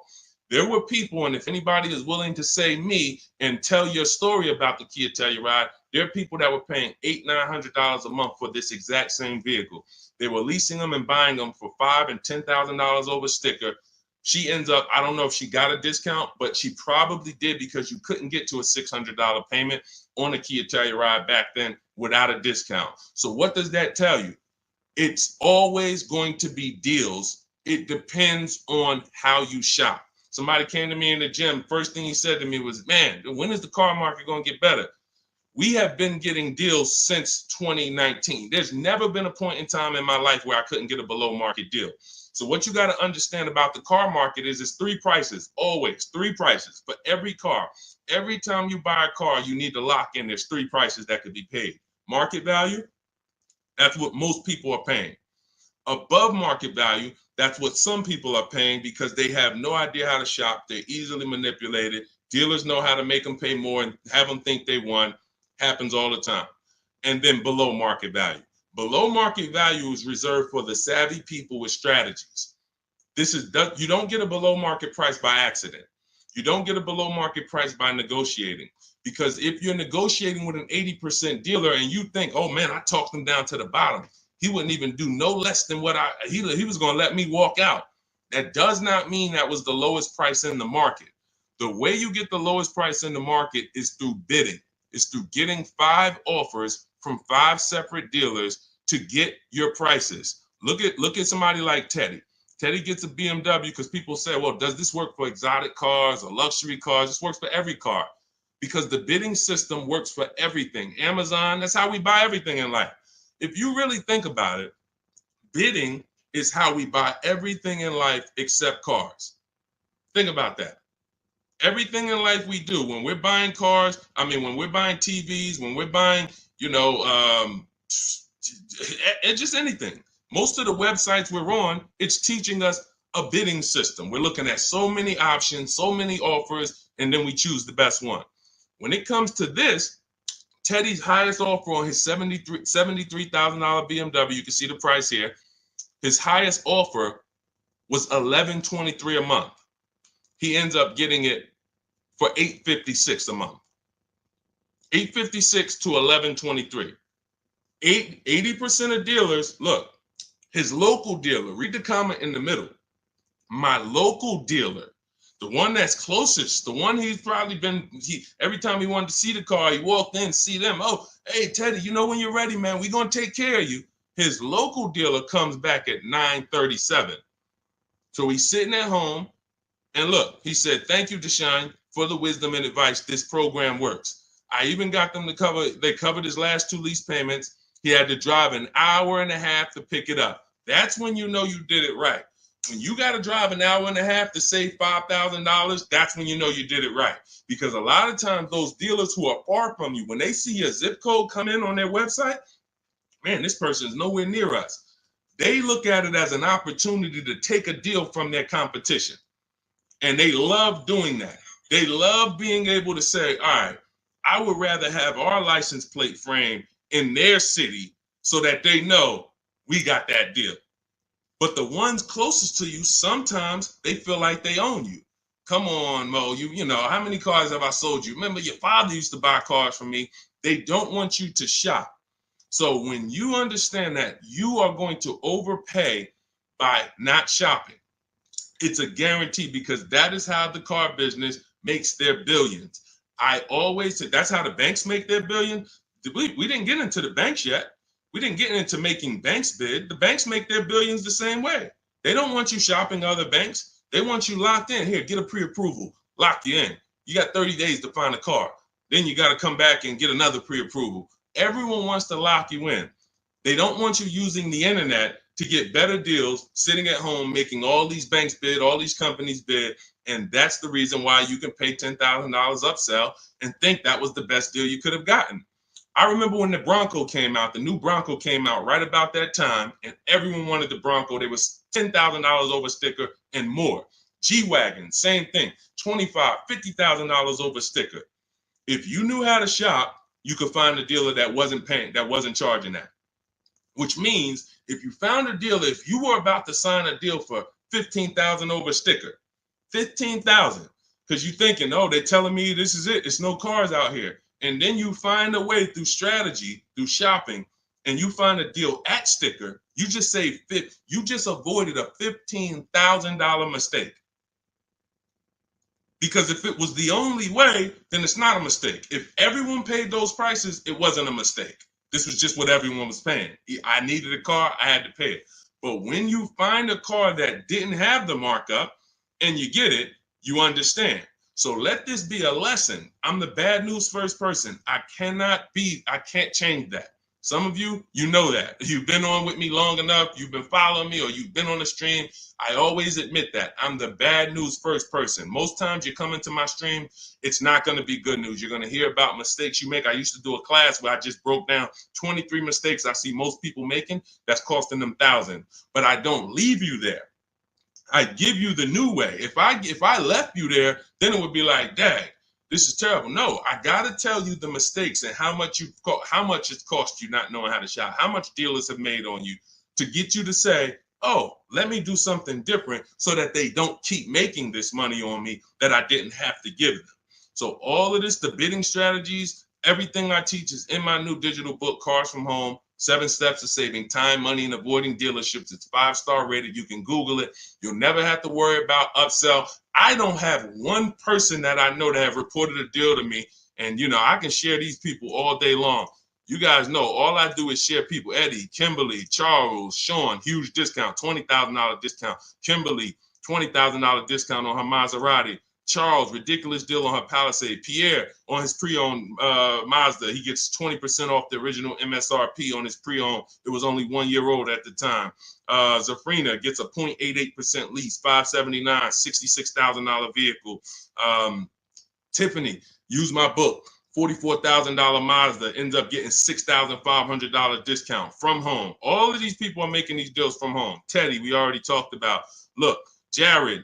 There were people, and if anybody is willing to say me and tell your story about the Kia Telluride, there are people that were paying $800, $900 a month for this exact same vehicle. They were leasing them and buying them for $5,000 and $10,000 over sticker. She ends up, I don't know if she got a discount, but she probably did because you couldn't get to a $600 payment on a Kia Telluride back then without a discount. So what does that tell you? It's always going to be deals. It depends on how you shop. Somebody came to me in the gym. First thing he said to me was, man, when is the car market going to get better? We have been getting deals since 2019. There's never been a point in time in my life where I couldn't get a below market deal. So what you got to understand about the car market is it's three prices, always three prices for every car. Every time you buy a car, you need to lock in. There's three prices that could be paid. Market value, that's what most people are paying. Above market value, that's what some people are paying because they have no idea how to shop. They're easily manipulated. Dealers know how to make them pay more and have them think they won. Happens all the time. And then below market value. Below market value is reserved for the savvy people with strategies. You don't get a below market price by accident. You don't get a below market price by negotiating. Because if you're negotiating with an 80% dealer and you think, oh man, I talked him down to the bottom, he wouldn't even do no less than what he was going to let me walk out. That does not mean that was the lowest price in the market. The way you get the lowest price in the market is through bidding. It's through getting 5 offers from 5 separate dealers to get your prices. Look at somebody like Teddy. Teddy gets a BMW because people say, well, does this work for exotic cars or luxury cars? This works for every car because the bidding system works for everything. Amazon, that's how we buy everything in life. If you really think about it, bidding is how we buy everything in life except cars. Think about that. Everything in life we do, when we're buying cars, when we're buying TVs, when we're buying, just anything. Most of the websites we're on, it's teaching us a bidding system. We're looking at so many options, so many offers, and then we choose the best one. When it comes to this, Teddy's highest offer on his $73,000 BMW, you can see the price here. His highest offer was $1,123 a month. He ends up getting it for $856 a month. $856 to $1,123. 80% of dealers, look, his local dealer, read the comment in the middle. My local dealer, the one that's closest, the one he's probably been, every time he wanted to see the car, he walked in, see them. Oh, hey, Teddy, when you're ready, man, we're going to take care of you. His local dealer comes back at $937. So he's sitting at home. And look, he said, thank you, Deshaun, for the wisdom and advice. This program works. I even got them they covered his last 2 lease payments. He had to drive an hour and a half to pick it up. That's when you know you did it right. When you got to drive an hour and a half to save $5,000, that's when you know you did it right. Because a lot of times those dealers who are far from you, when they see a zip code come in on their website, man, this person is nowhere near us. They look at it as an opportunity to take a deal from their competition. And they love doing that. They love being able to say, all right, I would rather have our license plate frame in their city so that they know we got that deal. But the ones closest to you, sometimes they feel like they own you. Come on, Mo, you know, how many cars have I sold you? Remember, your father used to buy cars from me. They don't want you to shop. So when you understand that you are going to overpay by not shopping, it's a guarantee because that is how the car business makes their billions. I always say that's how the banks make their billion. We didn't get into the banks yet. We didn't get into making banks bid. The banks make their billions the same way. They don't want you shopping other banks. They want you locked in. Here, get a pre-approval. Lock you in. You got 30 days to find a car. Then you got to come back and get another pre-approval. Everyone wants to lock you in. They don't want you using the internet to get better deals, sitting at home, making all these banks bid, all these companies bid. And that's the reason why you can pay $10,000 upsell and think that was the best deal you could have gotten. I remember when the Bronco came out, the new Bronco came out right about that time, and everyone wanted the Bronco. There was $10,000 over sticker and more. G-Wagon, same thing, $25,000, $50,000 over sticker. If you knew how to shop, you could find a dealer that wasn't paying, that wasn't charging that. Which means if you found a dealer, if you were about to sign a deal for $15,000 over sticker, $15,000, because you're thinking, oh, they're telling me this is it, it's no cars out here. And then you find a way through strategy, through shopping, and you find a deal at sticker, you just saved you just avoided a $15,000 mistake. Because if it was the only way, then it's not a mistake. If everyone paid those prices, it wasn't a mistake. This was just what everyone was paying. I needed a car, I had to pay it. But when you find a car that didn't have the markup and you get it, you understand. So let this be a lesson. I'm the bad news first person. I can't change that. Some of you, you know that. You've been on with me long enough, you've been following me, or you've been on the stream. I always admit that. I'm the bad news first person. Most times you come into my stream, it's not going to be good news. You're going to hear about mistakes you make. I used to do a class where I just broke down 23 mistakes I see most people making that's costing them thousands. But I don't leave you there. I give you the new way. If I left you there, then it would be like, dang, this is terrible. No, I gotta tell you the mistakes and how much it's cost you not knowing how to shop, how much dealers have made on you to get you to say, oh, let me do something different so that they don't keep making this money on me that I didn't have to give them. So all of this, the bidding strategies, everything I teach is in my new digital book, Cars from Home, 7 Steps to Saving Time, Money, and Avoiding Dealerships. It's 5-star rated. You can Google it. You'll never have to worry about upsell. I don't have one person that I know that have reported a deal to me. And, I can share these people all day long. You guys know all I do is share people. Eddie, Kimberly, Charles, Sean, huge discount, $20,000 discount. Kimberly, $20,000 discount on her Maserati. Charles, ridiculous deal on her Palisade. Pierre, on his pre-owned Mazda, he gets 20% off the original MSRP on his pre-owned. It was only 1 year old at the time. Zafrina gets a 0.88% lease, $579, $66,000 vehicle. Tiffany, use my book, $44,000 Mazda, ends up getting $6,500 discount from home. All of these people are making these deals from home. Teddy, we already talked about. Look, Jared,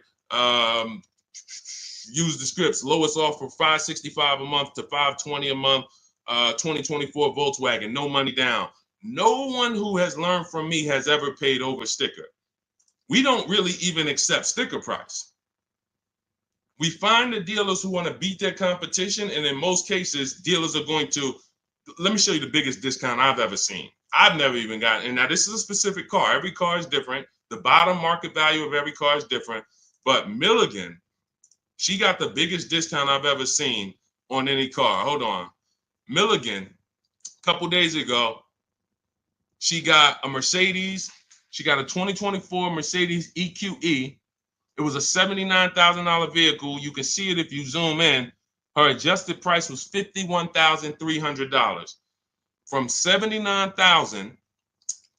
use the scripts. Lowest offer $565 a month to $520 a month. 2024 Volkswagen, no money down. No one who has learned from me has ever paid over sticker. We don't really even accept sticker price. We find the dealers who want to beat their competition, and in most cases, dealers are going to, let me show you the biggest discount I've ever seen. I've never even gotten, and now this is a specific car. Every car is different. The bottom market value of every car is different. But Milligan, she got the biggest discount I've ever seen on any car. Hold on. Milligan, a couple days ago, she got a Mercedes. She got a 2024 Mercedes EQE. It was a $79,000 vehicle. You can see it if you zoom in. Her adjusted price was $51,300. From $79,000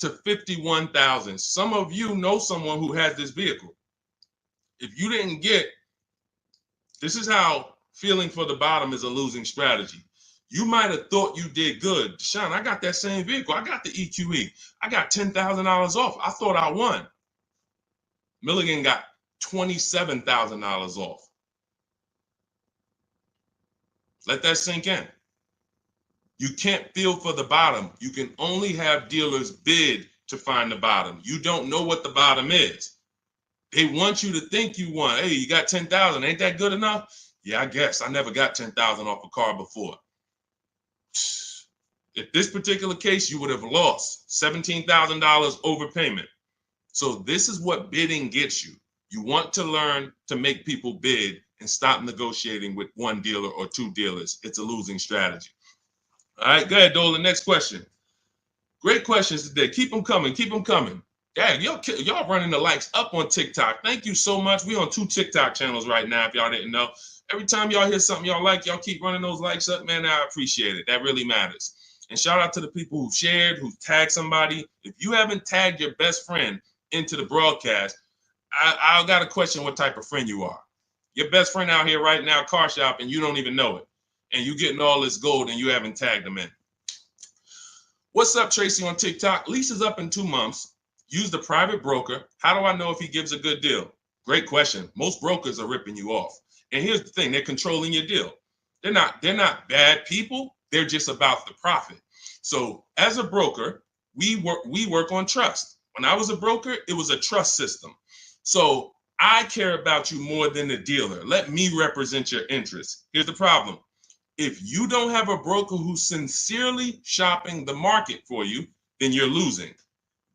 to $51,000. Some of you know someone who has this vehicle. If you didn't get, this is how feeling for the bottom is a losing strategy. You might have thought you did good. Sean, I got that same vehicle. I got the EQE. I got $10,000 off. I thought I won. Milligan got $27,000 off. Let that sink in. You can't feel for the bottom. You can only have dealers bid to find the bottom. You don't know what the bottom is. They want you to think you won. Hey, you got 10,000. Ain't that good enough? Yeah, I guess. I never got 10,000 off a car before. If this particular case, you would have lost $17,000 overpayment. So this is what bidding gets you. You want to learn to make people bid and stop negotiating with one dealer or two dealers. It's a losing strategy. All right, go ahead, Dolan. Next question. Great questions today. Keep them coming. Keep them coming. Dang, y'all running the likes up on TikTok. Thank you so much. We on 2 TikTok channels right now, if y'all didn't know. Every time y'all hear something y'all like, y'all keep running those likes up, man. I appreciate it. That really matters. And shout out to the people who shared, who tagged somebody. If you haven't tagged your best friend into the broadcast, I got to question what type of friend you are. Your best friend out here right now, car shop, and you don't even know it. And you getting all this gold and you haven't tagged them in. What's up, Tracy on TikTok? Lease is up in 2 months. Use the private broker. How do I know if he gives a good deal? Great question. Most brokers are ripping you off. And here's the thing, they're controlling your deal. They're not bad people. They're just about the profit. So as a broker, we work on trust. When I was a broker, it was a trust system. So I care about you more than the dealer. Let me represent your interests. Here's the problem. If you don't have a broker who's sincerely shopping the market for you, then you're losing.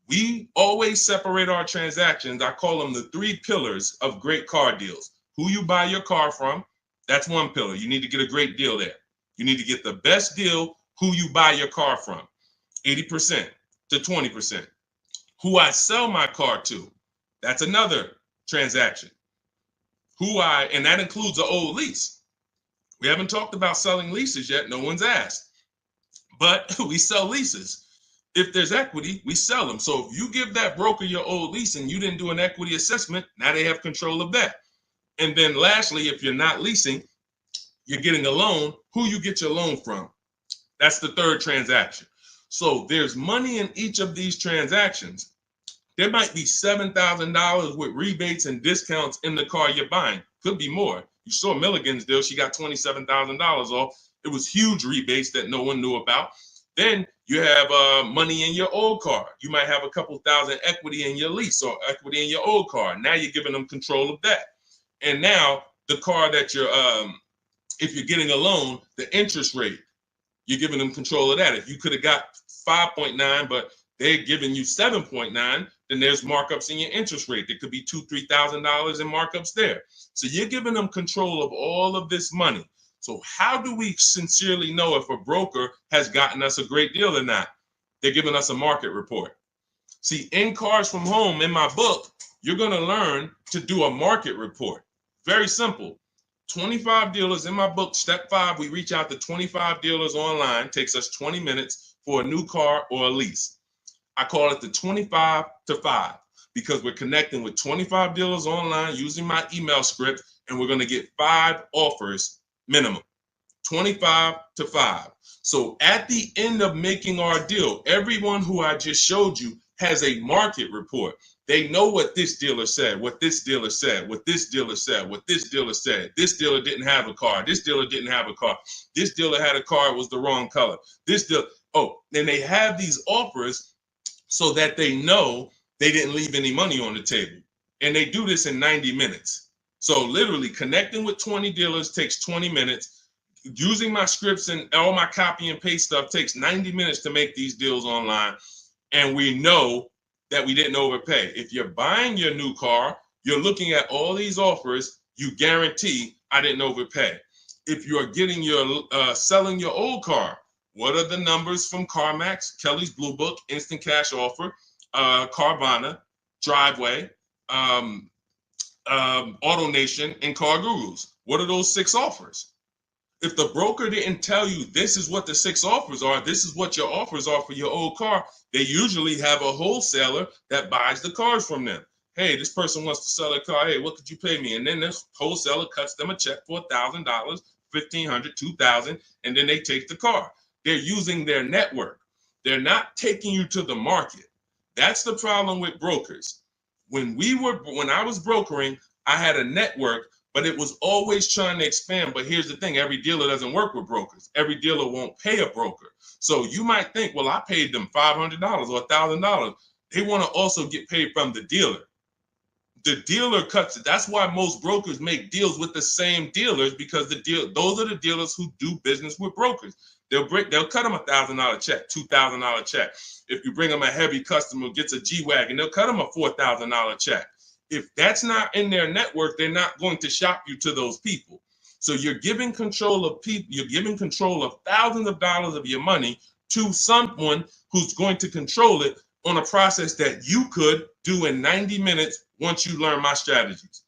We always separate our transactions. I call them the 3 pillars of great car deals. Who you buy your car from, that's one pillar. You need to get a great deal there. You need to get the best deal, who you buy your car from, 80% to 20%. Who I sell my car to, that's another transaction. And that includes an old lease. We haven't talked about selling leases yet. No one's asked. But we sell leases. If there's equity, we sell them. So if you give that broker your old lease and you didn't do an equity assessment, now they have control of that. And then lastly, if you're not leasing, you're getting a loan, who you get your loan from. That's the 3rd transaction. So there's money in each of these transactions. There might be $7,000 with rebates and discounts in the car you're buying. Could be more. You saw Milligan's deal. She got $27,000 off. It was huge rebates that no one knew about. Then you have money in your old car. You might have a couple thousand equity in your lease or equity in your old car. Now you're giving them control of that. And now the car that you're, if you're getting a loan, the interest rate, you're giving them control of that. If you could have got 5.9, but they're giving you 7.9, then there's markups in your interest rate. There could be $2,000, $3,000 in markups there. So you're giving them control of all of this money. So how do we sincerely know if a broker has gotten us a great deal or not? They're giving us a market report. See, in Cars from Home, in my book, you're going to learn to do a market report. Very simple. 25 dealers in my book, step 5, we reach out to 25 dealers online. Takes us 20 minutes for a new car or a lease. I call it the 25 to 5 because we're connecting with 25 dealers online using my email script, and we're going to get 5 offers minimum. 25 to 5. So at the end of making our deal, everyone who I just showed you has a market report. They know what this dealer said, what this dealer said, what this dealer said, what this dealer said. This dealer didn't have a car. This dealer didn't have a car. This dealer had a car, it was the wrong color. This dealer, then they have these offers so that they know they didn't leave any money on the table. And they do this in 90 minutes. So literally connecting with 20 dealers takes 20 minutes. Using my scripts and all my copy and paste stuff takes 90 minutes to make these deals online. And we know that we didn't overpay. If you're buying your new car, you're looking at all these offers, you guarantee I didn't overpay. If you're getting your selling your old car, what are the numbers from CarMax, Kelly's Blue Book, Instant Cash Offer, Carvana, Driveway, AutoNation, and Car Gurus? What are those 6 offers? If the broker didn't tell you this is what the 6 offers are, this is what your offers are for your old car, they usually have a wholesaler that buys the cars from them. Hey, this person wants to sell a car. Hey, what could you pay me? And then this wholesaler cuts them a check for $1,000, $1,500, $2,000, and then they take the car. They're using their network. They're not taking you to the market. That's the problem with brokers. When I was brokering, I had a network, but it was always trying to expand. But here's the thing, every dealer doesn't work with brokers. Every dealer won't pay a broker. So you might think, well, I paid them $500 or $1,000. They want to also get paid from the dealer. The dealer cuts it. That's why most brokers make deals with the same dealers, because those are the dealers who do business with brokers. They'll cut them $1,000 check, $2,000 check. If you bring them a heavy customer who gets a G-Wagon, they'll cut them a $4,000 check. If that's not in their network, they're not going to shop you to those people. So you're giving control of people, you're giving control of thousands of dollars of your money to someone who's going to control it on a process that you could do in 90 minutes once you learn my strategies.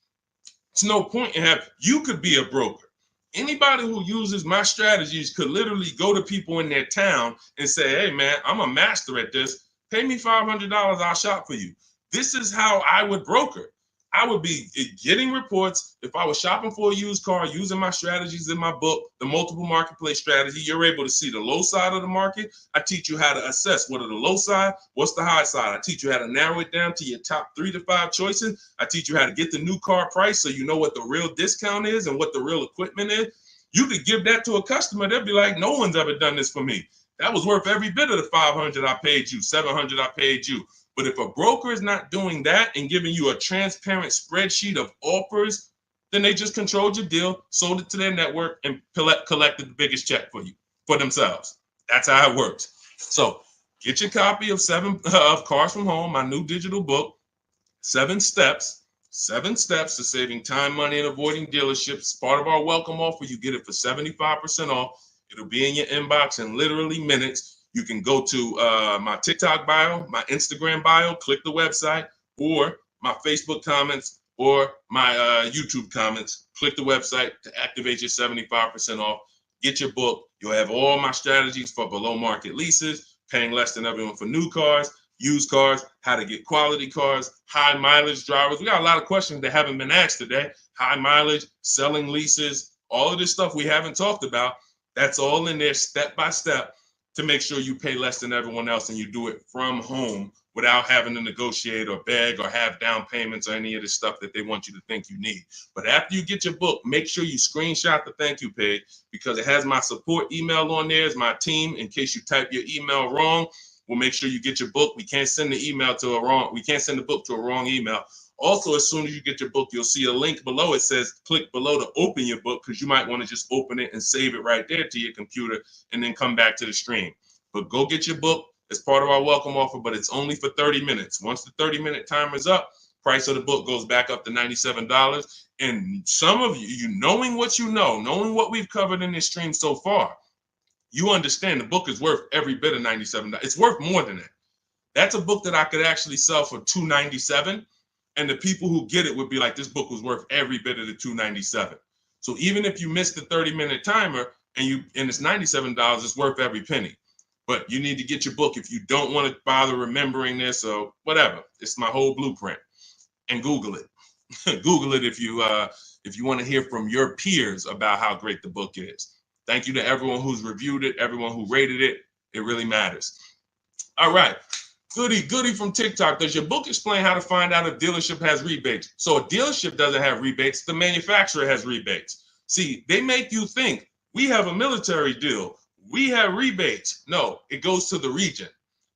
It's no point in you could be a broker. Anybody who uses my strategies could literally go to people in their town and say, hey, man, I'm a master at this. Pay me $500, I'll shop for you. This is how I would broker. I would be getting reports. If I was shopping for a used car, using my strategies in my book, the multiple marketplace strategy, you're able to see the low side of the market. I teach you how to assess what are the low side, what's the high side. I teach you how to narrow it down to your top 3 to 5 choices. I teach you how to get the new car price so you know what the real discount is and what the real equipment is. You could give that to a customer. They'll be like, no one's ever done this for me. That was worth every bit of the 500 I paid you, 700 I paid you. But if a broker is not doing that and giving you a transparent spreadsheet of offers, then they just controlled your deal, sold it to their network, and collected the biggest check for you, for themselves. That's how it works. So get your copy of Cars from Home, my new digital book, 7 steps to saving time, money, and avoiding dealerships. Part of our welcome offer. You get it for 75% off. It'll be in your inbox in literally minutes. You can go to my TikTok bio, my Instagram bio, click the website, or my Facebook comments, or my YouTube comments. Click the website to activate your 75% off. Get your book. You'll have all my strategies for below market leases, paying less than everyone for new cars, used cars, how to get quality cars, high mileage drivers. We got a lot of questions that haven't been asked today. High mileage, selling leases, all of this stuff we haven't talked about. That's all in there step by step to make sure you pay less than everyone else and you do it from home without having to negotiate or beg or have down payments or any of the stuff that they want you to think you need. But after you get your book, make sure you screenshot the thank you page because it has my support email on there as my team in case you type your email wrong. We'll make sure you get your book. We can't send the book to a wrong email. Also, as soon as you get your book, you'll see a link below. It says click below to open your book because you might want to just open it and save it right there to your computer and then come back to the stream. But go get your book. It's part of our welcome offer, but it's only for 30 minutes. Once the 30-minute timer is up, price of the book goes back up to $97. And some of you knowing what you know, knowing what we've covered in this stream so far, you understand the book is worth every bit of $97. It's worth more than that. That's a book that I could actually sell for $297. And the people who get it would be like, this book was worth every bit of the $297. So even if you miss the 30-minute timer and it's $97, it's worth every penny. But you need to get your book if you don't want to bother remembering this or whatever. It's my whole blueprint. And Google it. Google it if you want to hear from your peers about how great the book is. Thank you to everyone who's reviewed it, everyone who rated it. It really matters. All right. Goody from TikTok. Does your book explain how to find out if dealership has rebates? So a dealership doesn't have rebates. The manufacturer has rebates. See, they make you think we have a military deal. We have rebates. No, it goes to the region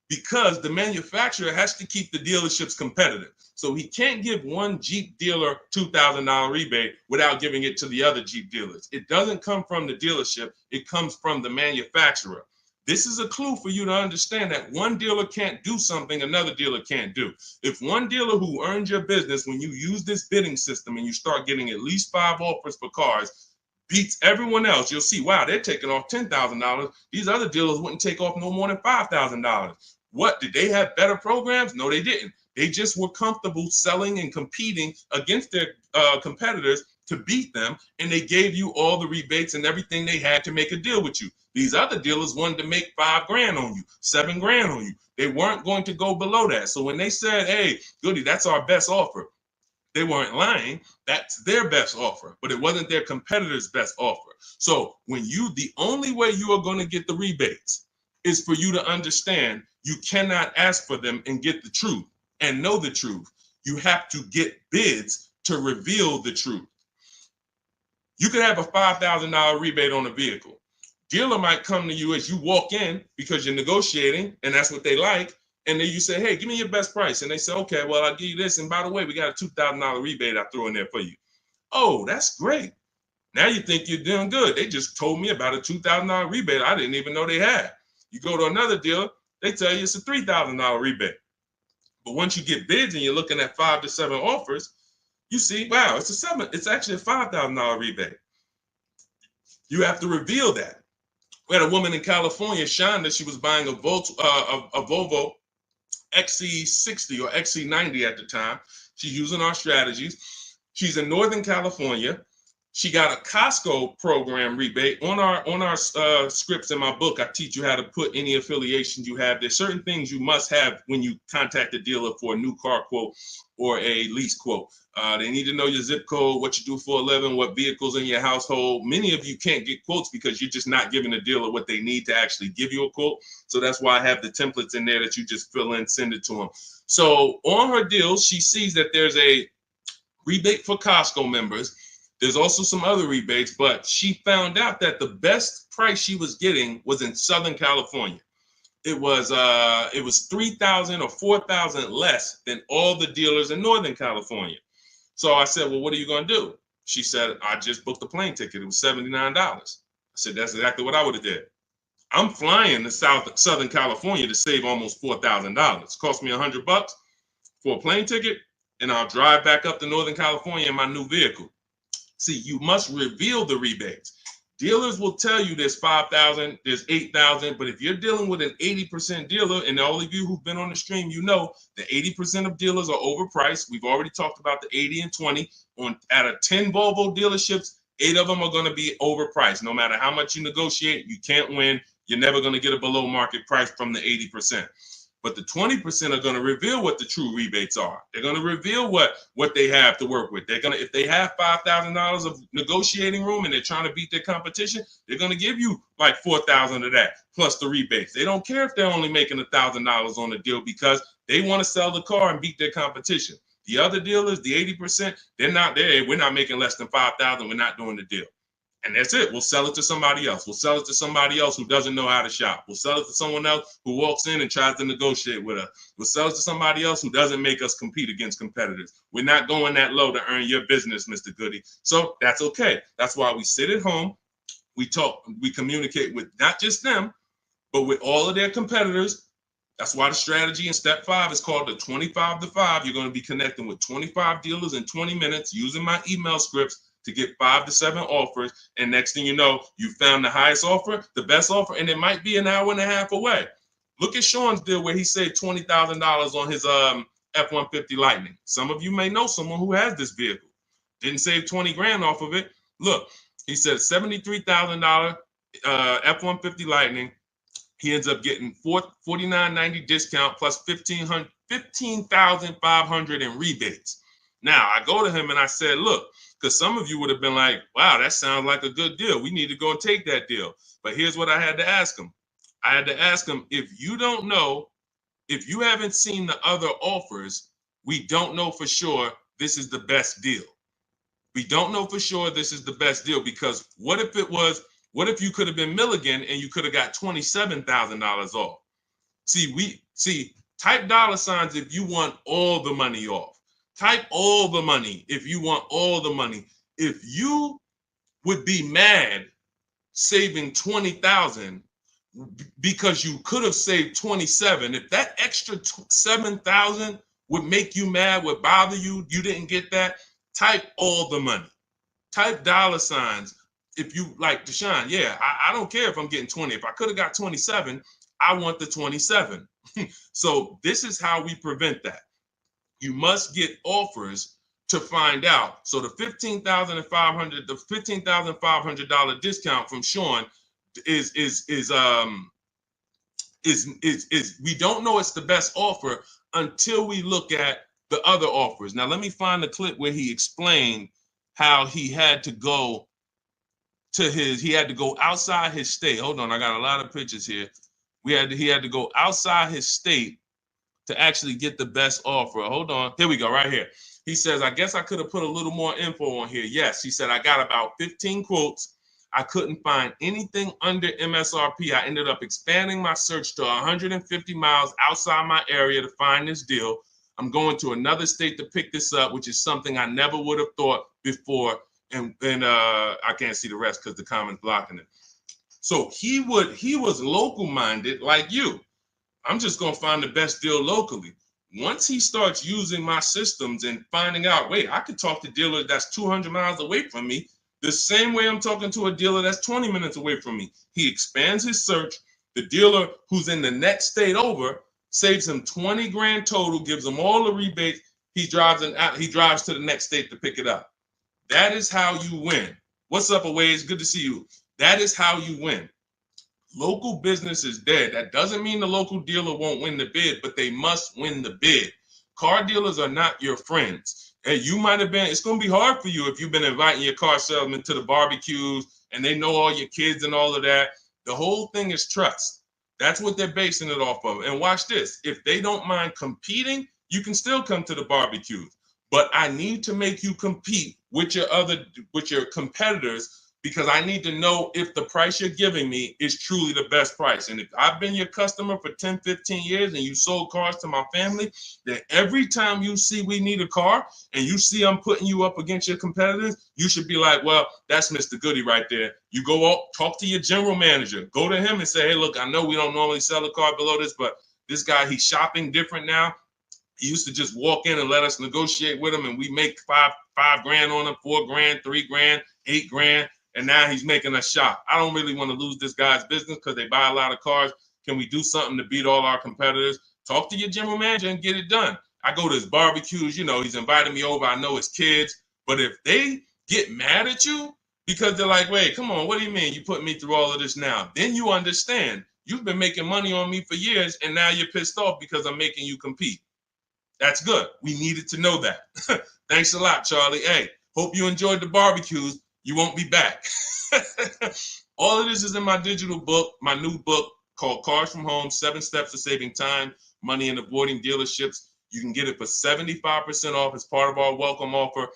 because the manufacturer has to keep the dealerships competitive. So he can't give one Jeep dealer $2,000 rebate without giving it to the other Jeep dealers. It doesn't come from the dealership. It comes from the manufacturer. This is a clue for you to understand that one dealer can't do something another dealer can't do. If one dealer who earned your business, when you use this bidding system and you start getting at least 5 offers for cars, beats everyone else, you'll see, wow, they're taking off $10,000. These other dealers wouldn't take off no more than $5,000. What, did they have better programs? No, they didn't. They just were comfortable selling and competing against their competitors to beat them, and they gave you all the rebates and everything they had to make a deal with you. These other dealers wanted to make $5,000 on you, $7,000 on you. They weren't going to go below that. So when they said, hey, Goody, that's our best offer, they weren't lying. That's their best offer, but it wasn't their competitor's best offer. So the only way you are going to get the rebates is for you to understand you cannot ask for them and get the truth and know the truth. You have to get bids to reveal the truth. You could have a $5,000 rebate on a vehicle. Dealer might come to you as you walk in because you're negotiating and that's what they like. And then you say, hey, give me your best price. And they say, okay, well, I'll give you this. And by the way, we got a $2,000 rebate I threw in there for you. Oh, that's great. Now you think you're doing good. They just told me about a $2,000 rebate I didn't even know they had. You go to another dealer, they tell you it's a $3,000 rebate. But once you get bids and you're looking at 5 to 7 offers, you see, wow, it's actually a $5,000 rebate. You have to reveal that. We had a woman in California, Shonda, she was buying a Volvo XC60 or XC90 at the time. She's using our strategies. She's in Northern California. She got a Costco program rebate on our scripts in my book. I teach you how to put any affiliations you have. There's certain things you must have when you contact a dealer for a new car quote or a lease quote. They need to know your zip code, what you do for a living, what vehicles in your household. Many of you can't get quotes because you're just not giving the dealer what they need to actually give you a quote. So that's why I have the templates in there that you just fill in, send it to them. So on her deals, she sees that there's a rebate for Costco members. There's also some other rebates, but she found out that the best price she was getting was in Southern California. It was $3,000 or $4,000 less than all the dealers in Northern California. So I said, well, what are you going to do? She said, I just booked a plane ticket. It was $79. I said, that's exactly what I would have did. I'm flying to Southern California to save almost $4,000. It cost me $100 for a plane ticket, and I'll drive back up to Northern California in my new vehicle. See, you must reveal the rebates. Dealers will tell you there's 5,000, there's 8,000, but if you're dealing with an 80% dealer, and all of you who've been on the stream, you know the 80% of dealers are overpriced. We've already talked about the 80 and 20. Out of 10 Volvo dealerships, 8 of them are going to be overpriced. No matter how much you negotiate, you can't win. You're never going to get a below market price from the 80%. But the 20% are going to reveal what the true rebates are. They're going to reveal what they have to work with. They're going to, if they have $5,000 of negotiating room and they're trying to beat their competition, they're going to give you like $4,000 of that plus the rebates. They don't care if they're only making $1,000 on the deal because they want to sell the car and beat their competition. The other dealers, the 80%, they're not there. We're not making less than $5,000. We're not doing the deal. And that's it. We'll sell it to somebody else. We'll sell it to somebody else who doesn't know how to shop. We'll sell it to someone else who walks in and tries to negotiate with us. We'll sell it to somebody else who doesn't make us compete against competitors. We're not going that low to earn your business, Mr. Goody. So that's okay. That's why we sit at home. We talk, we communicate with not just them, but with all of their competitors. That's why the strategy in step 5 is called the 25 to 5. You're going to be connecting with 25 dealers in 20 minutes using my email scripts to get 5 to 7 offers. And next thing you know, you found the highest offer, the best offer, and it might be an hour and a half away. Look at Sean's deal where he saved $20,000 on his F-150 Lightning. Some of you may know someone who has this vehicle. Didn't save 20 grand off of it. Look, he said $73,000 F-150 Lightning. He ends up getting $49.90 discount plus $15,500 in rebates. Now, I go to him and I said, look, because some of you would have been like, wow, that sounds like a good deal. We need to go and take that deal. But here's what I had to ask him. I had to ask him, if you don't know, if you haven't seen the other offers, we don't know for sure this is the best deal. We don't know for sure this is the best deal because what if you could have been Milligan and you could have got $27,000 off? Type $signs if you want all the money off. Type all the money if you want all the money. If you would be mad saving $20,000 because you could have saved $27,000, if that extra $7,000 would make you mad, would bother you, you didn't get that, type all the money. Type $signs if you like Deshaun. Yeah, I don't care if I'm getting 20. If I could have got 27, I want the 27. So this is how we prevent that. You must get offers to find out. So the $15,500 discount from Sean is we don't know it's the best offer until we look at the other offers. Now let me find the clip where he explained how he had to go outside his state. Hold on, I got a lot of pictures here. He had to go outside his state to actually get the best offer. Hold on. Here we go, right here. He says, I guess I could have put a little more info on here. Yes, he said, I got about 15 quotes. I couldn't find anything under MSRP. I ended up expanding my search to 150 miles outside my area to find this deal. I'm going to another state to pick this up, which is something I never would have thought before. And I can't see the rest because the comment's blocking it. So he was local minded like you. I'm just going to find the best deal locally. Once he starts using my systems and finding out, wait, I could talk to a dealer that's 200 miles away from me the same way I'm talking to a dealer that's 20 minutes away from me. He expands his search. The dealer who's in the next state over saves him 20 grand total, gives him all the rebates. He drives to the next state to pick it up. That is how you win. What's up, Aways? Good to see you. That is how you win. Local business is dead. That doesn't mean the local dealer won't win the bid, but they must win the bid. Car dealers are not your friends. Hey, you might have been, it's going to be hard for you if you've been inviting your car salesman to the barbecues and they know all your kids and all of that. The whole thing is trust. That's what they're basing it off of. And watch this. If they don't mind competing, you can still come to the barbecues. But I need to make you compete with your competitors, because I need to know if the price you're giving me is truly the best price. And if I've been your customer for 10, 15 years and you sold cars to my family, then every time you see we need a car and you see I'm putting you up against your competitors, you should be like, well, that's Mr. Goody right there. You go out, talk to your general manager, go to him and say, hey, look, I know we don't normally sell a car below this, but this guy, he's shopping different now. He used to just walk in and let us negotiate with him, and we make five grand on him, 4 grand, 3 grand, 8 grand. And now he's making us shop. I don't really want to lose this guy's business because they buy a lot of cars. Can we do something to beat all our competitors? Talk to your general manager and get it done. I go to his barbecues, he's invited me over. I know his kids. But if they get mad at you because they're like, wait, come on, what do you mean you put me through all of this now? Then you understand. You've been making money on me for years, and now you're pissed off because I'm making you compete. That's good. We needed to know that. Thanks a lot, Charlie. Hey, hope you enjoyed the barbecues. You won't be back. All of this is in my digital book, my new book called Cars from Home, 7 Steps to Saving Time, Money, and Avoiding Dealerships. You can get it for 75% off as part of our welcome offer.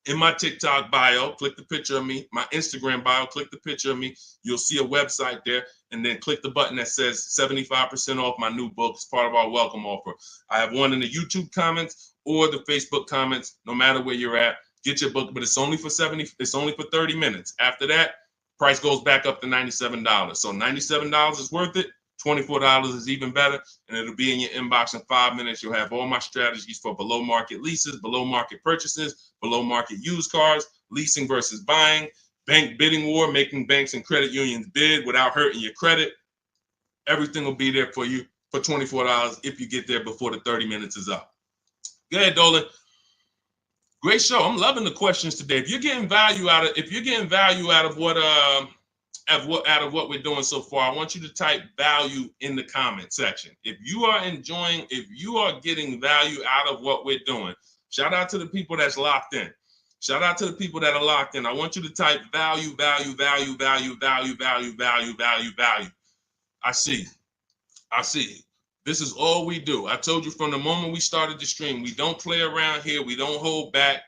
In my TikTok bio, click the picture of me. My Instagram bio, click the picture of me. You'll see a website there, and then click the button that says 75% off my new book as part of our welcome offer. I have one in the YouTube comments or the Facebook comments, no matter where you're at. Get your book, but it's only for 30 minutes. After that, price goes back up to $97. So $97 is worth it. $24 is even better, and it'll be in your inbox in 5 minutes. You'll have all my strategies for below market leases, below market purchases, below market used cars, leasing versus buying, bank bidding war, making banks and credit unions bid without hurting your credit. Everything will be there for you for $24 if you get there before the 30 minutes is up. Go ahead, Dolan. Great show. I'm loving the questions today. If you're getting value out of what we're doing so far, I want you to type value in the comment section. If you are getting value out of what we're doing, shout out to the people that's locked in. Shout out to the people that are locked in. I want you to type value, value, value, value, value, value, value, value, value. I see. This is all we do. I told you from the moment we started the stream, we don't play around here. We don't hold back.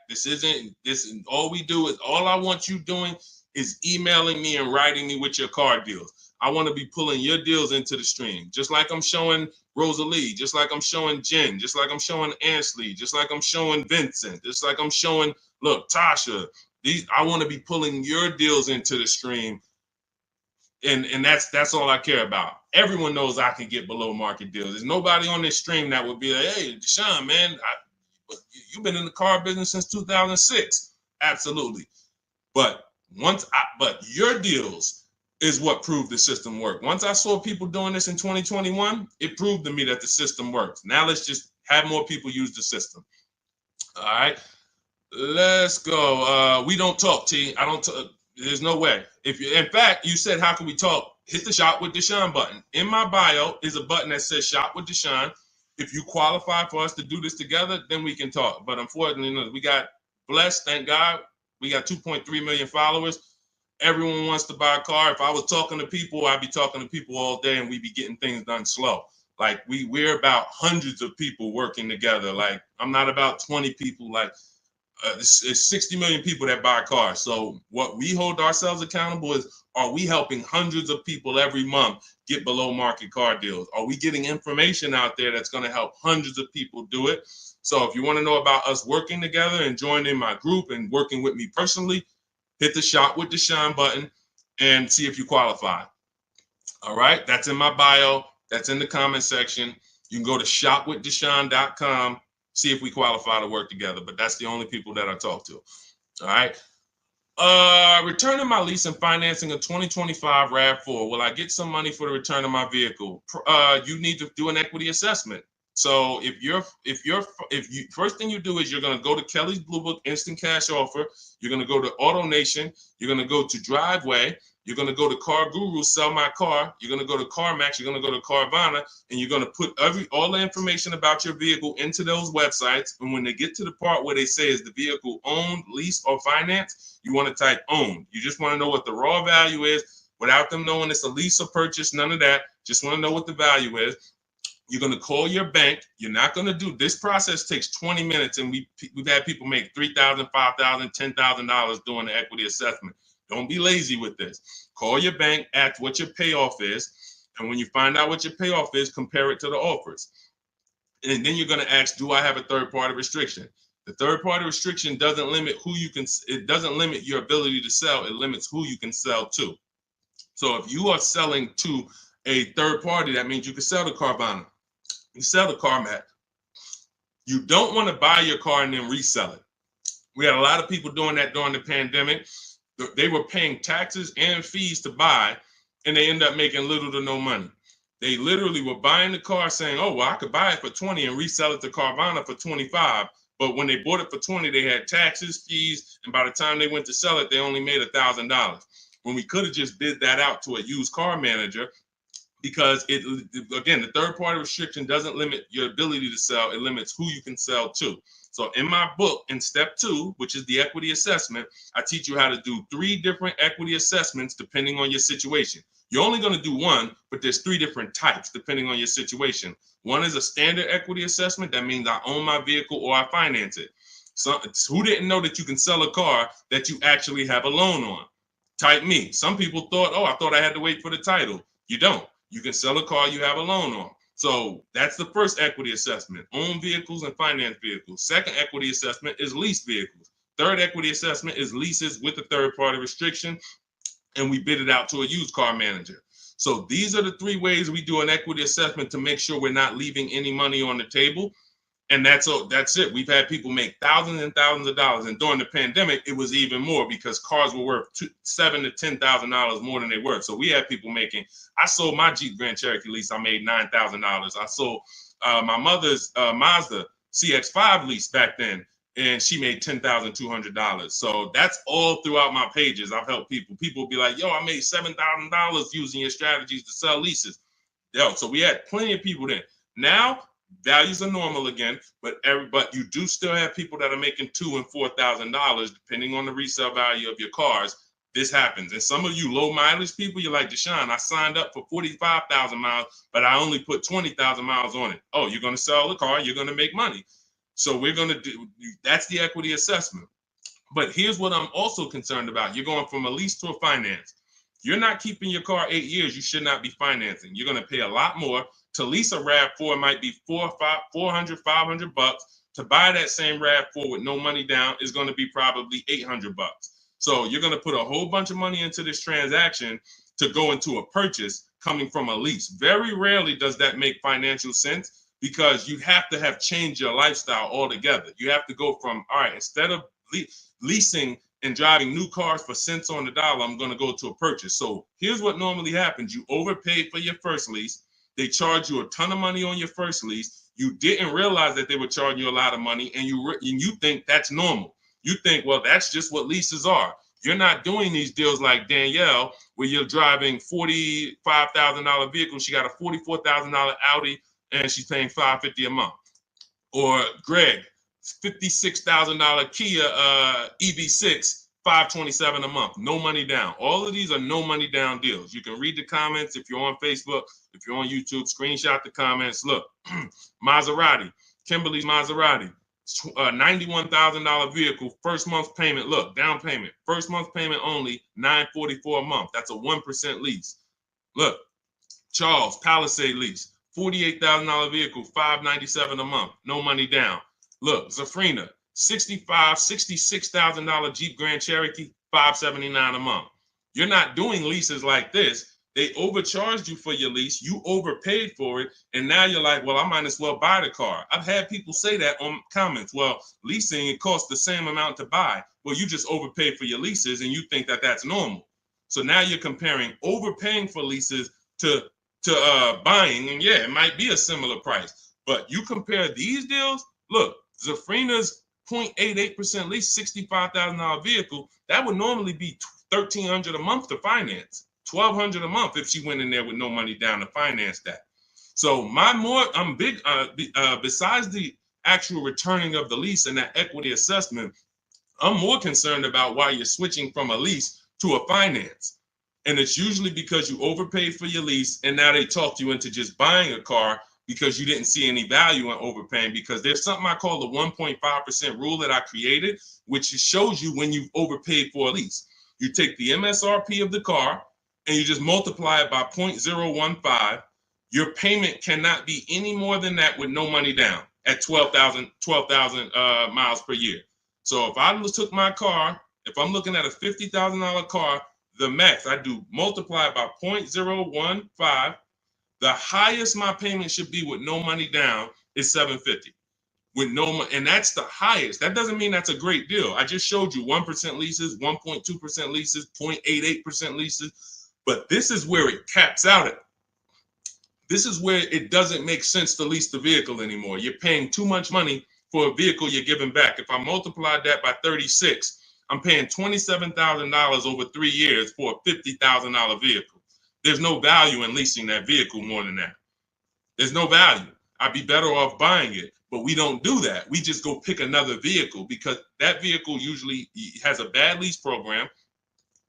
All we do is, all I want you doing is emailing me and writing me with your car deals. I want to be pulling your deals into the stream, just like I'm showing Rosalie, just like I'm showing Jen, just like I'm showing Ansley, just like I'm showing Vincent, just like I'm showing, look, Tasha. I want to be pulling your deals into the stream. And that's all I care about. Everyone knows I can get below market deals. There's nobody on this stream that would be like, hey, Deshaun, man, you've been in the car business since 2006. Absolutely. But your deals is what proved the system worked. Once I saw people doing this in 2021, it proved to me that the system works. Now let's just have more people use the system. All right, let's go. We don't talk, T. I don't talk. There's no way. In fact, you said, how can we talk? Hit the Shop with Deshaun button. In my bio is a button that says Shop with Deshaun. If you qualify for us to do this together, then we can talk. But unfortunately, we got blessed, thank God. We got 2.3 million followers. Everyone wants to buy a car. If I was talking to people, I'd be talking to people all day and we'd be getting things done slow. Like we're about hundreds of people working together. Like I'm not about 20 people. Like it's 60 million people that buy cars. So what we hold ourselves accountable is, are we helping hundreds of people every month get below market car deals? Are we getting information out there that's going to help hundreds of people do it? So if you want to know about us working together and joining my group and working with me personally, hit the Shop with Deshaun button and see if you qualify. All right, that's in my bio. That's in the comment section. You can go to shopwithdeshaun.com. See if we qualify to work together, but that's the only people that I talk to. All right. Returning my lease and financing a 2025 RAV4. Will I get some money for the return of my vehicle? You need to do an equity assessment. So if you first thing you do is you're going to go to Kelly's Blue Book Instant Cash Offer. You're going to go to AutoNation. You're going to go to Driveway. You're going to go to Car Guru, Sell My Car. You're going to go to CarMax. You're going to go to Carvana, and you're going to put all the information about your vehicle into those websites. And when they get to the part where they say is the vehicle owned, leased, or financed, you want to type owned. You just want to know what the raw value is without them knowing it's a lease or purchase. None of that. Just want to know what the value is. You're going to call your bank. You're not going to do this process takes 20 minutes, and we've had people make $3,000, $5,000, $10,000 doing the equity assessment. Don't be lazy with this. Call your bank, ask what your payoff is, and when you find out what your payoff is, compare it to the offers. And then you're going to ask, do I have a third-party restriction? The third-party restriction doesn't limit who you can. It doesn't limit your ability to sell. It limits who you can sell to. So if you are selling to a third party, that means you can sell to Carvana. You sell to CarMax. You don't want to buy your car and then resell it. We had a lot of people doing that during the pandemic. They were paying taxes and fees to buy, and they end up making little to no money. They literally were buying the car saying, oh, well, I could buy it for 20 and resell it to Carvana for 25. But when they bought it for 20, they had taxes, fees, and by the time they went to sell it, they only made $1,000. When we could have just bid that out to a used car manager, because again, the third party restriction doesn't limit your ability to sell. It limits who you can sell to. So in my book, in step 2, which is the equity assessment, I teach you how to do 3 different equity assessments depending on your situation. You're only going to do one, but there's 3 different types depending on your situation. One is a standard equity assessment. That means I own my vehicle or I finance it. So who didn't know that you can sell a car that you actually have a loan on? Type me. Some people thought, oh, I thought I had to wait for the title. You don't. You can sell a car you have a loan on. So that's the first equity assessment, own vehicles and finance vehicles. Second equity assessment is lease vehicles. Third equity assessment is leases with a third party restriction, and we bid it out to a used car manager. So these are the 3 ways we do an equity assessment to make sure we're not leaving any money on the table. And that's it. We've had people make thousands and thousands of dollars. And during the pandemic, it was even more because cars were worth $7,000 to $10,000 more than they were. So we had people making, I sold my Jeep Grand Cherokee lease. I made $9,000. I sold my mother's Mazda CX-5 lease back then, and she made $10,200. So that's all throughout my pages. I've helped people. People be like, yo, I made $7,000 using your strategies to sell leases. Yo, so we had plenty of people then. Now, values are normal again, but you do still have people that are making $2,000 and $4,000 depending on the resale value of your cars. This happens, and some of you low mileage people, you're like, Deshaun, I signed up for 45,000 miles, but I only put 20,000 miles on it. Oh, you're going to sell the car, you're going to make money. So we're going to do that's the equity assessment. But here's what I'm also concerned about: you're going from a lease to a finance. You're not keeping your car 8 years. You should not be financing. You're going to pay a lot more. To lease a RAV4 might be $400, $500. To buy that same RAV4 with no money down is going to be probably $800. So you're going to put a whole bunch of money into this transaction to go into a purchase coming from a lease. Very rarely does that make financial sense because you have to have changed your lifestyle altogether. You have to go from, all right, instead of leasing and driving new cars for cents on the dollar, I'm going to go to a purchase. So here's what normally happens. You overpaid for your first lease. They charge you a ton of money on your first lease. You didn't realize that they were charging you a lot of money, and you think that's normal. You think, well, that's just what leases are. You're not doing these deals like Danielle, where you're driving $45,000 vehicle. She got a $44,000 Audi, and she's paying $550 a month. Or Greg, $56,000 Kia EV6. $527 a month, no money down. All of these are no money down deals. You can read the comments if you're on Facebook, if you're on YouTube, screenshot the comments. Look, Maserati, Kimberly's Maserati, $91,000 vehicle, first month's payment. Look, down payment, first month's payment only, $944 a month. That's a 1% lease. Look, Charles, Palisade lease, $48,000 vehicle, $597 a month, no money down. Look, Zafrina, $66,000 Jeep Grand Cherokee, $579 a month. You're not doing leases like this. They overcharged you for your lease. You overpaid for it. And now you're like, well, I might as well buy the car. I've had people say that on comments. Well, leasing, it costs the same amount to buy. Well, you just overpaid for your leases and you think that that's normal. So now you're comparing overpaying for leases to buying. And yeah, it might be a similar price. But you compare these deals, look, Zafrina's 0.88% lease, $65,000 vehicle, that would normally be $1,300 a month to finance, $1,200 a month if she went in there with no money down to finance that. So I'm big, besides the actual returning of the lease and that equity assessment, I'm more concerned about why you're switching from a lease to a finance. And it's usually because you overpaid for your lease and now they talked you into just buying a car because you didn't see any value in overpaying, because there's something I call the 1.5% rule that I created, which shows you when you've overpaid for a lease. You take the MSRP of the car and you just multiply it by 0.015. Your payment cannot be any more than that with no money down at 12,000 miles per year. So if I took my car, if I'm looking at a $50,000 car, the max I do multiply by 0.015. The highest my payment should be with no money down is $750. With no money, and that's the highest. That doesn't mean that's a great deal. I just showed you 1% leases, 1.2% leases, 0.88% leases, but this is where it caps out at. This is where it doesn't make sense to lease the vehicle anymore. You're paying too much money for a vehicle you're giving back. If I multiplied that by 36, I'm paying $27,000 over 3 years for a $50,000 vehicle. There's no value in leasing that vehicle more than that. There's no value. I'd be better off buying it, but we don't do that. We just go pick another vehicle because that vehicle usually has a bad lease program.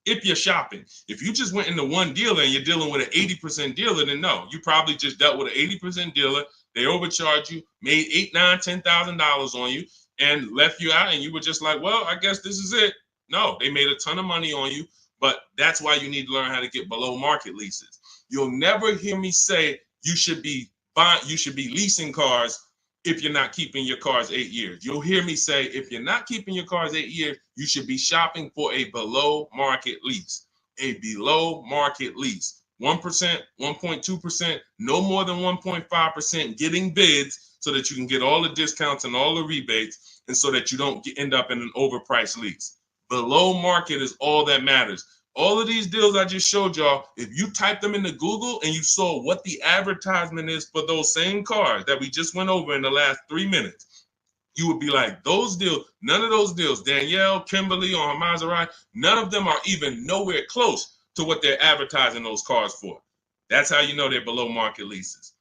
If you're shopping, if you just went into one dealer and you're dealing with an 80% dealer, then no, you probably just dealt with an 80% dealer. They overcharged you, made $8,000, $9,000, $10,000 on you, and left you out. And you were just like, well, I guess this is it. No, they made a ton of money on you, but that's why you need to learn how to get below market leases. You'll never hear me say you should be leasing cars if you're not keeping your cars 8 years. You'll hear me say, if you're not keeping your cars 8 years, you should be shopping for a below market lease. A below market lease. 1%, 1.2%, no more than 1.5%, getting bids so that you can get all the discounts and all the rebates, and so that you don't end up in an overpriced lease. Below market is all that matters. All of these deals I just showed y'all, if you type them into Google and you saw what the advertisement is for those same cars that we just went over in the last 3 minutes, you would be like, those deals, none of those deals, Danielle, Kimberly, or Maserati, none of them are even nowhere close to what they're advertising those cars for. That's how you know they're below market leases.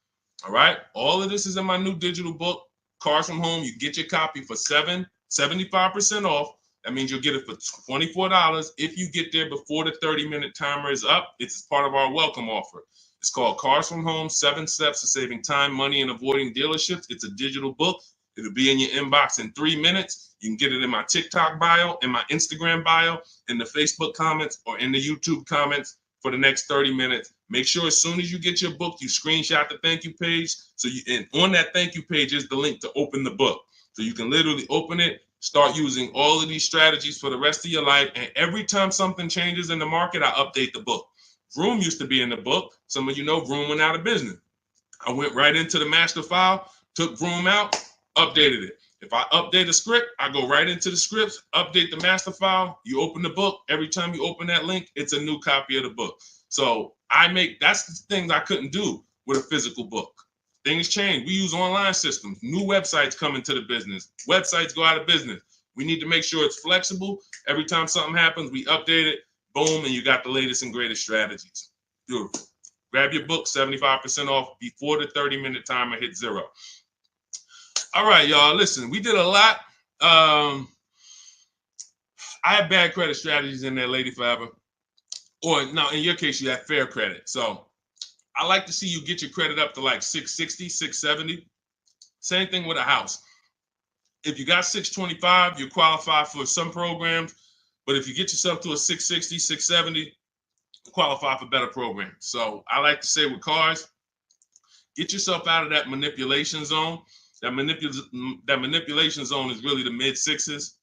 All right. All of this is in my new digital book, Cars from Home. You get your copy for 75% off. That means you'll get it for $24 if you get there before the 30-minute timer is up. It's part of our welcome offer. It's called Cars from Home, 7 Steps to Saving Time, Money, and Avoiding Dealerships. It's a digital book. It'll be in your inbox in 3 minutes. You can get it in my TikTok bio, in my Instagram bio, in the Facebook comments, or in the YouTube comments for the next 30 minutes. Make sure as soon as you get your book, you screenshot the thank you page. And on that thank you page is the link to open the book. So you can literally open it, start using all of these strategies for the rest of your life. And every time something changes in the market, I update the book. Vroom used to be in the book. Some of you know Vroom went out of business. I went right into the master file, took Vroom out, updated it. If I update a script, I go right into the scripts, update the master file. You open the book. Every time you open that link, it's a new copy of the book. So that's the things I couldn't do with a physical book. Things change. We use online systems. New websites come into the business. Websites go out of business. We need to make sure it's flexible. Every time something happens, we update it. Boom, and you got the latest and greatest strategies. Beautiful. Grab your book, 75% off before the 30-minute timer hits 0. All right, y'all. Listen, we did a lot. I have bad credit strategies in there, Lady Forever. Or no, in your case, you have fair credit. So I like to see you get your credit up to like 660, 670. Same thing with a house. If you got 625, you qualify for some programs. But if you get yourself to a 660, 670, you qualify for better programs. So I like to say with cars, get yourself out of that manipulation zone. That manipulation zone is really the mid-6s.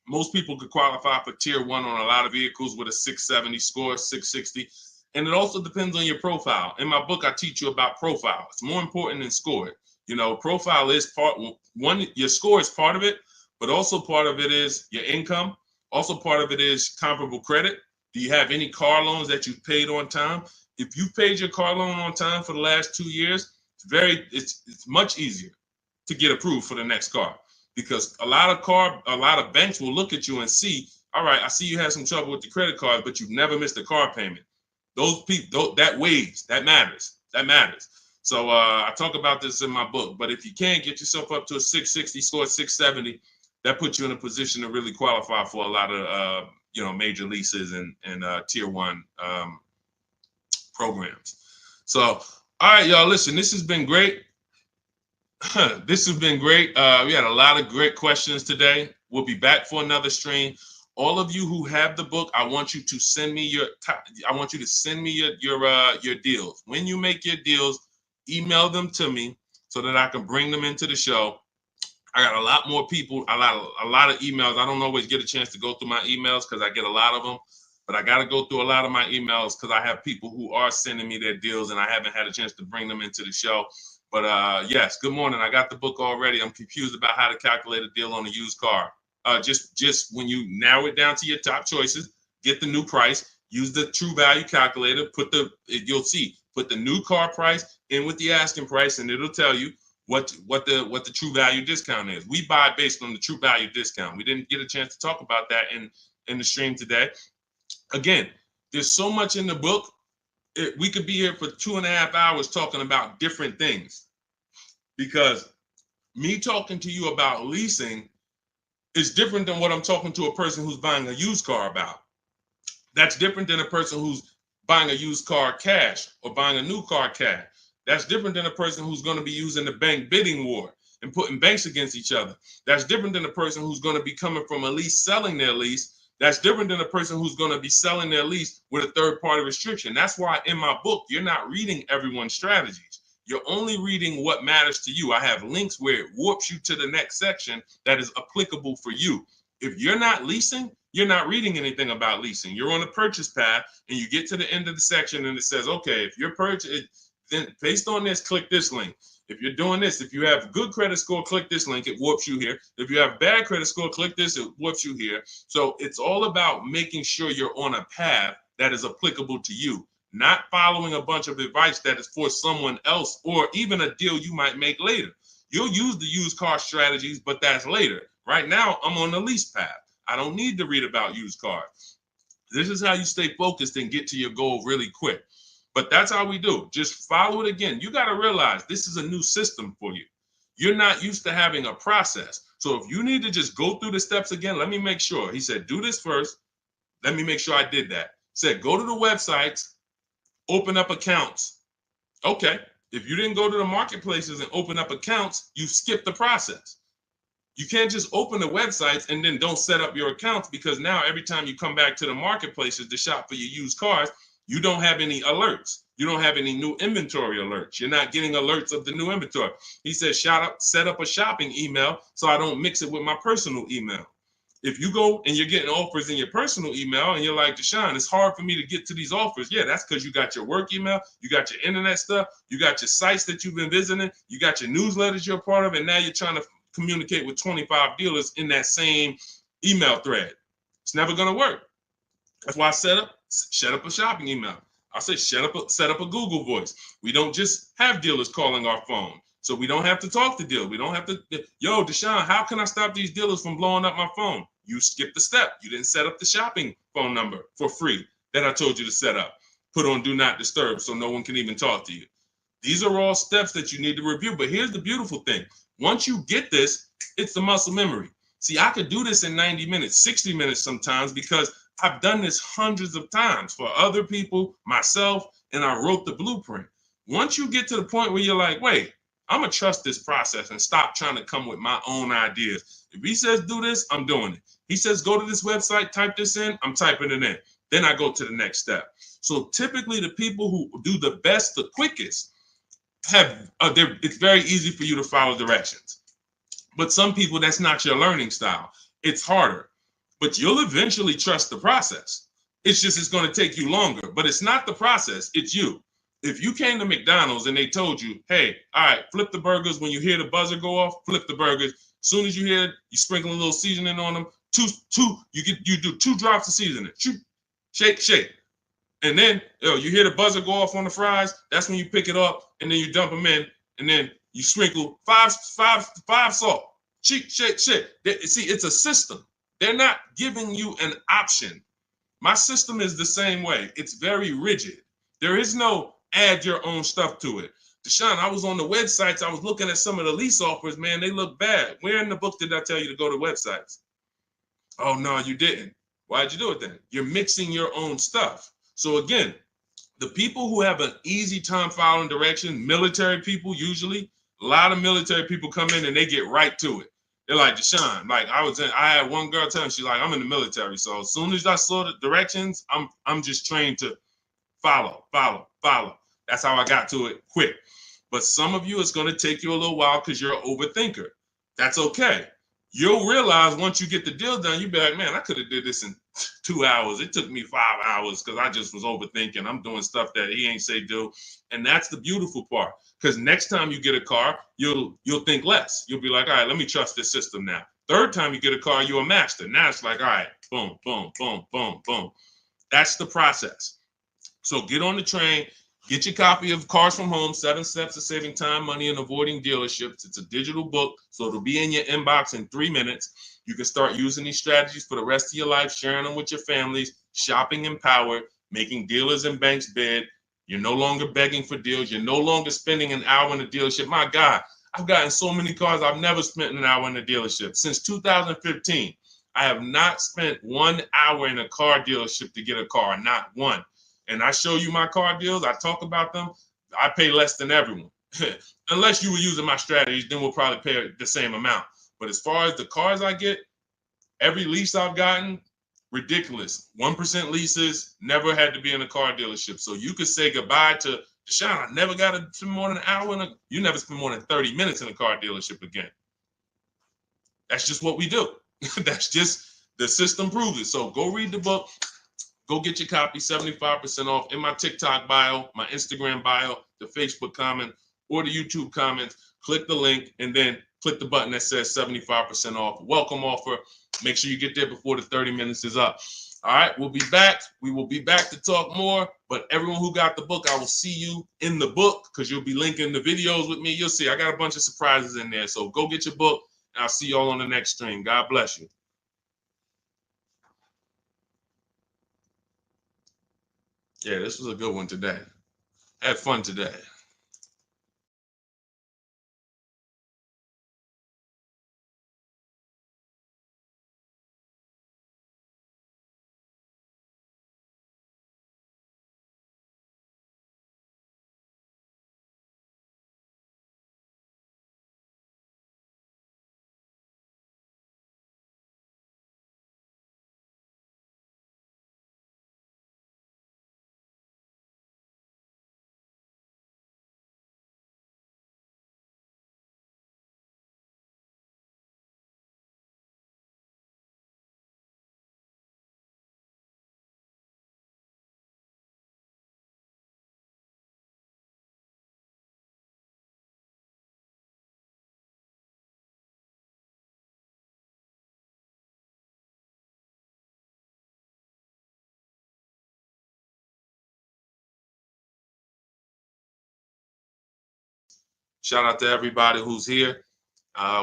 Most people could qualify for tier 1 on a lot of vehicles with a 670 score, 660. And it also depends on your profile. In my book, I teach you about profile. It's more important than score. You know, profile is part one. Your score is part of it, but also part of it is your income. Also part of it is comparable credit. Do you have any car loans that you've paid on time? If you've paid your car loan on time for the last 2 years, It's much easier to get approved for the next car, because a lot of banks will look at you and see, all right, I see you had some trouble with the credit card, but you've never missed a car payment. Those people, that weighs, that matters. So I talk about this in my book, but if you can't get yourself up to a 660 score, 670, that puts you in a position to really qualify for a lot of major leases and tier 1 programs. So, all right, y'all, listen, this has been great. This has been great. We had a lot of great questions today. We'll be back for another stream. All of you who have the book, I want you to send me your deals. When you make your deals, email them to me so that I can bring them into the show. I got a lot more people, a lot of emails. I don't always get a chance to go through my emails because I get a lot of them, but I got to go through a lot of my emails because I have people who are sending me their deals and I haven't had a chance to bring them into the show. But yes, good morning. I got the book already. I'm confused about how to calculate a deal on a used car. Just when you narrow it down to your top choices, get the new price, use the true value calculator, put the new car price in with the asking price, and it'll tell you what the true value discount is. We buy based on the true value discount. We didn't get a chance to talk about that in the stream today. Again, there's so much in the book. We could be here for 2.5 hours talking about different things, because me talking to you about leasing is different than what I'm talking to a person who's buying a used car about. That's different than a person who's buying a used car cash or buying a new car cash. That's different than a person who's going to be using the bank bidding war and putting banks against each other. That's different than a person who's going to be coming from a lease, selling their lease. That's different than a person who's going to be selling their lease with a third-party restriction. That's why in my book, you're not reading everyone's strategies. You're only reading what matters to you. I have links where it warps you to the next section that is applicable for you. If you're not leasing, you're not reading anything about leasing. You're on a purchase path and you get to the end of the section and it says, okay, if you're purchasing, then based on this, click this link. If you're doing this, if you have good credit score, click this link, it warps you here. If you have bad credit score, click this, it warps you here. So it's all about making sure you're on a path that is applicable to you, not following a bunch of advice that is for someone else or even a deal you might make later. You'll use the used car strategies, but that's later. Right now, I'm on the lease path. I don't need to read about used cars. This is how you stay focused and get to your goal really quick. But that's how we do. Just follow it again. You got to realize this is a new system for you. You're not used to having a process. So if you need to just go through the steps again, let me make sure. He said, do this first. Let me make sure I did that. Said, go to the websites, open up accounts. Okay. If you didn't go to the marketplaces and open up accounts, you skipped the process. You can't just open the websites and then don't set up your accounts, because now every time you come back to the marketplaces to shop for your used cars, you don't have any alerts. You don't have any new inventory alerts. You're not getting alerts of the new inventory. He says, set up a shopping email so I don't mix it with my personal email. If you go and you're getting offers in your personal email and you're like, Deshaun, it's hard for me to get to these offers. Yeah, that's because you got your work email, you got your internet stuff, you got your sites that you've been visiting, you got your newsletters you're a part of, and now you're trying to communicate with 25 dealers in that same email thread. It's never going to work. That's why I set up a shopping email. I say set up a Google Voice. We don't just have dealers calling our phone, so we don't have to talk to dealers. We don't have to, yo, Deshaun, how can I stop these dealers from blowing up my phone? You skipped the step. You didn't set up the shopping phone number for free that I told you to set up. Put on do not disturb so no one can even talk to you. These are all steps that you need to review. But here's the beautiful thing. Once you get this, it's the muscle memory. See, I could do this in 90 minutes, 60 minutes sometimes, because I've done this hundreds of times for other people, myself, and I wrote the blueprint. Once you get to the point where you're like, wait, I'm going to trust this process and stop trying to come with my own ideas. If he says do this, I'm doing it. He says go to this website, type this in, I'm typing it in. Then I go to the next step. So typically the people who do the best, the quickest, it's very easy for you to follow directions. But some people, that's not your learning style. It's harder. But you'll eventually trust the process. It's going to take you longer. But it's not the process, it's you. If you came to McDonald's and they told you, hey, all right, flip the burgers. When you hear the buzzer go off, flip the burgers. As soon as you hear it, you sprinkle a little seasoning on them. You do 2 drops of seasoning. Shake. And then you hear the buzzer go off on the fries. That's when you pick it up and then you dump them in. and then you sprinkle five salt. Shit. See, it's a system. They're not giving you an option. My system is the same way. It's very rigid. There is no add your own stuff to it. Deshaun, I was on the websites. I was looking at some of the lease offers, man. They look bad. Where in the book did I tell you to go to websites? Oh, no, you didn't. Why'd you do it then? You're mixing your own stuff. So again, the people who have an easy time following direction, military people usually, a lot of military people come in and they get right to it. They're like, Deshaun, like I had one girl tell me, she's like, I'm in the military. So as soon as I saw the directions, I'm just trained to follow. That's how I got to it quick. But some of you, it's going to take you a little while because you're an overthinker. That's okay. You'll realize once you get the deal done, you'll be like, man, I could have did this in 2 hours. It took me 5 hours because I just was overthinking. I'm doing stuff that he ain't say do. And that's the beautiful part. Because next time you get a car, you'll think less. You'll be like, all right, let me trust this system now. Third time you get a car, you're a master. Now it's like, all right, boom, boom, boom, boom, boom. That's the process. So get on the train. Get your copy of Cars from Home, 7 Steps to Saving Time, Money, and Avoiding Dealerships. It's a digital book, so it'll be in your inbox in 3 minutes. You can start using these strategies for the rest of your life, sharing them with your families, shopping empowered, making dealers and banks bid. You're no longer begging for deals. You're no longer spending an hour in a dealership. My God, I've gotten so many cars. I've never spent an hour in a dealership. Since 2015, I have not spent 1 hour in a car dealership to get a car, not one. And I show you my car deals, I talk about them, I pay less than everyone. Unless you were using my strategies, then we'll probably pay the same amount. But as far as the cars I get, every lease I've gotten, ridiculous. 1% leases, never had to be in a car dealership. So you could say goodbye to Deshaun, I never got to spend more than an hour you never spend more than 30 minutes in a car dealership again. That's just what we do. That's just, the system proves it. So go read the book. Go get your copy, 75% off in my TikTok bio, my Instagram bio, the Facebook comment, or the YouTube comments. Click the link and then click the button that says 75% off. Welcome offer. Make sure you get there before the 30 minutes is up. All right, we'll be back. We will be back to talk more. But everyone who got the book, I will see you in the book because you'll be linking the videos with me. You'll see I got a bunch of surprises in there. So go get your book and I'll see you all on the next stream. God bless you. Yeah, this was a good one today. Had fun today. Shout out to everybody who's here.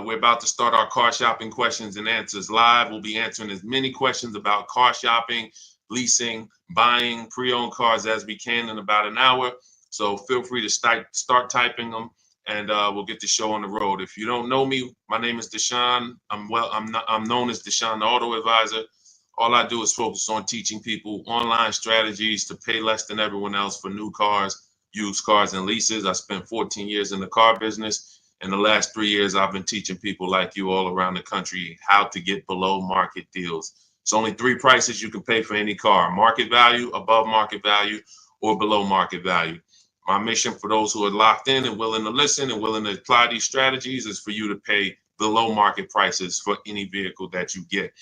We're about to start our car shopping questions and answers live. We'll be answering as many questions about car shopping, leasing, buying, pre-owned cars as we can in about an hour. So feel free to start typing them, and we'll get the show on the road. If you don't know me, my name is Deshaun. I'm known as Deshaun, the Auto Advisor. All I do is focus on teaching people online strategies to pay less than everyone else for new cars, used cars, and leases. I spent 14 years in the car business. In the last 3 years, I've been teaching people like you all around the country how to get below market deals. It's only 3 prices you can pay for any car: market value, above market value, or below market value. My mission for those who are locked in and willing to listen and willing to apply these strategies is for you to pay below market prices for any vehicle that you get.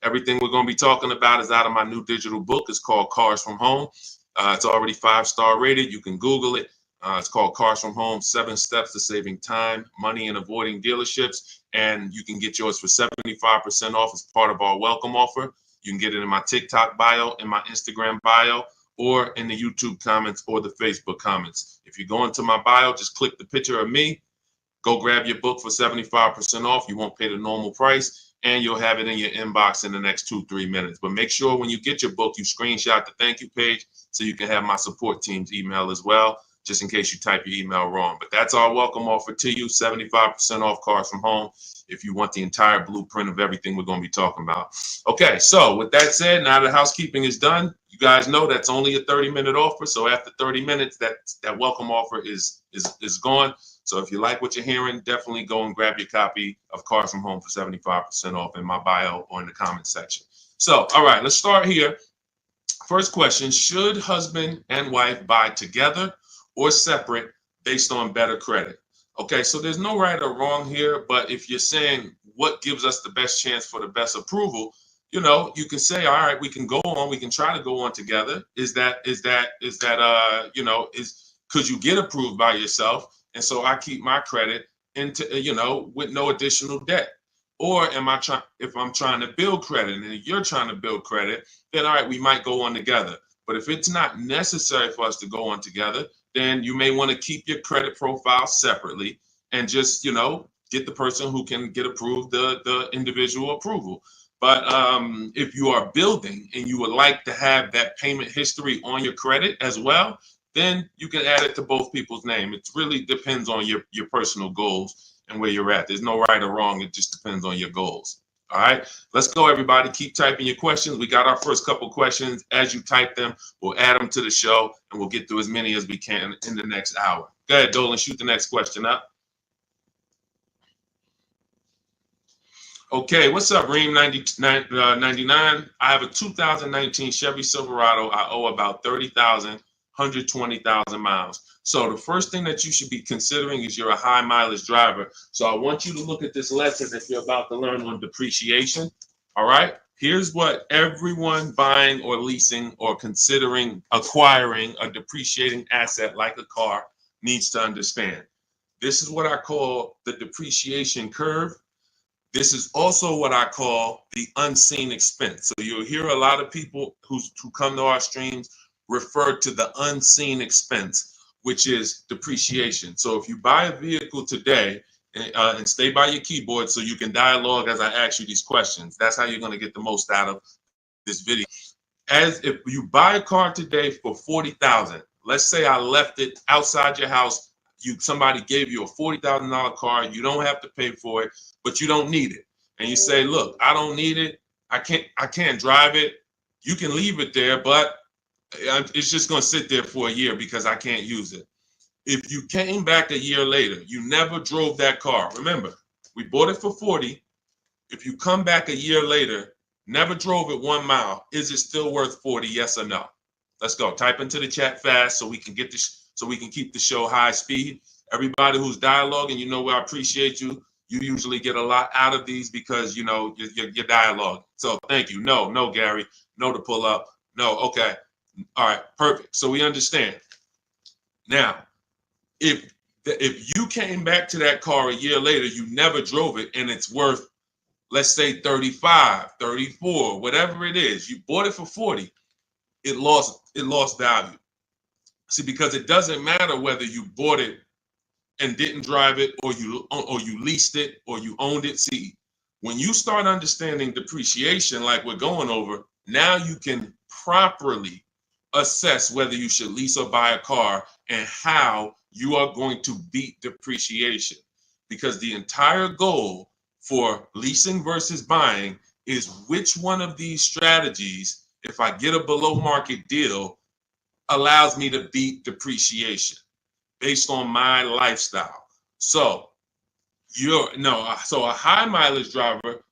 Everything we're going to be talking about is out of my new digital book. It's called Cars from Home. It's already 5-star rated. You can Google it. It's called Cars from Home, 7 Steps to Saving Time, Money, and Avoiding Dealerships. And you can get yours for 75% off as part of our welcome offer. You can get it in my TikTok bio, in my Instagram bio, or in the YouTube comments or the Facebook comments. If you go into my bio, just click the picture of me, go grab your book for 75% off. You won't pay the normal price, and you'll have it in your inbox in the next 2-3 minutes. But make sure when you get your book, you screenshot the thank you page so you can have my support team's email as well, just in case you type your email wrong. But that's our welcome offer to you, 75% off Cars from Home, if you want the entire blueprint of everything we're going to be talking about. Okay, so with that said, now the housekeeping is done. You guys know that's only a 30-minute offer. So after 30 minutes, that welcome offer is gone. So if you like what you're hearing, definitely go and grab your copy of Cars from Home for 75% off in my bio or in the comment section. So, all right, let's start here. First question, should husband and wife buy together or separate based on better credit? Okay, so there's no right or wrong here, but if you're saying what gives us the best chance for the best approval, you know, you can say, all right, we can go on, we can try to go on together. Could you get approved by yourself? And so I keep my credit into, with no additional debt. Or if I'm trying to build credit and you're trying to build credit, then all right, we might go on together. But if it's not necessary for us to go on together, then you may want to keep your credit profile separately and just, get the person who can get approved the individual approval. But if you are building and you would like to have that payment history on your credit as well, then you can add it to both people's name. It really depends on your personal goals and where you're at. There's no right or wrong. It just depends on your goals. All right, let's go, everybody. Keep typing your questions. We got our first couple questions. As you type them, we'll add them to the show, and we'll get through as many as we can in the next hour. Go ahead, Dolan, shoot the next question up. Okay, what's up, Reem 99? I have a 2019 Chevy Silverado. I owe about 30,000, 120,000 miles. So the first thing that you should be considering is you're a high mileage driver. So I want you to look at this lesson that you're about to learn on depreciation. All right, here's what everyone buying or leasing or considering acquiring a depreciating asset like a car needs to understand. This is what I call the depreciation curve. This is also what I call the unseen expense. So you'll hear a lot of people who come to our streams refer to the unseen expense, which is depreciation. So if you buy a vehicle today, and stay by your keyboard so you can dialogue as I ask you these questions. That's how you're going to get the most out of this video. As if you buy a car today for 40,000, let's say I left it outside your house. Somebody gave you a $40,000 car. You don't have to pay for it, but you don't need it. And you say, look, I don't need it. I can't drive it. You can leave it there, but it's just going to sit there for a year because I can't use it. If you came back a year later, you never drove that car. Remember, we bought it for 40. If you come back a year later, never drove it 1 mile, is it still worth 40? Yes or no? Let's go. Type into the chat fast so we can get this, so we can keep the show high speed. Everybody who's dialoguing, I appreciate you. You usually get a lot out of these because your dialogue. So thank you. No, Gary. No to pull up. No. Okay. All right. Perfect. So we understand. Now, if you came back to that car a year later, you never drove it, and it's worth, let's say 35, 34, whatever it is, you bought it for 40, it lost value. See, because it doesn't matter whether you bought it and didn't drive it, or you leased it, or you owned it. See, when you start understanding depreciation like we're going over, now you can properly assess whether you should lease or buy a car and how you are going to beat depreciation. Because the entire goal for leasing versus buying is which one of these strategies, if I get a below market deal, allows me to beat depreciation based on my lifestyle. So so a high mileage driver,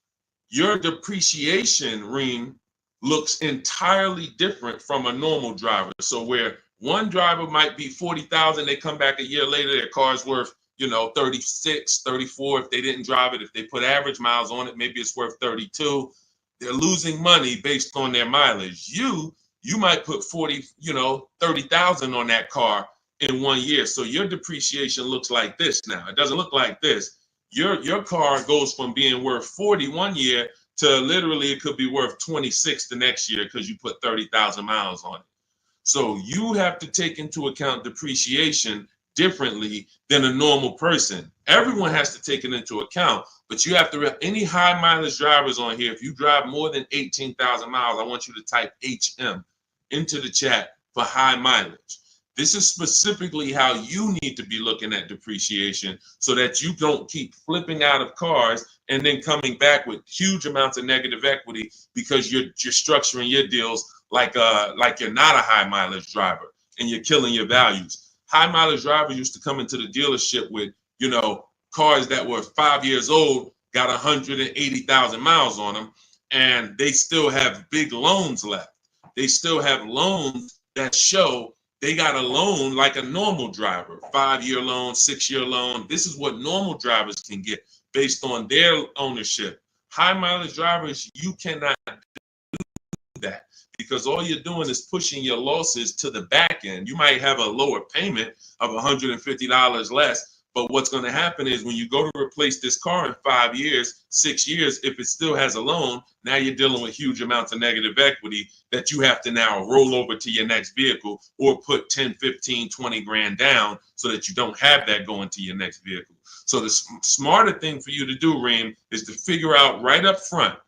your depreciation ring looks entirely different from a normal driver. So where one driver might be 40,000, they come back a year later, their car's worth, 36, 34. If they didn't drive it, if they put average miles on it, maybe it's worth 32. They're losing money based on their mileage. You might put 30,000 on that car in 1 year. So your depreciation looks like this now. It doesn't look like this. Your car goes from being worth 40 1 year to literally it could be worth 26 the next year because you put 30,000 miles on it. So you have to take into account depreciation differently than a normal person. Everyone has to take it into account, but you have to, any high mileage drivers on here, if you drive more than 18,000 miles, I want you to type HM into the chat for high mileage. This is specifically how you need to be looking at depreciation so that you don't keep flipping out of cars and then coming back with huge amounts of negative equity because you're structuring your deals like you're not a high mileage driver and you're killing your values. High mileage drivers used to come into the dealership with, you know, cars that were 5 years old, got 180,000 miles on them, and they still have big loans left. They still have loans that show they got a loan like a normal driver, 5-year loan, 6-year loan. This is what normal drivers can get based on their ownership. High mileage drivers, you cannot do that because all you're doing is pushing your losses to the back end. You might have a lower payment of $150 less, but what's going to happen is when you go to replace this car in 5 years, 6 years, if it still has a loan, now you're dealing with huge amounts of negative equity that you have to now roll over to your next vehicle or put 10, 15, 20 grand down so that you don't have that going to your next vehicle. So the smarter thing for you to do, Reem, is to figure out right up front,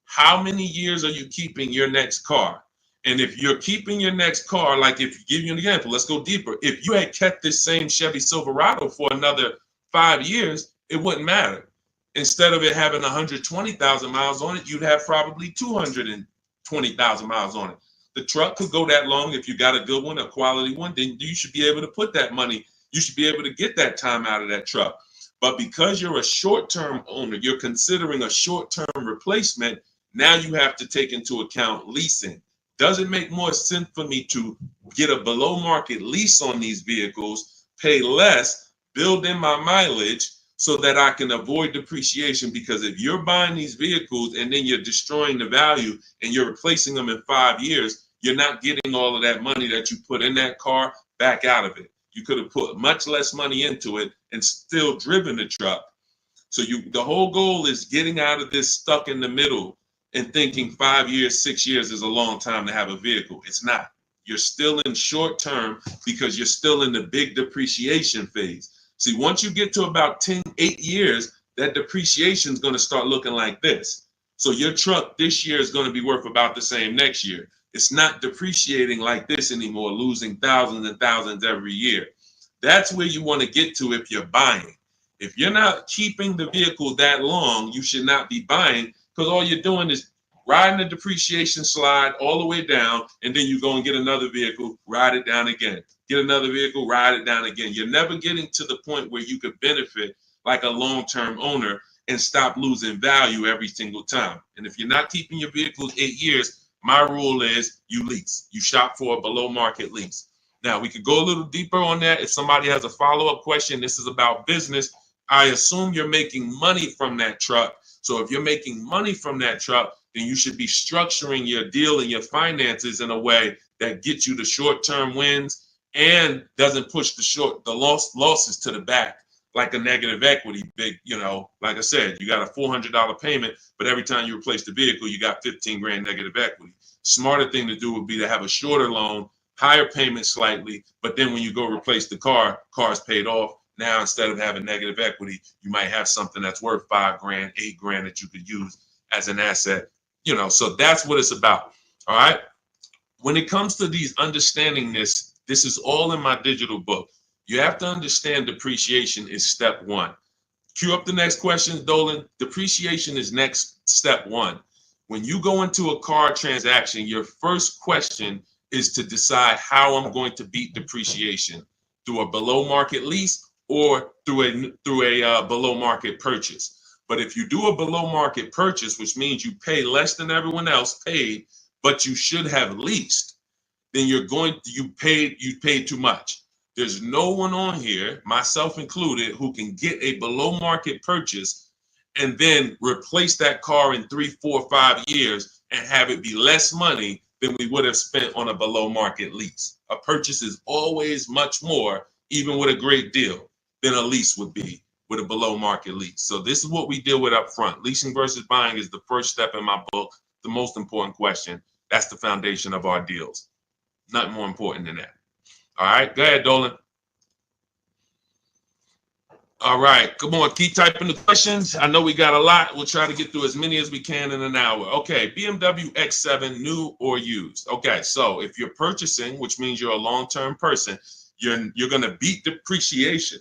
how many years are you keeping your next car? And if you're keeping your next car, like if you give you an example, let's go deeper. If you had kept this same Chevy Silverado for another 5 years, it wouldn't matter. Instead of it having 120,000 miles on it, you'd have probably 220,000 miles on it. The truck could go that long. If you got a good one, a quality one, then you should be able to put that money. You should be able to get that time out of that truck. But because you're a short-term owner, you're considering a short-term replacement. Now you have to take into account leasing. Does it make more sense for me to get a below market lease on these vehicles, pay less, build in my mileage so that I can avoid depreciation? Because if you're buying these vehicles and then you're destroying the value and you're replacing them in 5 years, you're not getting all of that money that you put in that car back out of it. You could have put much less money into it and still driven the truck. So the whole goal is getting out of this stuck in the middle and thinking 5 years, 6 years is a long time to have a vehicle. It's not. You're still in short term because you're still in the big depreciation phase. See, once you get to about 8 years, that depreciation is going to start looking like this. So your truck this year is going to be worth about the same next year. It's not depreciating like this anymore, losing thousands and thousands every year. That's where you want to get to if you're buying. If you're not keeping the vehicle that long, you should not be buying, because all you're doing is riding the depreciation slide all the way down, and then you go and get another vehicle, ride it down again. Get another vehicle, ride it down again. You're never getting to the point where you could benefit like a long-term owner and stop losing value every single time. And if you're not keeping your vehicles 8 years, my rule is you lease. You shop for a below market lease. Now, we could go a little deeper on that. If somebody has a follow-up question, this is about business. I assume you're making money from that truck. So if you're making money from that truck, then you should be structuring your deal and your finances in a way that gets you the short-term wins and doesn't push the losses to the back like a negative equity. Big, like I said, you got a $400 payment, but every time you replace the vehicle, you got 15 grand negative equity. Smarter thing to do would be to have a shorter loan, higher payment slightly, but then when you go replace the car's paid off. Now, instead of having negative equity, you might have something that's worth 5 grand, 8 grand that you could use as an asset. So that's what it's about. All right. When it comes to these understanding this is all in my digital book. You have to understand depreciation is step one. Cue up the next question, Dolan. Depreciation is next step one. When you go into a car transaction, your first question is to decide how I'm going to beat depreciation, through a below market lease or through a below market purchase. But if you do a below market purchase, which means you pay less than everyone else paid, but you should have leased, then you paid too much. There's no one on here, myself included, who can get a below market purchase and then replace that car in 3, 4, 5 years and have it be less money than we would have spent on a below market lease. A purchase is always much more, even with a great deal, than a lease would be with a below market lease. So this is what we deal with up front. Leasing versus buying is the first step in my book, the most important question. That's the foundation of our deals. Nothing more important than that. All right, go ahead, Dolan. All right, come on, keep typing the questions. I know we got a lot. We'll try to get through as many as we can in an hour. Okay, BMW X7, new or used. Okay, so if you're purchasing, which means you're a long-term person, you're going to beat depreciation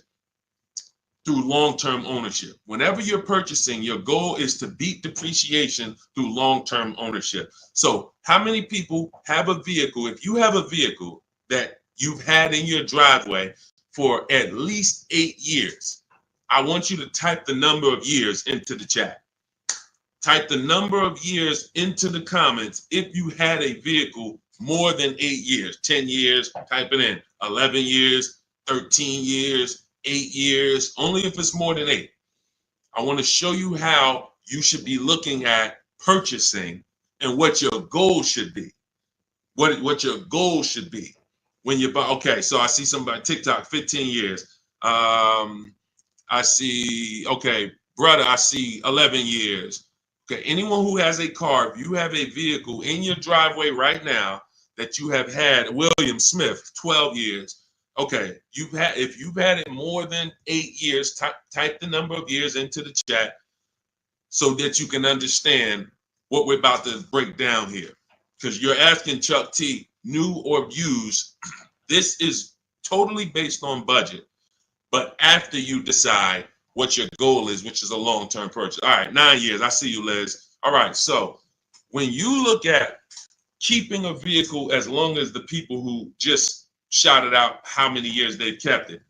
through long-term ownership. Whenever you're purchasing, your goal is to beat depreciation through long-term ownership. So how many people have a vehicle? If you have a vehicle that you've had in your driveway for at least 8 years, I want you to type the number of years into the chat. Type the number of years into the comments if you had a vehicle more than 8 years, 10 years, type it in, 11 years, 13 years, 8 years, only if it's more than 8. I want to show you how you should be looking at purchasing and what your goal should be. What your goal should be when you buy. Okay, so I see somebody TikTok 15 years. I see, okay, brother, I see 11 years. Okay, anyone who has a car, if you have a vehicle in your driveway right now that you have had, William Smith, 12 years. Okay, if you've had it more than 8 years, type the number of years into the chat so that you can understand what we're about to break down here. Because you're asking Chuck T, new or used. This is totally based on budget. But after you decide what your goal is, which is a long-term purchase. All right, 9 years. I see you, Liz. All right, so when you look at keeping a vehicle as long as the people who just shouted out how many years they've kept it,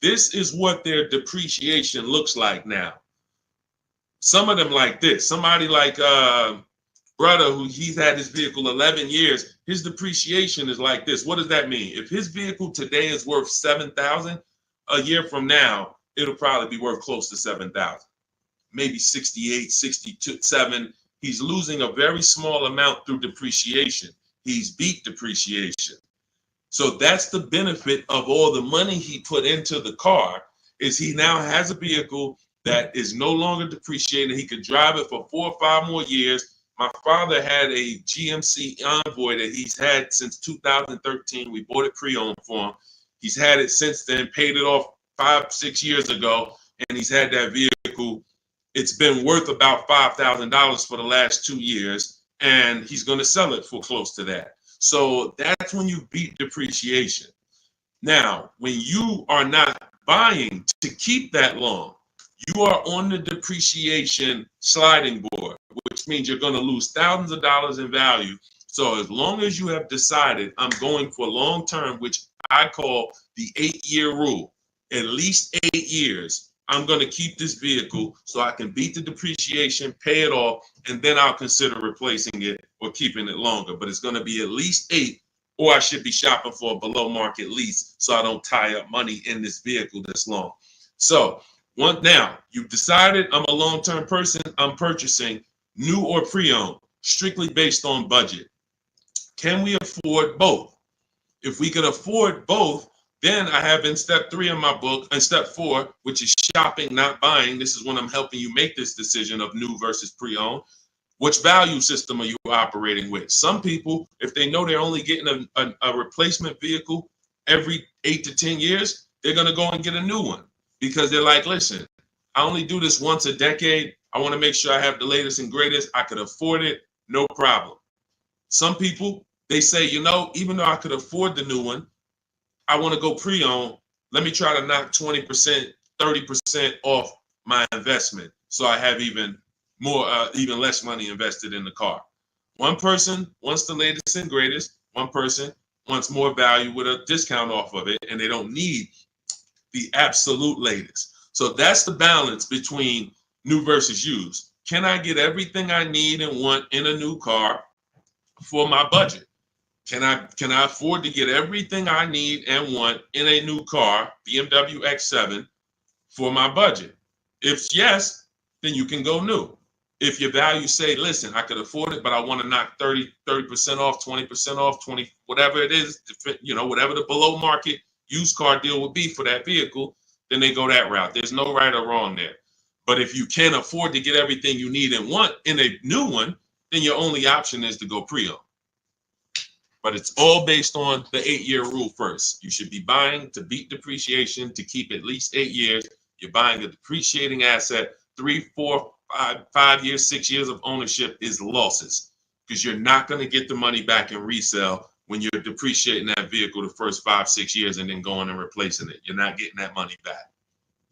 this is what their depreciation looks like now. Some of them like this. Somebody like brother who he's had his vehicle 11 years, his depreciation is like this. What does that mean? If his vehicle today is worth $7,000, a year from now, it'll probably be worth close to 7,000, maybe 68, 62, 7. He's losing a very small amount through depreciation. He's beat depreciation. So that's the benefit of all the money he put into the car, is he now has a vehicle that is no longer depreciated. He could drive it for 4 or 5 more years. My father had a GMC Envoy that he's had since 2013. We bought it pre-owned for him. He's had it since then, paid it off 5, 6 years ago, and he's had that vehicle. It's been worth about $5,000 for the last 2 years, and he's going to sell it for close to that. So that's when you beat depreciation. Now, when you are not buying to keep that long, you are on the depreciation sliding board, which means you're going to lose thousands of dollars in value. So as long as you have decided I'm going for long term, which I call the 8-year rule, at least 8 years, I'm going to keep this vehicle so I can beat the depreciation, pay it off, and then I'll consider replacing it or keeping it longer. But it's going to be at least 8, or I should be shopping for a below market lease so I don't tie up money in this vehicle this long. So now you've decided I'm a long-term person, I'm purchasing new or pre-owned, strictly based on budget. Can we afford both? If we can afford both, then I have in step 3 in my book, and step 4, which is shopping, not buying. This is when I'm helping you make this decision of new versus pre-owned. Which value system are you operating with? Some people, if they know they're only getting a replacement vehicle every 8 to 10 years, they're going to go and get a new one because they're like, listen, I only do this once a decade. I want to make sure I have the latest and greatest. I could afford it, no problem. Some people, they say, you know, even though I could afford the new one, I want to go pre-owned. Let me try to knock 20%, 30% off my investment so I have even less money invested in the car. One person wants the latest and greatest. One person wants more value with a discount off of it, and they don't need the absolute latest. So that's the balance between new versus used. Can I get everything I need and want in a new car for my budget? Can I afford to get everything I need and want in a new car, BMW X7, for my budget? If yes, then you can go new. If your value say, listen, I could afford it, but I want to knock 30% off, 20% off, 20, whatever it is, whatever the below market used car deal would be for that vehicle, then they go that route. There's no right or wrong there. But if you can't afford to get everything you need and want in a new one, then your only option is to go pre-owned. But it's all based on the 8-year rule first. You should be buying to beat depreciation to keep at least 8 years. You're buying a depreciating asset. 3, 4, 5 years, 6 years of ownership is losses because you're not going to get the money back in resale when you're depreciating that vehicle the first 5, 6 years and then going and replacing it. You're not getting that money back.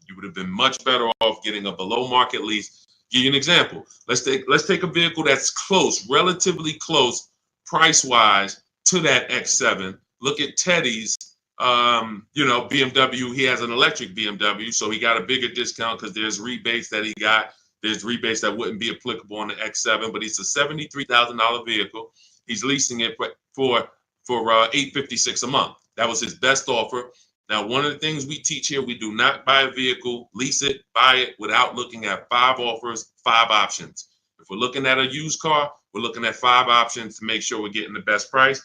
You would have been much better off getting a below market lease. Give you an example. Let's take a vehicle that's close, relatively close, price wise to that X7. Look at Teddy's, BMW. He has an electric BMW, so he got a bigger discount because there's rebates that he got. There's rebates that wouldn't be applicable on the X7, but it's a $73,000 vehicle. He's leasing it for $856 a month. That was his best offer. Now, one of the things we teach here, we do not buy a vehicle, lease it, buy it without looking at 5 offers, 5 options. If we're looking at a used car, we're looking at 5 options to make sure we're getting the best price.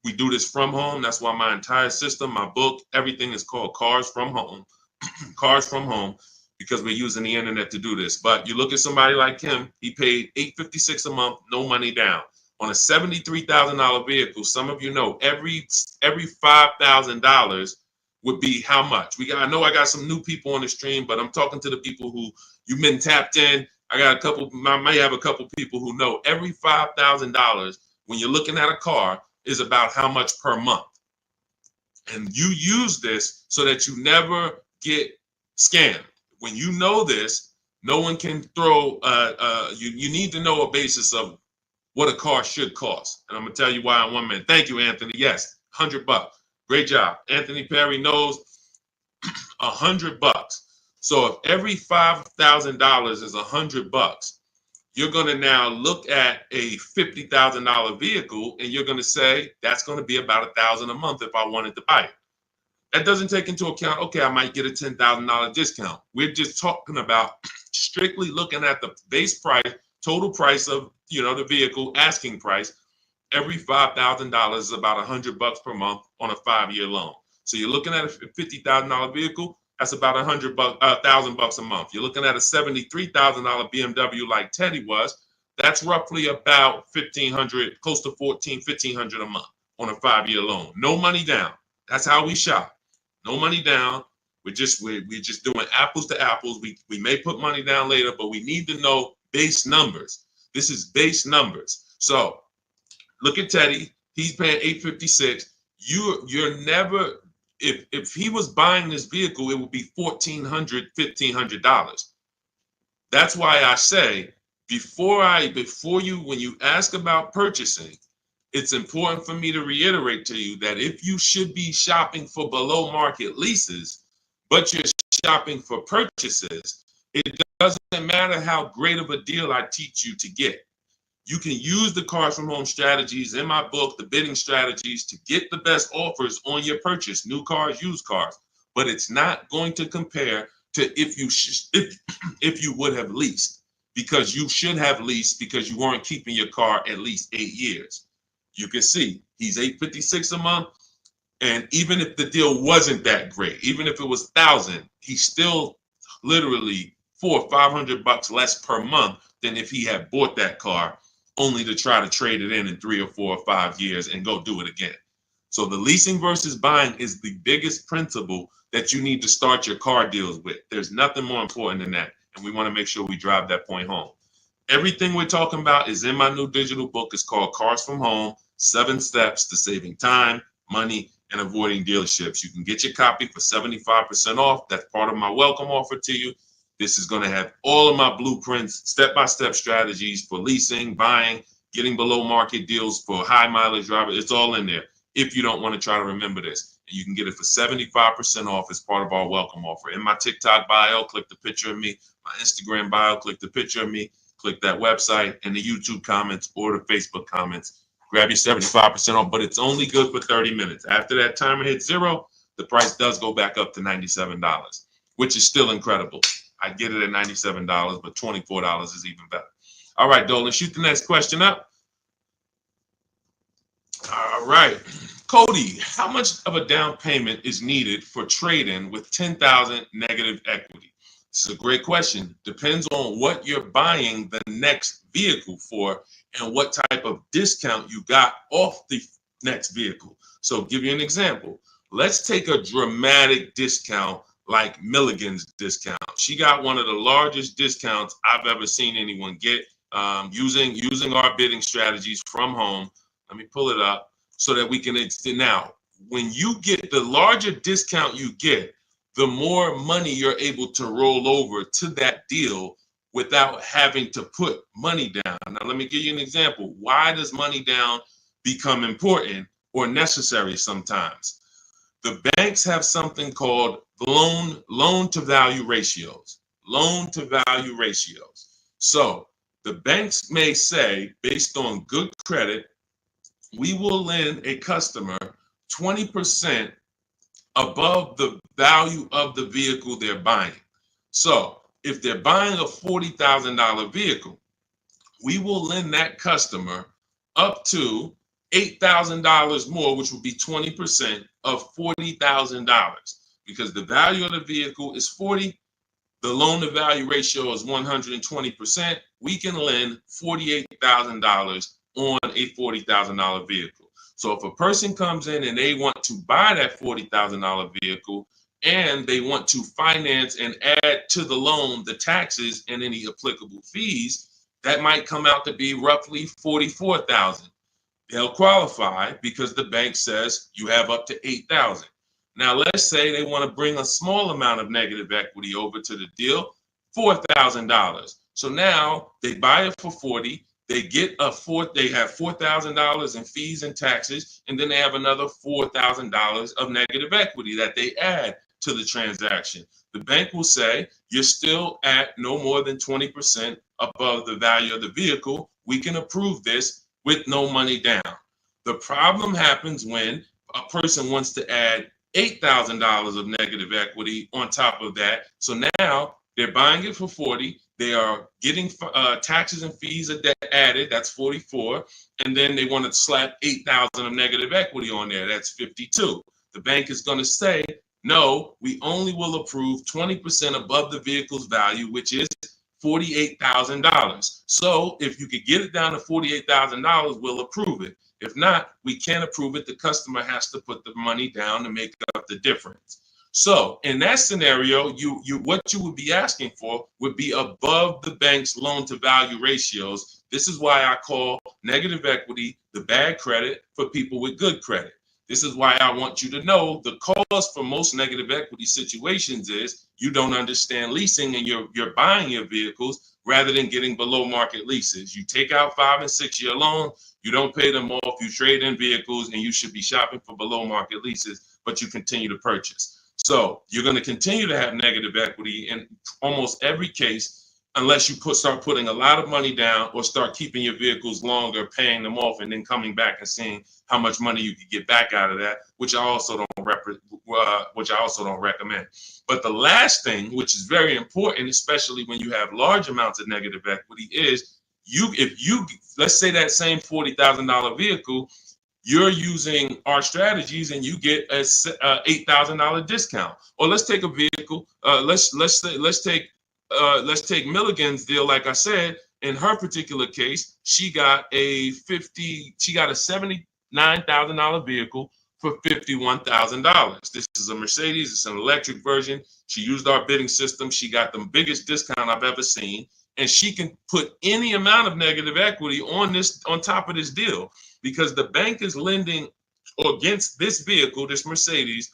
We do this from home. That's why my entire system, my book, everything is called Cars From Home. Cars From Home, because we're using the internet to do this. But you look at somebody like him, he paid $856 a month, no money down. On a $73,000 vehicle, some of you know every $5,000 would be how much? I know I got some new people on the stream, but I'm talking to the people who you've been tapped in. I may have a couple people who know every $5,000 when you're looking at a car is about how much per month. And you use this so that you never get scammed. When you know this, no one can throw, you need to know a basis of what a car should cost. And I'm gonna tell you why in 1 minute. Thank you, Anthony. Yes, $100. Great job. Anthony Perry knows $100. So if every $5,000 is $100, you're going to now look at a $50,000 vehicle and you're going to say, that's going to be about $1,000 a month if I wanted to buy it. That doesn't take into account, okay, I might get a $10,000 discount. We're just talking about strictly looking at the base price, total price of, the vehicle, asking price. Every $5,000 is about $100 per month on a 5-year loan. So you're looking at a $50,000 vehicle, that's about $1,000 a month. You're looking at a $73,000 BMW like Teddy was, that's roughly about $1,500, close to $1,500 a month on a 5-year loan. No money down. That's how we shop. No money down. We're just doing apples to apples. We may put money down later, but we need to know base numbers. This is base numbers. So look at Teddy. He's paying $856. You're never, if he was buying this vehicle, it would be $1,400, $1,500. That's why I say when you ask about purchasing, it's important for me to reiterate to you that if you should be shopping for below market leases, but you're shopping for purchases, it doesn't matter how great of a deal I teach you to get. You can use the Cars From Home strategies in my book, the bidding strategies, to get the best offers on your purchase, new cars, used cars. But it's not going to compare to if you would have leased, because you should have leased because you weren't keeping your car at least 8 years. You can see he's $856 a month, and even if the deal wasn't that great, even if it was $1,000, he's still literally $400 or $500 less per month than if he had bought that car only to try to trade it in 3 or 4 or 5 years and go do it again. So the leasing versus buying is the biggest principle that you need to start your car deals with. There's nothing more important than that, and we want to make sure we drive that point home. Everything we're talking about is in my new digital book. It's called Cars From Home, 7 Steps to Saving Time, Money, and Avoiding Dealerships. You can get your copy for 75% off. That's part of my welcome offer to you. This is going to have all of my blueprints, step-by-step strategies for leasing, buying, getting below market deals for high mileage drivers. It's all in there if you don't want to try to remember this. And you can get it for 75% off as part of our welcome offer. In my TikTok bio, click the picture of me. My Instagram bio, click the picture of me. Click that website, and the YouTube comments or the Facebook comments. Grab your 75% off, but it's only good for 30 minutes. After that timer hits 0, the price does go back up to $97, which is still incredible. I get it at $97, but $24 is even better. All right, Dolan, shoot the next question up. All right. Cody, how much of a down payment is needed for trade-in with $10,000 negative equity? This is a great question. Depends on what you're buying the next vehicle for and what type of discount you got off the next vehicle. So give you an example. Let's take a dramatic discount like Milligan's discount. She got one of the largest discounts I've ever seen anyone get using our bidding strategies from home. Let me pull it up so that we can now. When you get the larger discount you get, the more money you're able to roll over to that deal without having to put money down. Now, let me give you an example. Why does money down become important or necessary sometimes? The banks have something called loan to value ratios. Loan to value ratios. So the banks may say, based on good credit, we will lend a customer 20% above the value of the vehicle they're buying. So if they're buying a $40,000 vehicle, we will lend that customer up to $8,000 more, which would be 20% of $40,000. Because the value of the vehicle is 40, the loan to value ratio is 120%. We can lend $48,000 on a $40,000 vehicle. So if a person comes in and they want to buy that $40,000 vehicle and they want to finance and add to the loan the taxes and any applicable fees, that might come out to be roughly $44,000. They'll qualify because the bank says you have up to $8,000. Now, let's say they want to bring a small amount of negative equity over to the deal, $4,000. So now they buy it for 40. They get they have $4,000 in fees and taxes, and then they have another $4,000 of negative equity that they add to the transaction. The bank will say you're still at no more than 20% above the value of the vehicle. We can approve this with no money down. The problem happens when a person wants to add $8,000 of negative equity on top of that. So now they're buying it for 40. They are getting taxes and fees added. That's 44. And then they want to slap 8,000 of negative equity on there. That's 52. The bank is going to say, no, we only will approve 20% above the vehicle's value, which is $48,000. So if you could get it down to $48,000, we'll approve it. If not, we can't approve it. The customer has to put the money down to make up the difference. So in that scenario, what you would be asking for would be above the bank's loan to value ratios. This is why I call negative equity the bad credit for people with good credit. This is why I want you to know the cause for most negative equity situations is you don't understand leasing and you're buying your vehicles rather than getting below market leases. You take out 5 and 6 year loans, you don't pay them off, you trade in vehicles, and you should be shopping for below market leases, but you continue to purchase. So you're going to continue to have negative equity in almost every case unless you start putting a lot of money down or start keeping your vehicles longer, paying them off, and then coming back and seeing how much money you could get back out of that, which I also don't recommend. But the last thing, which is very important, especially when you have large amounts of negative equity, is let's say that same $40,000 vehicle, you're using our strategies and you get a $8,000 discount. Or let's take a vehicle. Let's take Milligan's deal. Like I said, in her particular case, she got a $79,000 vehicle for $51,000. This is a Mercedes. It's an electric version. She used our bidding system. She got the biggest discount I've ever seen, and she can put any amount of negative equity on top of this deal because the bank is lending against this vehicle, this Mercedes,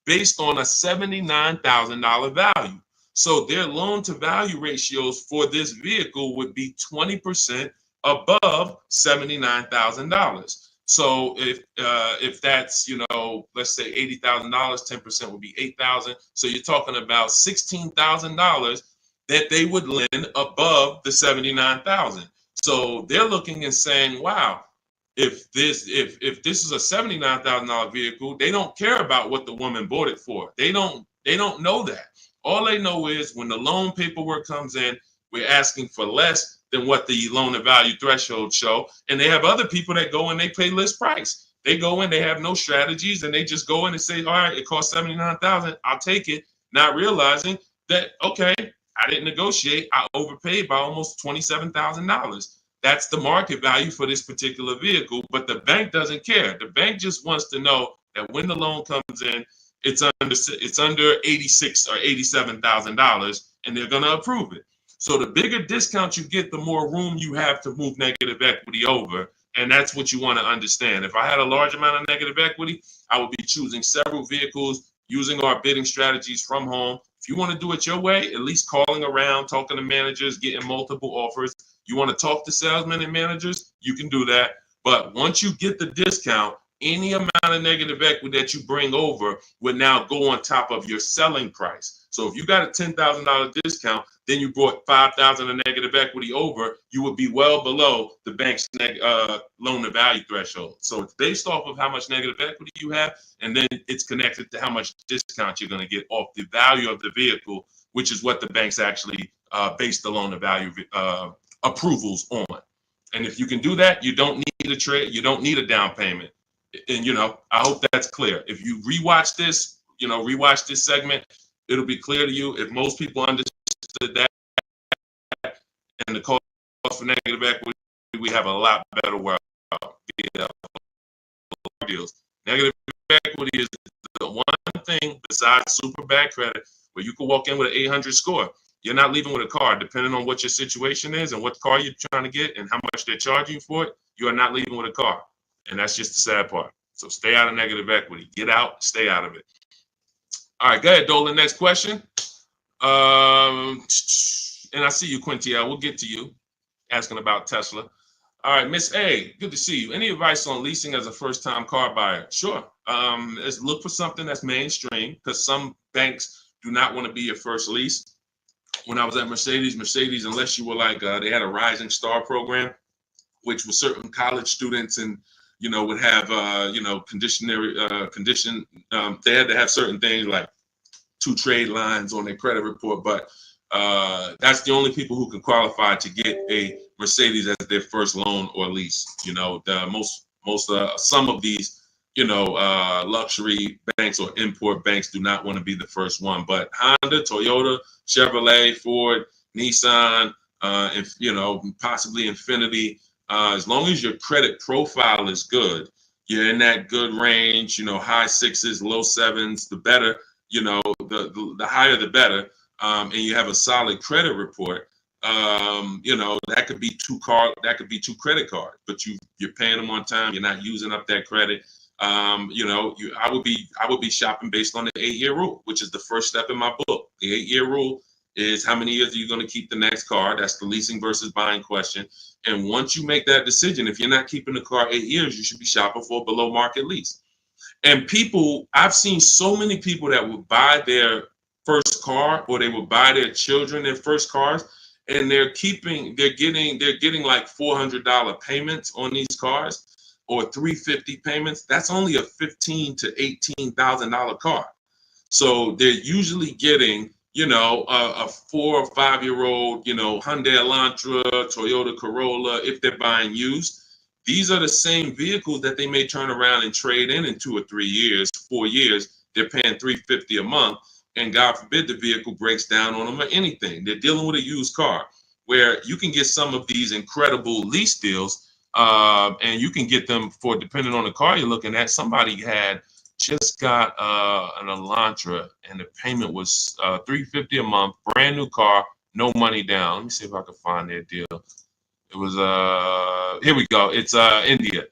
based on a $79,000 value. So their loan to value ratios for this vehicle would be 20% above $79,000. So if that's, let's say $80,000, 10% would be $8,000. So you're talking about $16,000 that they would lend above the $79,000. So they're looking and saying, wow, if this is a $79,000 vehicle, they don't care about what the woman bought it for. They don't know that. All they know is when the loan paperwork comes in, we're asking for less than what the loan to value threshold show. And they have other people that go and they pay list price. They go in, they have no strategies, and they just go in and say, all right, it costs $79,000, I'll take it, not realizing that, okay, I didn't negotiate, I overpaid by almost $27,000. That's the market value for this particular vehicle, but the bank doesn't care. The bank just wants to know that when the loan comes in, it's under $86,000 or $87,000, and they're going to approve it. So the bigger discount you get, the more room you have to move negative equity over, and that's what you want to understand. If I had a large amount of negative equity, I would be choosing several vehicles, using our bidding strategies from home. If you want to do it your way, at least calling around, talking to managers, getting multiple offers. You want to talk to salesmen and managers, you can do that. But once you get the discount, any amount of negative equity that you bring over would now go on top of your selling price. So if you got a $10,000 discount, then you brought $5,000 of negative equity over, you would be well below the bank's loan to value threshold. So it's based off of how much negative equity you have, and then it's connected to how much discount you're going to get off the value of the vehicle, which is what the banks actually base the loan to value approvals on. And if you can do that, you don't need a trade, you don't need a down payment. And I hope that's clear. If you rewatch this, rewatch this segment, it'll be clear to you. If most people understood that and the cost for negative equity, we have a lot better world. Deals. Negative equity is the one thing besides super bad credit where you can walk in with an 800 score. You're not leaving with a car, depending on what your situation is and what car you're trying to get and how much they're charging you for it. You are not leaving with a car. And that's just the sad part. So stay out of negative equity. Get out, stay out of it. All right, go ahead, Dolan. Next question. And I see you, Quintia. We'll get to you asking about Tesla. All right, Miss A, good to see you. Any advice on leasing as a first-time car buyer? Sure. Let's look for something that's mainstream because some banks do not want to be your first lease. When I was at Mercedes, unless you were like, they had a Rising Star program, which was certain college students and, would have, condition. They had to have certain things like 2 trade lines on their credit report, but that's the only people who can qualify to get a Mercedes as their first loan or lease. Some of these, luxury banks or import banks do not want to be the first one, but Honda, Toyota, Chevrolet, Ford, Nissan, and possibly Infiniti, as long as your credit profile is good, you're in that good range, high 6s, low 7s, the better, the higher the better, and you have a solid credit report, that could be 2 credit cards, but you're paying them on time, you're not using up that credit. I would be shopping based on the 8-year rule, which is the first step in my book. The 8-year rule is how many years are you going to keep the next car? That's the leasing versus buying question. And once you make that decision, if you're not keeping the car 8 years, you should be shopping for a below market lease. And I've seen so many people that would buy their first car or they would buy their children their first cars, and they're getting like $400 payments on these cars or $350 payments. That's only a $15,000 to $18,000 car. So they're usually getting, a 4 or 5-year-old, Hyundai Elantra, Toyota Corolla, if they're buying used. These are the same vehicles that they may turn around and trade in 2 or 3 years, 4 years. They're paying $350 a month, and God forbid the vehicle breaks down on them or anything. They're dealing with a used car, where you can get some of these incredible lease deals, and you can get them for, depending on the car you're looking at. Somebody had just got an Elantra, and the payment was $350 a month, brand new car, no money down. Let me see if I can find their deal. It was here we go. It's India.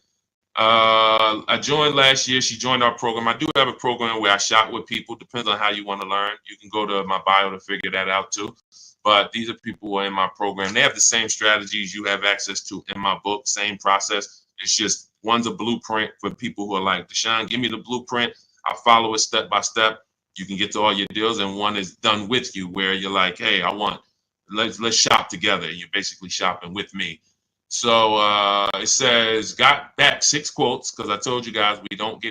I joined last year. She joined our program. I do have a program where I shop with people. Depends on how you want to learn. You can go to my bio to figure that out too. But these are people who are in my program. They have the same strategies you have access to in my book, same process. It's just one's a blueprint for people who are like, Deshaun, give me the blueprint. I'll follow it step by step. You can get to all your deals. And one is done with you, where you're like, hey, let's shop together. You're basically shopping with me. So it says, got back 6 quotes, because I told you guys we don't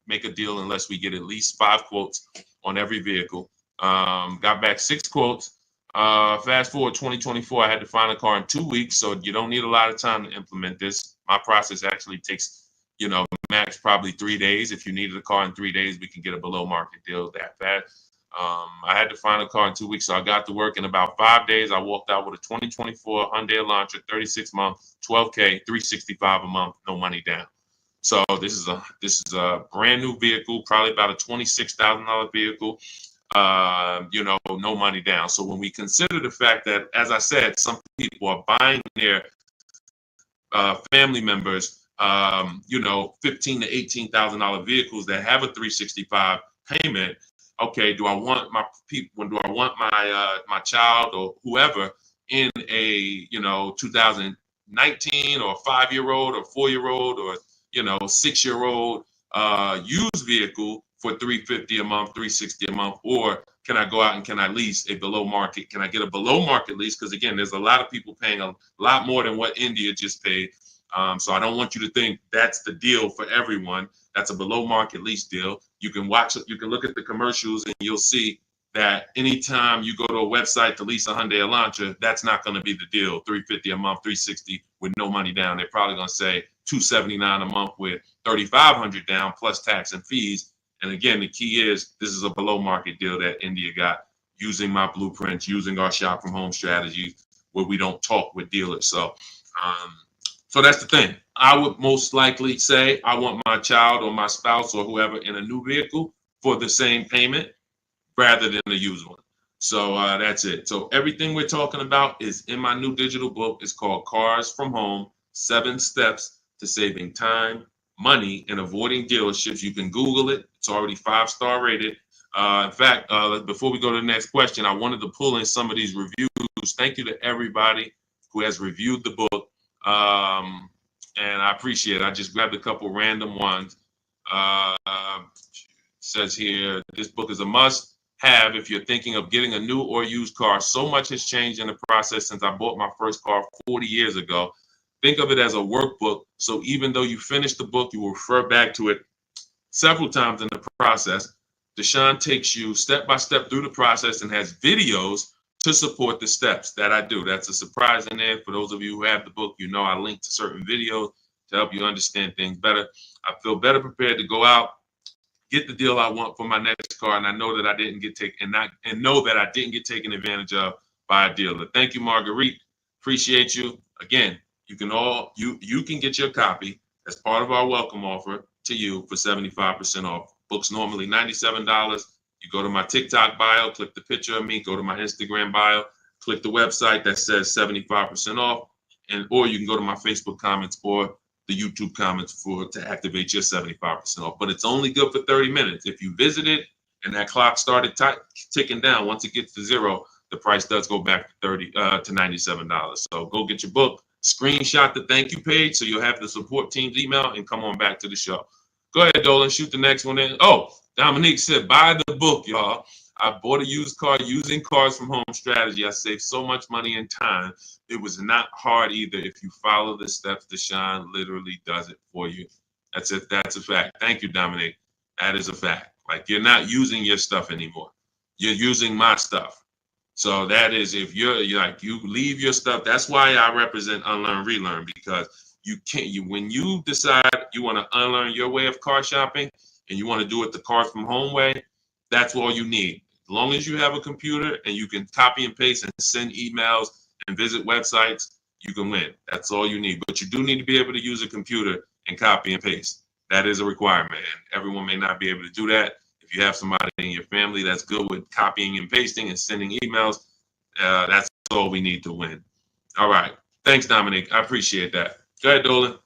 make a deal unless we get at least 5 quotes on every vehicle. Got back 6 quotes. Fast forward 2024, I had to find a car in 2 weeks, so you don't need a lot of time to implement this. My process actually takes, max probably 3 days. If you needed a car in 3 days, we can get a below market deal that fast. I had to find a car in 2 weeks, so I got to work in about 5 days. I walked out with a 2024 Hyundai Elantra, 36 month, 12K, 365 a month, no money down. So this is a brand new vehicle, probably about a $26,000 vehicle. No money down. So when we consider the fact that, as I said, some people are buying their family members, $15,000 to $18,000 vehicles that have a 365 payment. Okay, do I want my people? Do I want my child or whoever in a 2019 or 5-year-old or 4-year-old or 6-year-old used vehicle for $350 a month, $360 a month, or can I go out and can I lease a below market? Can I get a below market lease? Because again, there's a lot of people paying a lot more than what India just paid. So I don't want you to think that's the deal for everyone. That's a below market lease deal. You can look at the commercials and you'll see that anytime you go to a website to lease a Hyundai Elantra, that's not going to be the deal. $350 a month, $360 with no money down. They're probably going to say $279 a month with $3,500 down plus tax and fees. And again, the key is this is a below market deal that India got using my blueprints, using our shop from home strategies where we don't talk with dealers. So that's the thing. I would most likely say I want my child or my spouse or whoever in a new vehicle for the same payment rather than a used one. So that's it. So everything we're talking about is in my new digital book. It's called Cars from Home, 7 Steps to Saving Time, Money, and Avoiding Dealerships. You can Google it. It's already 5-star rated. In fact, before we go to the next question, I wanted to pull in some of these reviews. Thank you to everybody who has reviewed the book. And I appreciate it. I just grabbed a couple random ones. Says here, this book is a must have if you're thinking of getting a new or used car. So much has changed in the process since I bought my first car 40 years ago. Think of it as a workbook. So even though you finish the book, you will refer back to it several times in the process. Deshaun takes you step by step through the process and has videos to support the steps that I do. That's a surprise in there. For those of you who have the book, I link to certain videos to help you understand things better. I feel better prepared to go out, get the deal I want for my next car, and I know that I didn't get taken advantage of by a dealer. Thank you, Marguerite. Appreciate you. Again, you can get your copy as part of our welcome offer to you for 75% off. Books normally $97. You go to my TikTok bio, click the picture of me, go to my Instagram bio, click the website that says 75% off, or you can go to my Facebook comments or the YouTube comments to activate your 75% off. But it's only good for 30 minutes. If you visit it and that clock started ticking down, once it gets to 0, the price does go back to $97. So go get your book, screenshot the thank you page so you'll have the support team's email and come on back to the show. Go ahead, Dolan, shoot the next one in. Oh, Dominique said, buy the book, y'all. I bought a used car using Cars from Home strategy. I saved so much money and time. It was not hard either. If you follow the steps, Deshaun literally does it for you. That's it. That's a fact. Thank you, Dominique. That is a fact. Like, you're not using your stuff anymore. You're using my stuff. So that is, if you leave your stuff. That's why I represent Unlearn, Relearn, because when you decide you want to unlearn your way of car shopping and you want to do it the Cars from Home way, that's all you need. As long as you have a computer and you can copy and paste and send emails and visit websites, you can win. That's all you need. But you do need to be able to use a computer and copy and paste. That is a requirement. And everyone may not be able to do that. If you have somebody in your family that's good with copying and pasting and sending emails, that's all we need to win. All right. Thanks, Dominic. I appreciate that. Go ahead, Dolan.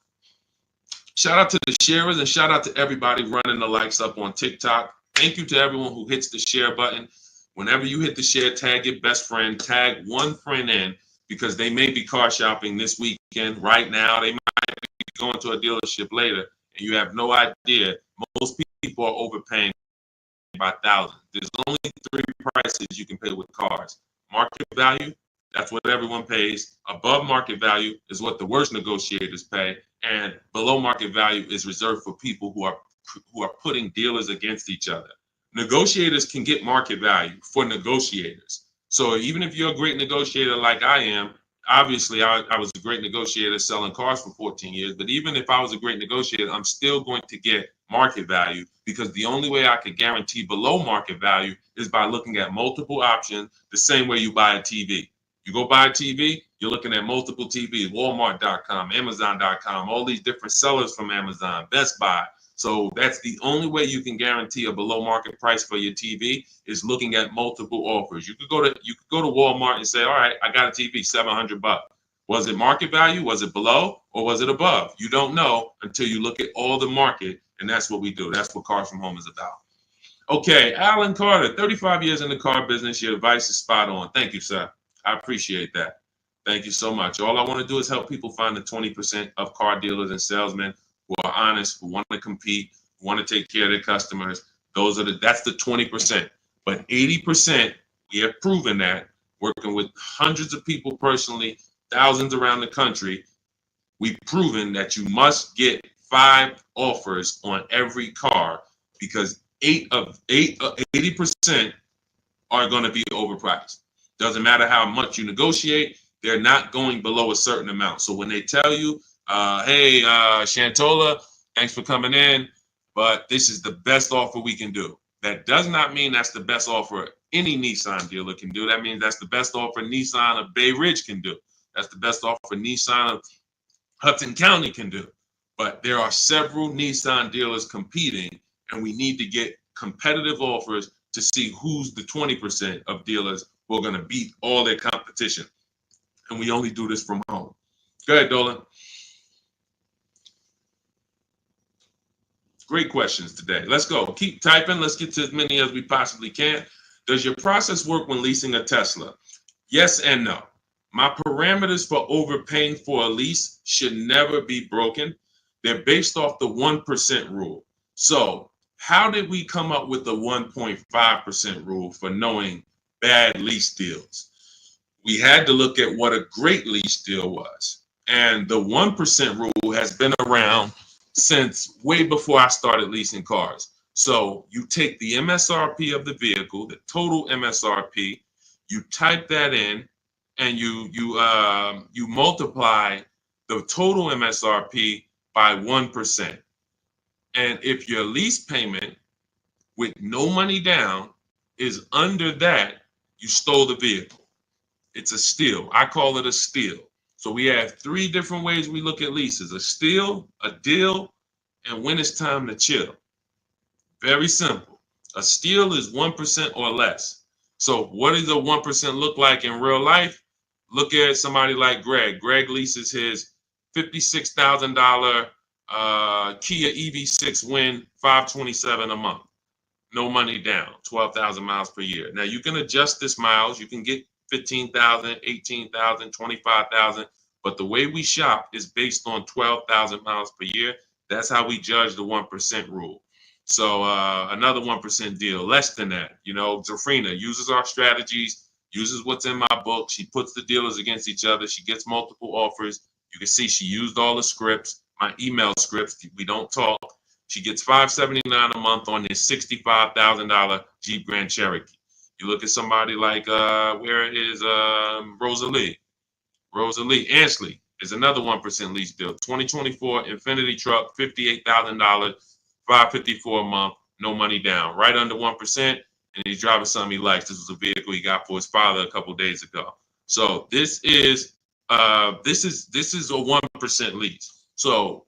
Shout out to the sharers and shout out to everybody running the likes up on TikTok. Thank you to everyone who hits the share button. Whenever you hit the share, tag your best friend, tag one friend in, because they may be car shopping this weekend. Right now, they might be going to a dealership later, and you have no idea. Most people are overpaying by thousands. There's only 3 prices you can pay with cars. Market value, that's what everyone pays. Above market value is what the worst negotiators pay. And below market value is reserved for people who are putting dealers against each other. Negotiators can get market value for negotiators. So even if you're a great negotiator like I am, obviously I was a great negotiator selling cars for 14 years, but even if I was a great negotiator, I'm still going to get market value, because the only way I could guarantee below market value is by looking at multiple options, the same way you buy a TV. You go buy a TV, you're looking at multiple TVs, Walmart.com, Amazon.com, all these different sellers from Amazon, Best Buy. So that's the only way you can guarantee a below market price for your TV, is looking at multiple offers. You could go to Walmart and say, all right, I got a TV, $700. Was it market value? Was it below? Or was it above? You don't know until you look at all the market, and that's what we do. That's what Cars from Home is about. Okay, Alan Carter, 35 years in the car business. Your advice is spot on. Thank you, sir. I appreciate that. Thank you so much. All I want to do is help people find the 20% of car dealers and salesmen who are honest, who want to compete, who want to take care of their customers. That's the 20%. But 80%, we have proven that, working with hundreds of people personally, thousands around the country, we've proven that you must get 5 offers on every car, because 80% are going to be overpriced. Doesn't matter how much you negotiate, they're not going below a certain amount. So when they tell you, hey, Shantola, thanks for coming in, but this is the best offer we can do, that does not mean that's the best offer any Nissan dealer can do. That means that's the best offer Nissan of Bay Ridge can do. That's the best offer Nissan of Hudson County can do. But there are several Nissan dealers competing, and we need to get competitive offers to see who's the 20% of dealers who are going to beat all their competition. And we only do this from home. Go ahead, Dolan. Great questions today. Let's go. Keep typing. Let's get to as many as we possibly can. Does your process work when leasing a Tesla? Yes and no. My parameters for overpaying for a lease should never be broken. They're based off the 1% rule. So how did we come up with the 1.5% rule for knowing bad lease deals? We had to look at what a great lease deal was. And the 1% rule has been around since way before I started leasing cars. So you take the MSRP of the vehicle, the total MSRP, you type that in, and you multiply the total MSRP by 1%. And if your lease payment with no money down is under that, you stole the vehicle. It's a steal. I call it a steal. So we have 3 different ways we look at leases: a steal, a deal, and when it's time to chill. Very simple. A steal is 1% or less. So what does a 1% look like in real life? Look at somebody like Greg. Greg leases his $56,000 Kia EV6 Win, $527 a month. No money down, 12,000 miles per year. Now you can adjust this miles. You can get 15,000, 18,000, 25,000. But the way we shop is based on 12,000 miles per year. That's how we judge the 1% rule. So another 1% deal, less than that. You know, Zafrina uses our strategies, uses what's in my book. She puts the dealers against each other. She gets multiple offers. You can see she used all the scripts, my email scripts. We don't talk. She gets $579 a month on this $65,000 Jeep Grand Cherokee. You look at somebody like, where is Rosalie? Rosalie Ansley is another 1% lease deal. 2024 Infiniti truck, $58,000, $554 a month, no money down, right under 1%. And he's driving something he likes. This was a vehicle he got for his father a couple days ago. So this is a 1% lease. So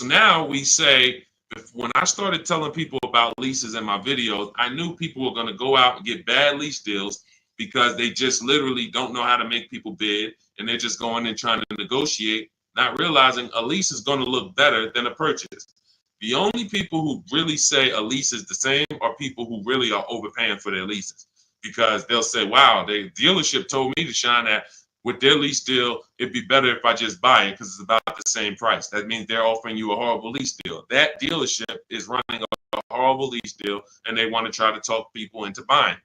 now we say, when I started telling people about leases in my videos, I knew people were going to go out and get bad lease deals because they just literally don't know how to make people bid, and they're just going in trying to negotiate, not realizing a lease is going to look better than a purchase. The only people who really say a lease is the same are people who really are overpaying for their leases, because they'll say, wow, the dealership told me to shine that with their lease deal, it'd be better if I just buy it because it's about the same price. That means they're offering you a horrible lease deal. That dealership is running a horrible lease deal, and they want to try to talk people into buying.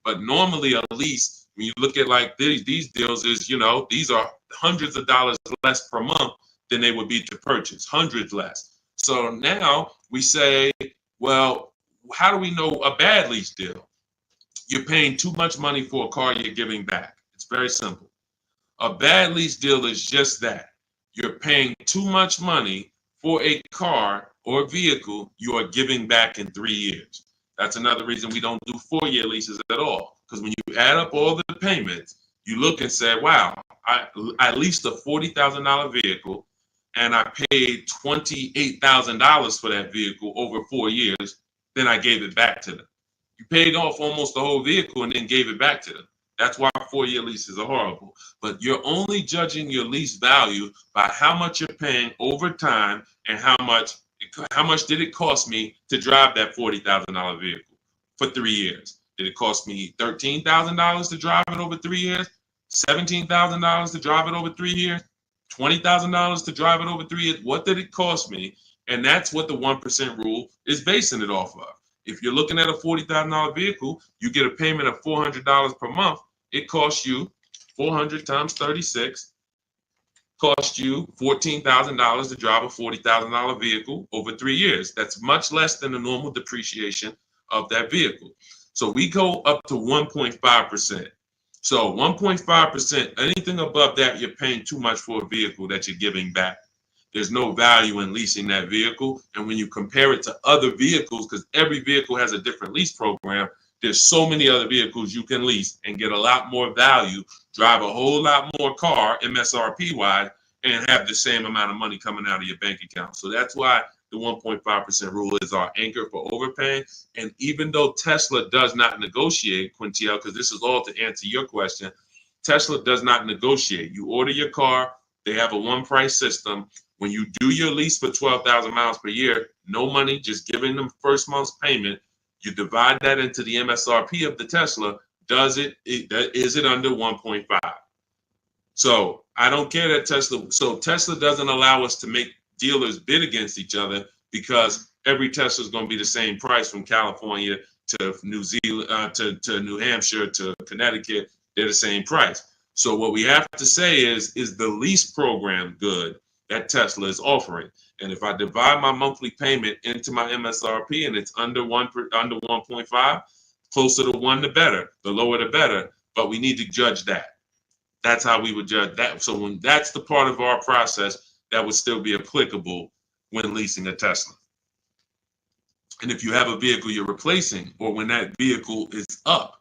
But normally a lease, when you look at like these deals, is, you know, these are hundreds of dollars less per month than they would be to purchase, hundreds less. So now we say, well, how do we know a bad lease deal? You're paying too much money for a car you're giving back. It's very simple. A bad lease deal is just that. You're paying too much money for a car or vehicle you are giving back in 3 years. That's another reason we don't do 4-year leases at all. Because when you add up all the payments, you look and say, wow, I leased a $40,000 vehicle and I paid $28,000 for that vehicle over 4 years. Then I gave it back to them. You paid off almost the whole vehicle and then gave it back to them. That's why 4-year leases are horrible. But you're only judging your lease value by how much you're paying over time and how much did it cost me to drive that $40,000 vehicle for 3 years. Did it cost me $13,000 to drive it over 3 years? $17,000 to drive it over 3 years? $20,000 to drive it over 3 years? What did it cost me? And that's what the 1% rule is basing it off of. If you're looking at a $40,000 vehicle, you get a payment of $400 per month. It costs you 400 times 36, cost you $14,000 to drive a $40,000 vehicle over 3 years. That's much less than the normal depreciation of that vehicle. So we go up to 1.5%. So 1.5%, anything above that, you're paying too much for a vehicle that you're giving back. There's no value in leasing that vehicle. And when you compare it to other vehicles, because every vehicle has a different lease program, there's so many other vehicles you can lease and get a lot more value, drive a whole lot more car MSRP wise, and have the same amount of money coming out of your bank account. So that's why the 1.5% rule is our anchor for overpaying. And even though Tesla does not negotiate, Quintiel, because this is all to answer your question, Tesla does not negotiate. You order your car, they have a one price system. When you do your lease for 12,000 miles per year, no money, just giving them first month's payment. You divide that into the MSRP of the Tesla. Is it under 1.5? So I don't care that Tesla. So Tesla doesn't allow us to make dealers bid against each other because every Tesla is going to be the same price from California to New Zealand to New Hampshire to Connecticut. They're the same price. So what we have to say is the lease program good that Tesla is offering? And if I divide my monthly payment into my MSRP and it's under 1.5, closer to 1 the better, the lower the better. But we need to judge that. That's how we would judge that. So when that's the part of our process that would still be applicable when leasing a Tesla. And if you have a vehicle you're replacing, or when that vehicle is up,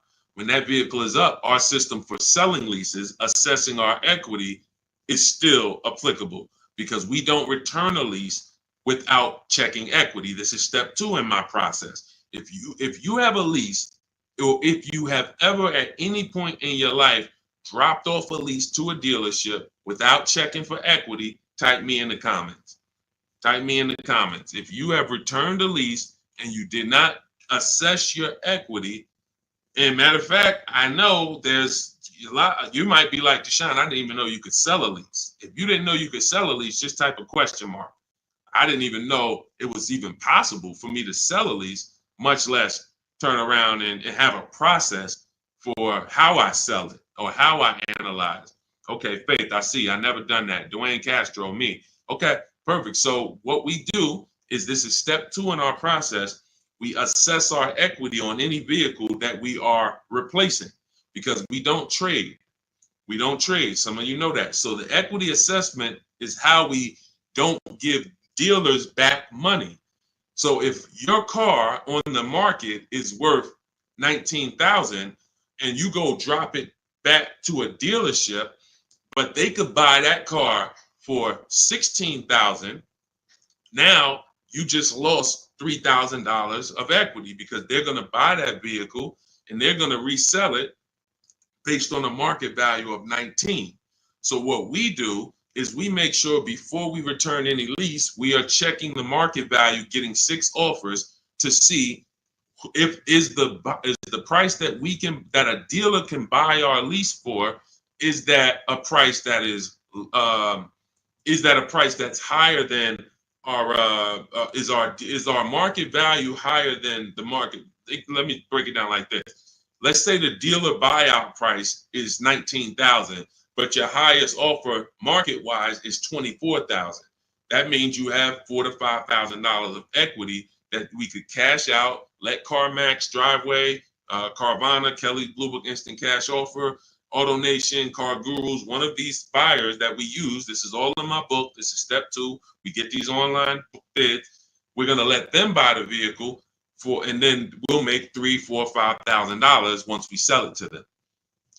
our system for selling leases, assessing our equity is still applicable because we don't return a lease without checking equity. This is step 2 in my process. If you have a lease, or if you have ever at any point in your life dropped off a lease to a dealership without checking for equity, type me in the comments. Type me in the comments. If you have returned a lease and you did not assess your equity, and matter of fact, I know there's a lot, you might be like Deshaun, I didn't even know you could sell a lease. If you didn't know you could sell a lease, just type a question mark. I didn't even know it was even possible for me to sell a lease, much less turn around and have a process for how I sell it or how I analyze. Okay, Faith, I see. I never done that. Dwayne Castro, me. Okay, perfect. So what we do is, this is step 2 in our process. We assess our equity on any vehicle that we are replacing because we don't trade. We don't trade. Some of you know that. So the equity assessment is how we don't give dealers back money. So if your car on the market is worth $19,000 and you go drop it back to a dealership, but they could buy that car for $16,000, now you just lost $3,000 of equity because they're going to buy that vehicle and they're going to resell it based on a market value of 19. So what we do is we make sure before we return any lease, we are checking the market value, getting 6 offers to see if is the price that a dealer can buy our lease for, is that a price that is a price that's higher than our is our market value higher than the market? Let me break it down like this. Let's say the dealer buyout price is $19,000, but your highest offer market-wise is $24,000. That means you have $4,000 to $5,000 of equity that we could cash out, let CarMax, Driveway, Carvana, Kelly Blue Book Instant Cash Offer, AutoNation, Car Gurus, one of these buyers that we use, this is all in my book. This is step 2. We get these online bids. We're going to let them buy the vehicle and then we'll make $3,000, $4,000, $5,000 once we sell it to them.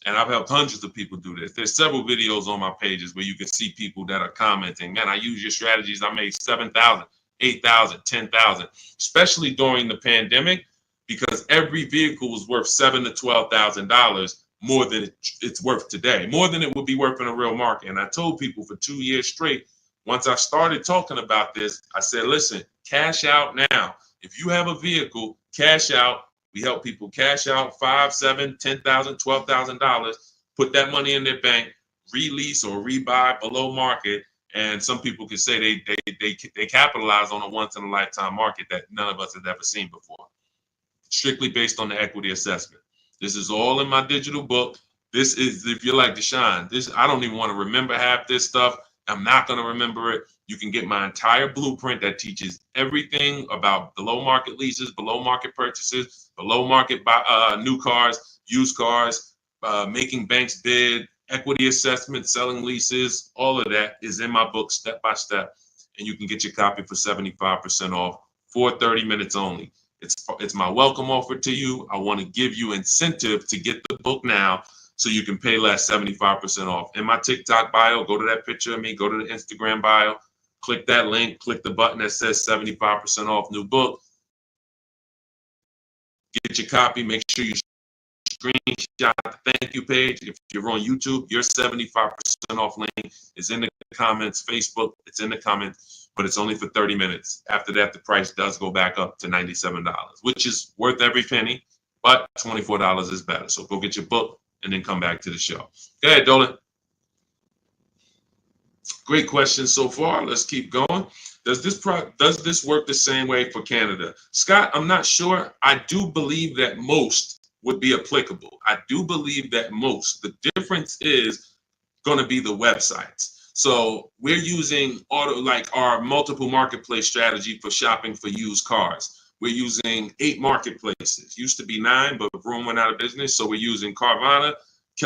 And I've helped hundreds of people do this. There's several videos on my pages where you can see people that are commenting, man, I use your strategies. I made $7,000, $8,000, $10,000, especially during the pandemic, because every vehicle was worth $7,000 to $12,000 more than it's worth today, more than it would be worth in a real market. And I told people for 2 years straight, once I started talking about this, I said, listen, cash out now. If you have a vehicle, cash out. We help people cash out $5,000, $7,000, $10,000, $12,000, put that money in their bank, release or rebuy below market. And some people can say they capitalize on a once in a lifetime market that none of us have ever seen before. Strictly based on the equity assessment. This is all in my digital book. This is, if you're like Deshaun, I don't even want to remember half this stuff. I'm not going to remember it. You can get my entire blueprint that teaches everything about below market leases, below market purchases, below market new cars, used cars, making banks bid, equity assessment, selling leases. All of that is in my book step by step. And you can get your copy for 75% off for 30 minutes only. It's my welcome offer to you. I want to give you incentive to get the book now so you can pay less, 75% off. In my TikTok bio, go to that picture of me, go to the Instagram bio, click that link, click the button that says 75% off new book. Get your copy. Make sure you screenshot the thank you page. If you're on YouTube, your 75% off link is in the comments. Facebook, it's in the comments, but it's only for 30 minutes. After that, the price does go back up to $97, which is worth every penny, but $24 is better. So go get your book and then come back to the show. Go ahead, Dolan. Great question so far. Let's keep going. Does this work the same way for Canada? Scott, I'm not sure. I do believe that most would be applicable. I do believe that most. The difference is going to be the websites. So we're using our multiple marketplace strategy for shopping for used cars. We're using 8 marketplaces. Used to be 9, but Vroom went out of business. So we're using Carvana,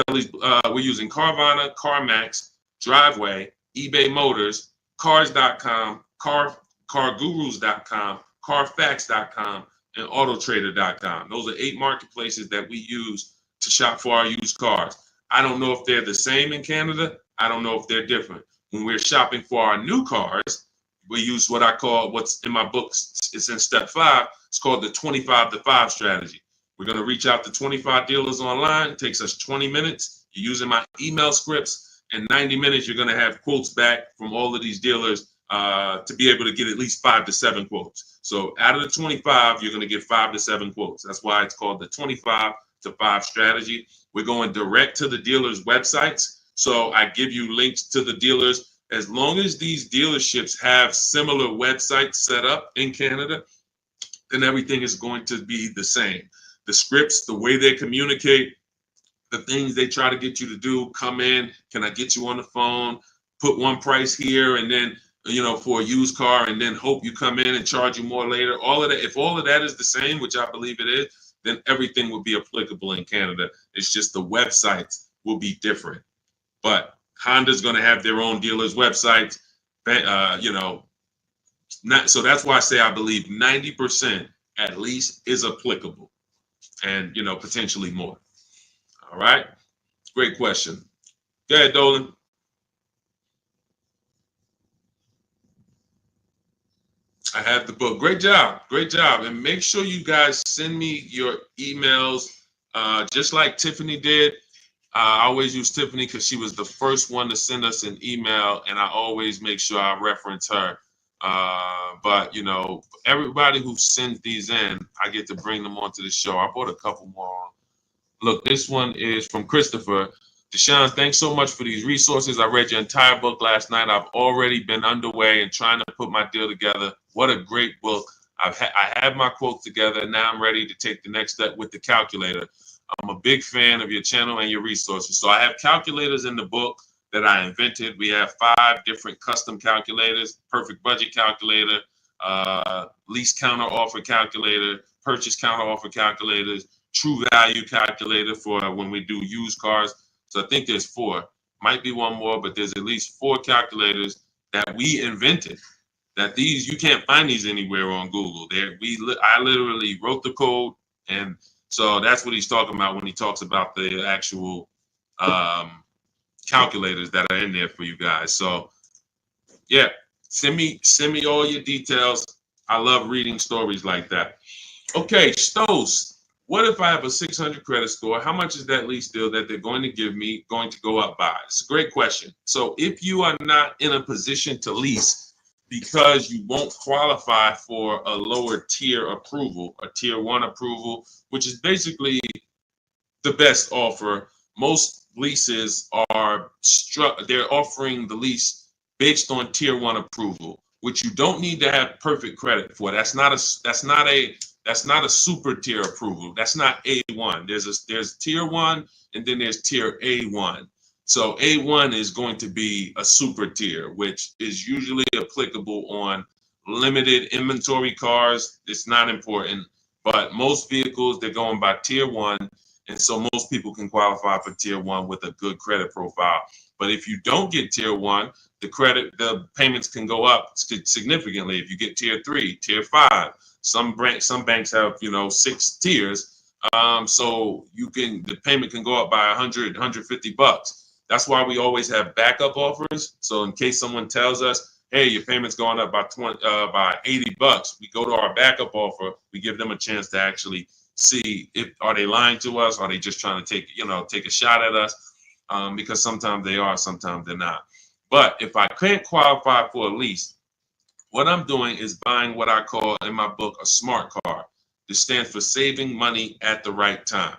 we're using Carvana, CarMax, Driveway, eBay Motors, Cars.com, CarGurus.com, Carfax.com, and Autotrader.com. Those are 8 marketplaces that we use to shop for our used cars. I don't know if they're the same in Canada. I don't know if they're different. When we're shopping for our new cars, we use what I call, what's in my books, it's in step 5. It's called the 25 to 5 strategy. We're going to reach out to 25 dealers online. It takes us 20 minutes. You're using my email scripts. In 90 minutes, you're going to have quotes back from all of these dealers to be able to get at least 5 to 7 quotes. So out of the 25, you're going to get 5 to 7 quotes. That's why it's called the 25 to 5 strategy. We're going direct to the dealers' websites. So I give you links to the dealers. As long as these dealerships have similar websites set up in Canada, then everything is going to be the same. The scripts, the way they communicate, the things they try to get you to do, come in, can I get you on the phone, put one price here, and then, for a used car, and then hope you come in and charge you more later. All of that, if all of that is the same, which I believe it is, then everything will be applicable in Canada. It's just the websites will be different. But Honda's going to have their own dealers' websites, so that's why I say I believe 90% at least is applicable, and potentially more. All right, great question. Go ahead, Dolan. I have the book. Great job, and make sure you guys send me your emails, just like Tiffany did. I always use Tiffany because she was the first one to send us an email, and I always make sure I reference her. But everybody who sends these in, I get to bring them onto the show. I brought a couple more. Look, this one is from Christopher. Deshaun, thanks so much for these resources. I read your entire book last night. I've already been underway and trying to put my deal together. What a great book. I have my quotes together. Now I'm ready to take the next step with the calculator. I'm a big fan of your channel and your resources. So I have calculators in the book that I invented. We have 5 different custom calculators: perfect budget calculator, lease counter offer calculator, purchase counter offer calculators, true value calculator for when we do used cars. So I think there's 4. Might be one more, but there's at least 4 calculators that we invented. That these, you can't find these anywhere on Google. I literally wrote the code, and so that's what he's talking about when he talks about the actual calculators that are in there for you guys. So yeah, send me all your details. I love reading stories like that. Okay, Stos, what if I have a 600 credit score? How much is that lease deal that they're going to give me going to go up by? It's a great question. So if you are not in a position to lease because you won't qualify for a lower tier approval, a tier 1 approval, which is basically the best offer. Most leases are they're offering the lease based on tier 1 approval, which you don't need to have perfect credit for. That's not a super tier approval. That's not A1. There's tier 1 and then there's tier A1. So A1 is going to be a super tier, which is usually applicable on limited inventory cars. It's not important, but most vehicles, they're going by tier 1. And so most people can qualify for tier 1 with a good credit profile. But if you don't get tier 1, the payments can go up significantly. If you get tier 3, tier 5, some banks have 6 tiers, so the payment can go up by $100-$150. That's why we always have backup offers. So in case someone tells us, hey, your payment's going up by $80, we go to our backup offer. We give them a chance to actually see are they lying to us? Are they just trying to take a shot at us? Because sometimes they are, sometimes they're not. But if I can't qualify for a lease, what I'm doing is buying what I call in my book a smart card. This stands for saving money at the right time.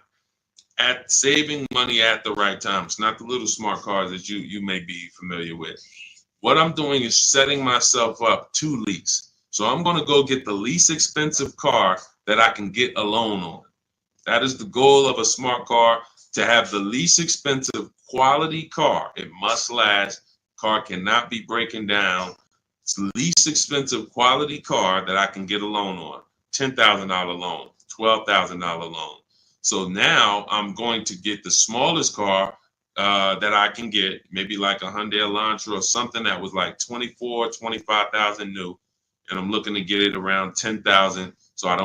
Saving money at the right time. It's not the little smart cards that you may be familiar with. What I'm doing is setting myself up to lease. So I'm going to go get the least expensive car that I can get a loan on. That is the goal of a smart car, to have the least expensive quality car. It must last. Car cannot be breaking down. It's the least expensive quality car that I can get a loan on. $10,000 loan, $12,000 loan. So now I'm going to get the smallest car that I can get, maybe like a Hyundai Elantra or something that was like 25,000 new. And I'm looking to get it around 10,000. So it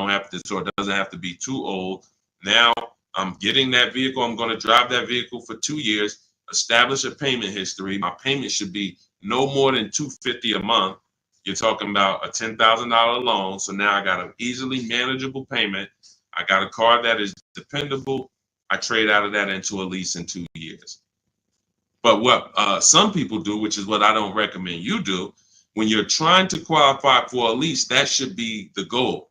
doesn't have to be too old. Now I'm getting that vehicle. I'm going to drive that vehicle for 2 years, establish a payment history. My payment should be no more than $250 a month. You're talking about a $10,000 loan. So now I got an easily manageable payment. I got a car that is dependable. I trade out of that into a lease in 2 years. But what some people do, which is what I don't recommend you do, when you're trying to qualify for a lease, that should be the goal.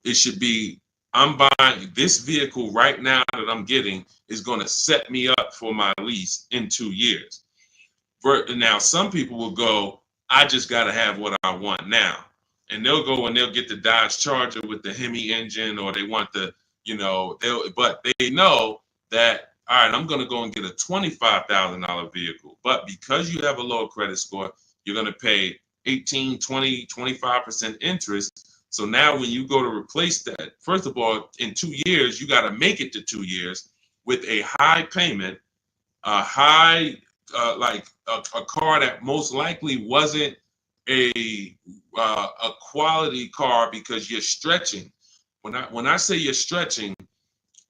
It should be, I'm buying this vehicle right now that I'm getting is going to set me up for my lease in 2 years. Now, some people will go, I just got to have what I want now. And they'll go and they'll get the Dodge Charger with the Hemi engine, or they want but they know that, all right, I'm going to go and get a $25,000 vehicle. But because you have a lower credit score, you're going to pay 18, 20, 25% interest. So now when you go to replace that, first of all, in 2 years, you got to make it to 2 years with a high payment, a car that most likely wasn't a quality car, because you're stretching. When I say you're stretching,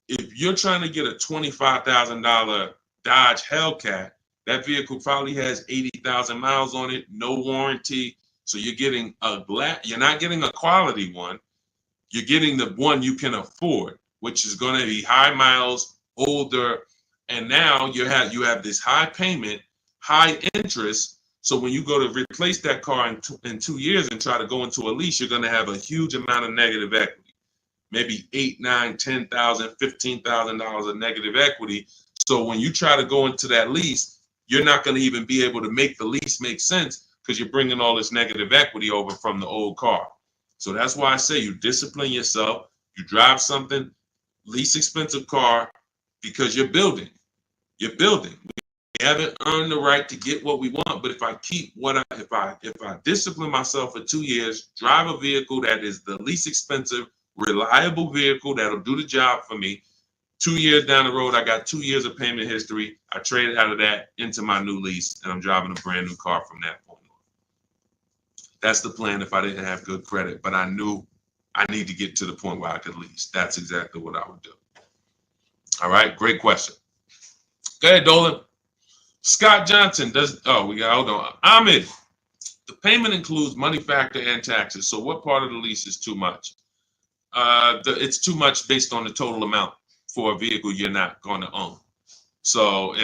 if you're trying to get a $25,000 Dodge Hellcat, that vehicle probably has 80,000 miles on it, no warranty. So you're getting you're not getting a quality one. You're getting the one you can afford, which is going to be high miles, older. And now you have this high payment, high interest. So when you go to replace that car in 2 years and try to go into a lease, you're going to have a huge amount of negative equity, maybe $8,000, $9,000, $10,000, $15,000 of negative equity. So when you try to go into that lease, you're not going to even be able to make the lease make sense, because you're bringing all this negative equity over from the old car. So that's why I say you discipline yourself. You drive something, least expensive car, because you're building. You're building. We haven't earned the right to get what we want, but if I discipline myself for 2 years, drive a vehicle that is the least expensive, reliable vehicle that'll do the job for me, 2 years down the road, I got 2 years of payment history. I traded out of that into my new lease, and I'm driving a brand new car from that point on. That's the plan if I didn't have good credit, but I knew I need to get to the point where I could lease. That's exactly what I would do. All right, great question. Go ahead, Dolan. Scott Johnson hold on. Ahmed, the payment includes money factor and taxes. So what part of the lease is too much? It's too much based on the total amount for a vehicle you're not going to own. So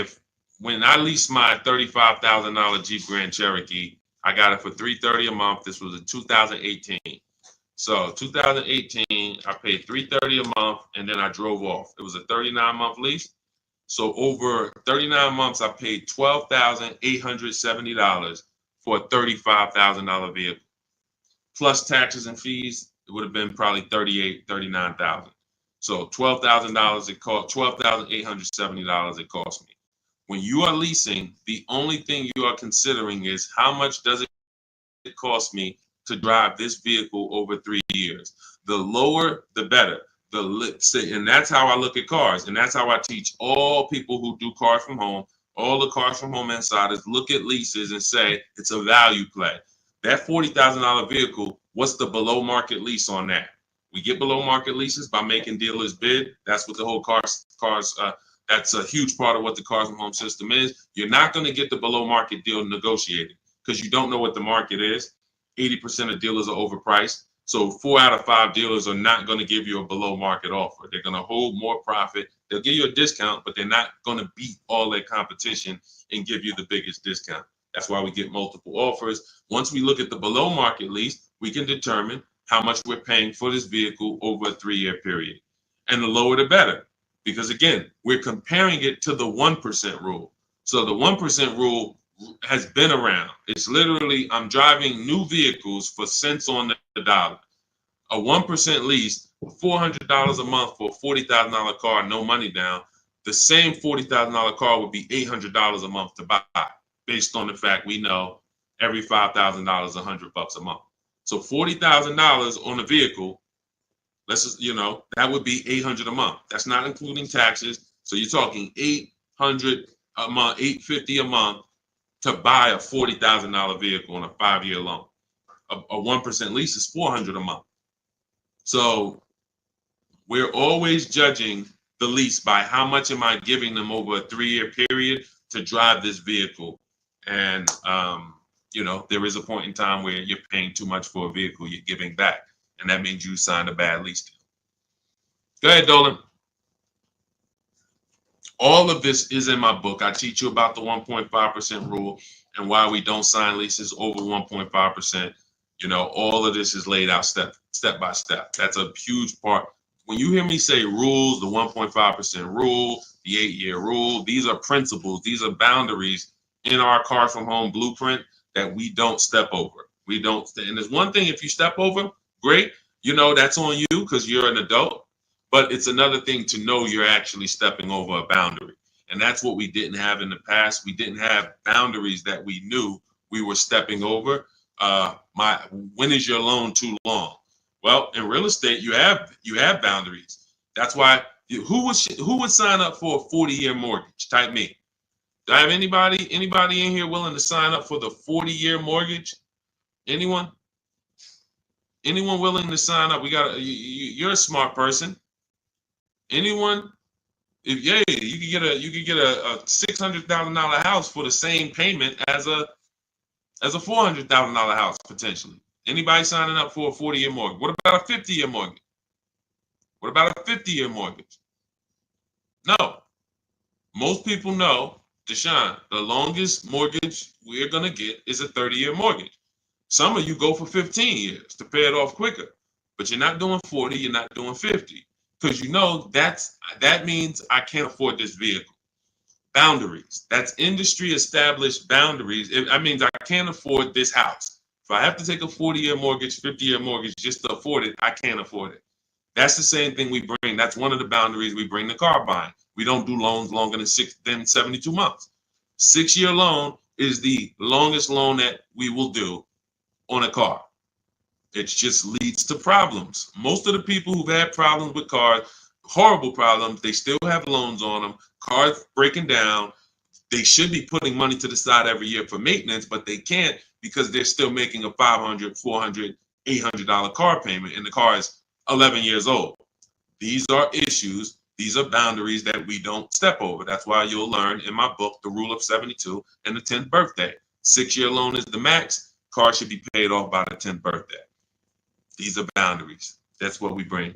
when I leased my $35,000 Jeep Grand Cherokee, I got it for $330 a month. This was in 2018. So 2018, I paid $330 a month, and then I drove off. It was a 39-month lease. So over 39 months, I paid $12,870 for a $35,000 vehicle. Plus taxes and fees, it would have been probably $39,000. So $12,000 it cost, $12,870 it cost me. When you are leasing, the only thing you are considering is how much does it cost me to drive this vehicle over 3 years. The lower, the better. And that's how I look at cars, and that's how I teach all people who do cars from home, all the cars from home insiders, look at leases and say it's a value play. That $40,000 vehicle, what's the below market lease on that? We get below market leases by making dealers bid. That's what the whole cars. That's a huge part of what the cars from home system is. You're not going to get the below market deal negotiated because you don't know what the market is. 80% of dealers are overpriced. So 4 out of 5 dealers are not going to give you a below market offer. They're going to hold more profit. They'll give you a discount, but they're not going to beat all their competition and give you the biggest discount. That's why we get multiple offers. Once we look at the below market lease, we can determine how much we're paying for this vehicle over a 3-year period. And the lower the better. Because again, we're comparing it to the 1% rule. So the 1% rule has been around. It's literally, I'm driving new vehicles for cents on the dollar. A 1% lease, $400 a month for a $40,000 car, no money down. The same $40,000 car would be $800 a month to buy, based on the fact we know every $5,000 is $100 a month. So $40,000 on a vehicle, that would be $800 a month. That's not including taxes. So you're talking $800 a month, $850 a month to buy a $40,000 vehicle on a 5-year loan. A 1% lease is $400 a month. So we're always judging the lease by how much am I giving them over a 3-year period to drive this vehicle. And, there is a point in time where you're paying too much for a vehicle you're giving back. And that means you signed a bad lease deal. Go ahead, Dolan. All of this is in my book. I teach you about the 1.5% rule and why we don't sign leases over 1.5%. All of this is laid out step by step. That's a huge part. When you hear me say rules, the 1.5% rule, the 8-year rule, these are principles. These are boundaries in our Cars from Home blueprint that we don't step over. We don't. And there's one thing, if you step over, great. That's on you because you're an adult. But it's another thing to know you're actually stepping over a boundary. And that's what we didn't have in the past. We didn't have boundaries that we knew we were stepping over. When is your loan too long? Well, in real estate, you have boundaries. That's why who would sign up for a 40-year mortgage? Type me. Do I have anybody in here willing to sign up for the 40-year mortgage? Anyone? Anyone willing to sign up? You're a smart person. Anyone? You could get a $600,000 house for the same payment as a $400,000 house potentially. Anybody signing up for a 40-year mortgage? What about a 50-year mortgage? What about a 50-year mortgage? No. Most people know, Deshaun, the longest mortgage we're gonna get is a 30-year mortgage. Some of you go for 15 years to pay it off quicker, but you're not doing 40, you're not doing 50. Because that means I can't afford this vehicle. Boundaries. That's industry established boundaries. That means I can't afford this house. If I have to take a 40-year mortgage, 50-year mortgage just to afford it, I can't afford it. That's the same thing we bring. That's one of the boundaries we bring to car buying. We don't do loans longer than 72 months. 6-year loan is the longest loan that we will do on a car. It just leads to problems. Most of the people who've had problems with cars, horrible problem. They still have loans on them, cars breaking down. They should be putting money to the side every year for maintenance, but they can't because they're still making a $500, $400, $800 car payment, and the car is 11 years old. These are issues. These are boundaries that we don't step over. That's why you'll learn in my book, The Rule of 72 and the 10th birthday. 6-year loan is the max. Car should be paid off by the 10th birthday. These are boundaries. That's what we bring.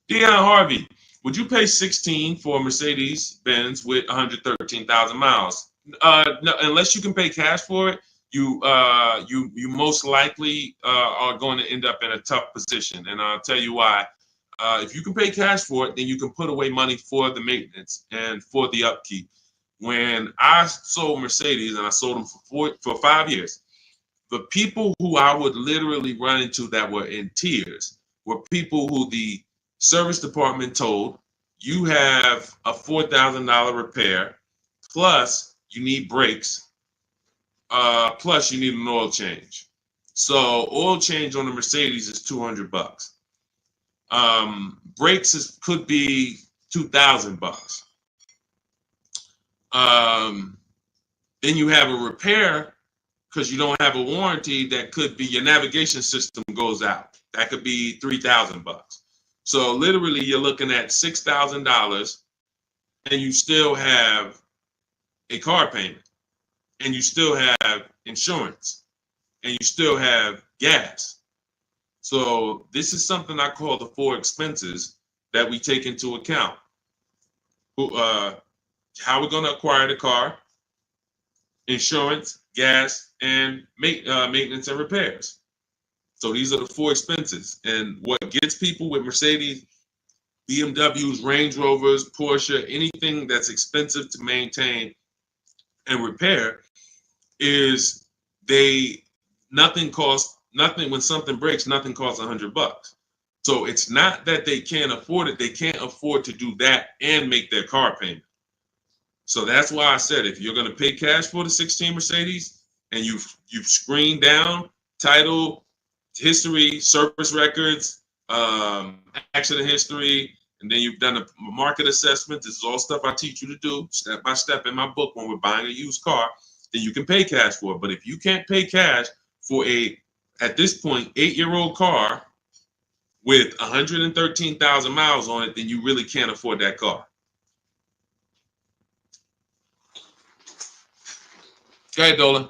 Dion Harvey, would you pay 16 for a Mercedes-Benz with 113,000 miles? No, unless you can pay cash for it, you most likely are going to end up in a tough position. And I'll tell you why. If you can pay cash for it, then you can put away money for the maintenance and for the upkeep. When I sold Mercedes, and I sold them for 5 years, the people who I would literally run into that were in tears were people who the service department told, you have a $4,000 repair, plus you need brakes, plus you need an oil change. So oil change on the Mercedes is $200. Brakes could be $2,000. Then you have a repair because you don't have a warranty that could be your navigation system goes out. That could be $3,000. So literally you're looking at $6,000 and you still have a car payment and you still have insurance and you still have gas. So this is something I call the 4 expenses that we take into account. How we're going to acquire the car, insurance, gas, and maintenance and repairs. So these are the 4 expenses. And what gets people with Mercedes, BMWs, Range Rovers, Porsche, anything that's expensive to maintain and repair is nothing when something breaks, nothing costs $100. So it's not that they can't afford it. They can't afford to do that and make their car payment. So that's why I said, if you're going to pay cash for the 16 Mercedes and you've screened down title, history, service records, accident history, and then you've done a market assessment. This is all stuff I teach you to do step by step in my book when we're buying a used car, then you can pay cash for it. But if you can't pay cash for at this point, 8-year-old car with 113,000 miles on it, then you really can't afford that car. Go ahead, Dolan.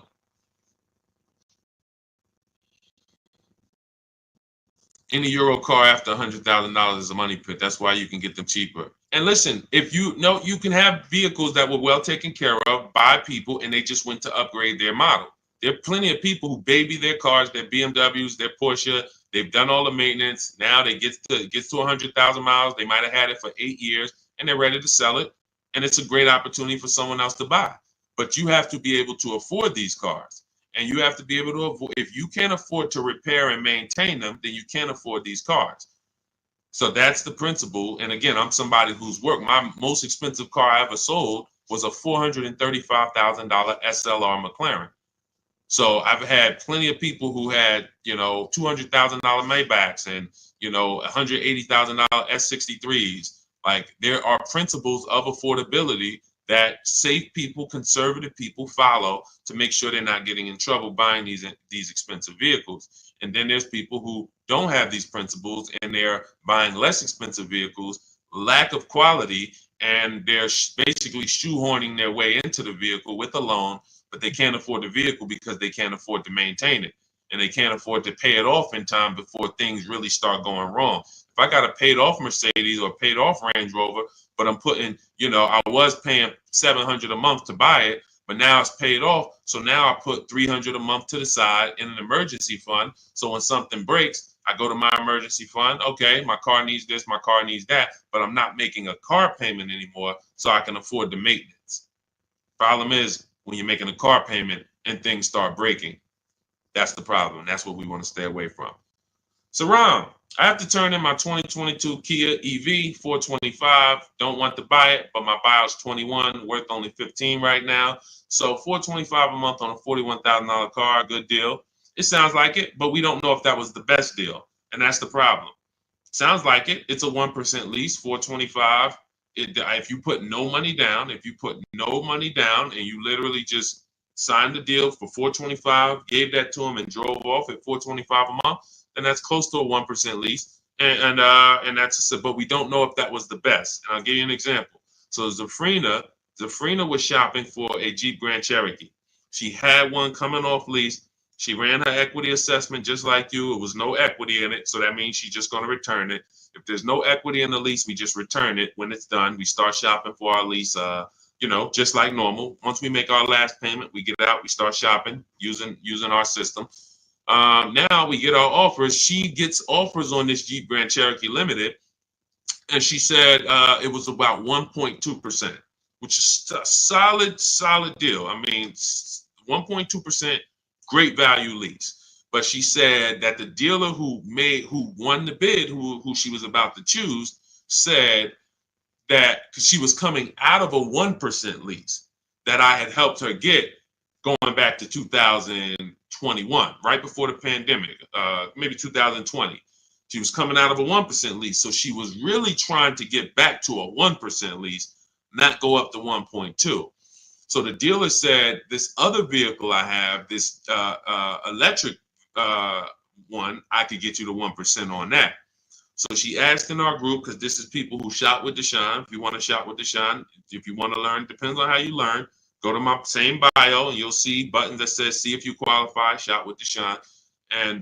Any Euro car after $100,000 is a money pit. That's why you can get them cheaper. And listen, if you know, you can have vehicles that were well taken care of by people and they just went to upgrade their model. There are plenty of people who baby their cars, their BMWs, their Porsche. They've done all the maintenance. Now they get to 100,000 miles. They might have had it for 8 years and they're ready to sell it. And it's a great opportunity for someone else to buy. But you have to be able to afford these cars. And you have to be able to avoid, if you can't afford to repair and maintain them, then you can't afford these cars. So that's the principle. And again, I'm somebody who's worked. My most expensive car I ever sold was a $435,000 SLR McLaren. So I've had plenty of people who had, $200,000 Maybachs and, $180,000 S63s. Like, there are principles of affordability that safe people, conservative people follow to make sure they're not getting in trouble buying these expensive vehicles. And then there's people who don't have these principles and they're buying less expensive vehicles, lack of quality, and they're basically shoehorning their way into the vehicle with a loan, but they can't afford the vehicle because they can't afford to maintain it. And they can't afford to pay it off in time before things really start going wrong. If I got a paid off Mercedes or paid off Range Rover, but I'm putting, I was paying $700 a month to buy it, but now it's paid off. So now I put $300 a month to the side in an emergency fund. So when something breaks, I go to my emergency fund. Okay, my car needs this, my car needs that, but I'm not making a car payment anymore, so I can afford the maintenance. Problem is, when you're making a car payment and things start breaking, that's the problem. That's what we want to stay away from. So Ron, I have to turn in my 2022 Kia EV 425. Don't want to buy it, but my buyer's 21, worth only 15 right now. So 425 a month on a $41,000 car, good deal. It sounds like it, but we don't know if that was the best deal, and that's the problem. Sounds like it. It's a 1% lease, 425. If you put no money down, and you literally just signed the deal for 425, gave that to them and drove off at 425 a month, then that's close to a 1% lease. And that's but we don't know if that was the best. And I'll give you an example. So Zafrina was shopping for a Jeep Grand Cherokee. She had one coming off lease. She ran her equity assessment just like you. It was no equity in it, so that means she's just going to return it. If there's no equity in the lease, we just return it. When it's done, we start shopping for our lease, just like normal. Once we make our last payment, we get out, we start shopping using our system. Now we get our offers. She gets offers on this Jeep Grand Cherokee Limited, and she said it was about 1.2%, which is a solid deal. I mean, 1.2%. Great value lease. But she said that the dealer who won the bid, who she was about to choose, said that she was coming out of a 1% lease that I had helped her get going back to 2021, right before the pandemic, maybe 2020. She was coming out of a 1% lease. So she was really trying to get back to a 1% lease, not go up to 1.2. So the dealer said, this other vehicle I have, this electric one, I could get you to 1% on that. So she asked in our group, because this is people who shop with Deshaun. If you want to shop with Deshaun, if you want to learn, depends on how you learn. Go to my same bio and you'll see buttons that says, see if you qualify, shop with Deshaun.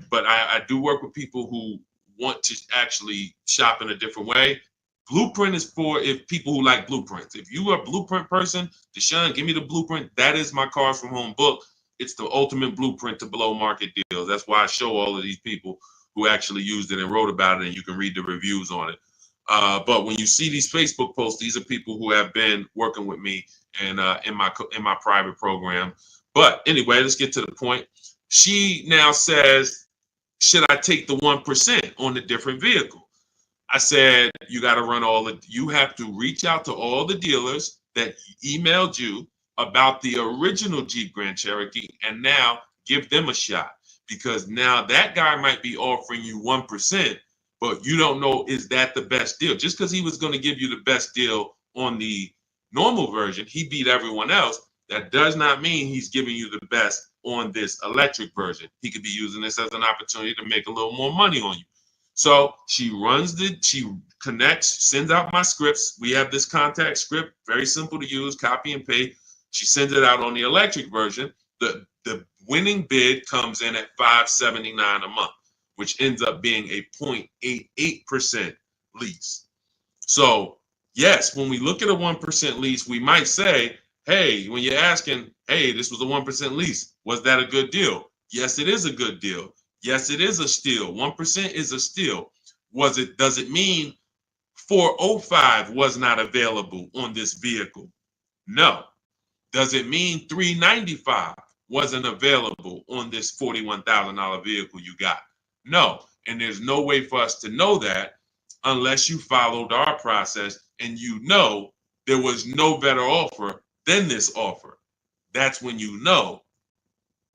But I do work with people who want to actually shop in a different way. Blueprint is for people who like blueprints. If you are a blueprint person, Deshaun, give me the blueprint. That is my Cars from Home book. It's the ultimate blueprint to below market deals. That's why I show all of these people who actually used it and wrote about it, and you can read the reviews on it. But when you see these Facebook posts, these are people who have been working with me and in my private program. But anyway, let's get to the point. She now says, should I take the 1% on the different vehicle? I said, you got to you have to reach out to all the dealers that emailed you about the original Jeep Grand Cherokee and now give them a shot, because now that guy might be offering you 1%, but you don't know, is that the best deal? Just because he was going to give you the best deal on the normal version, he beat everyone else. That does not mean he's giving you the best on this electric version. He could be using this as an opportunity to make a little more money on you. So she connects, sends out my scripts. We have this contact script, very simple to use, copy and paste. She sends it out on the electric version. The winning bid comes in at $579 a month, which ends up being a 0.88% lease. So yes, when we look at a 1% lease, we might say, hey, when you're asking, hey, this was a 1% lease, was that a good deal? Yes, it is a good deal. Yes, it is a steal. 1% is a steal. Does it mean 405 was not available on this vehicle? No. Does it mean 395 wasn't available on this $41,000 vehicle you got? No. And there's no way for us to know that unless you followed our process and you know there was no better offer than this offer. That's when you know.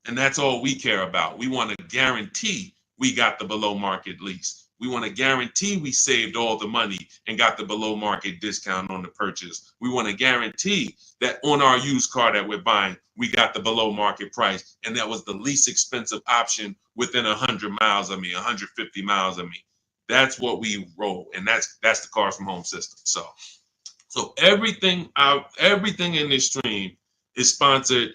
And that's all we care about. We want to guarantee we got the below market lease. We want to guarantee we saved all the money and got the below market discount on the purchase. We want to guarantee that on our used car that we're buying, we got the below market price. And that was the least expensive option within 100 miles of me, 150 miles of me. That's what we roll. And that's the Cars from Home system. So everything in this stream is sponsored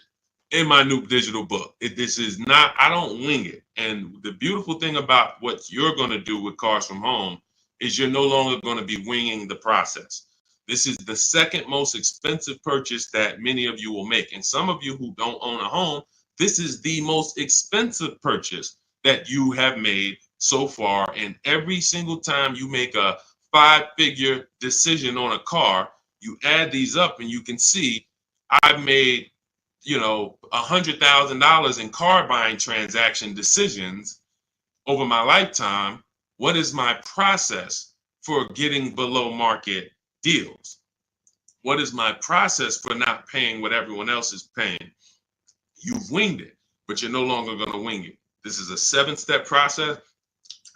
in my new digital book. This is not, I don't wing it. And the beautiful thing about what you're going to do with Cars from Home is you're no longer going to be winging the process. This is the second most expensive purchase that many of you will make. And some of you who don't own a home, this is the most expensive purchase that you have made so far. And every single time you make a 5-figure decision on a car, you add these up and you can see I've made $100,000 in car buying transaction decisions over my lifetime. What is my process for getting below market deals? What is my process for not paying what everyone else is paying? You've winged it, but you're no longer going to wing it. This is a 7-step process.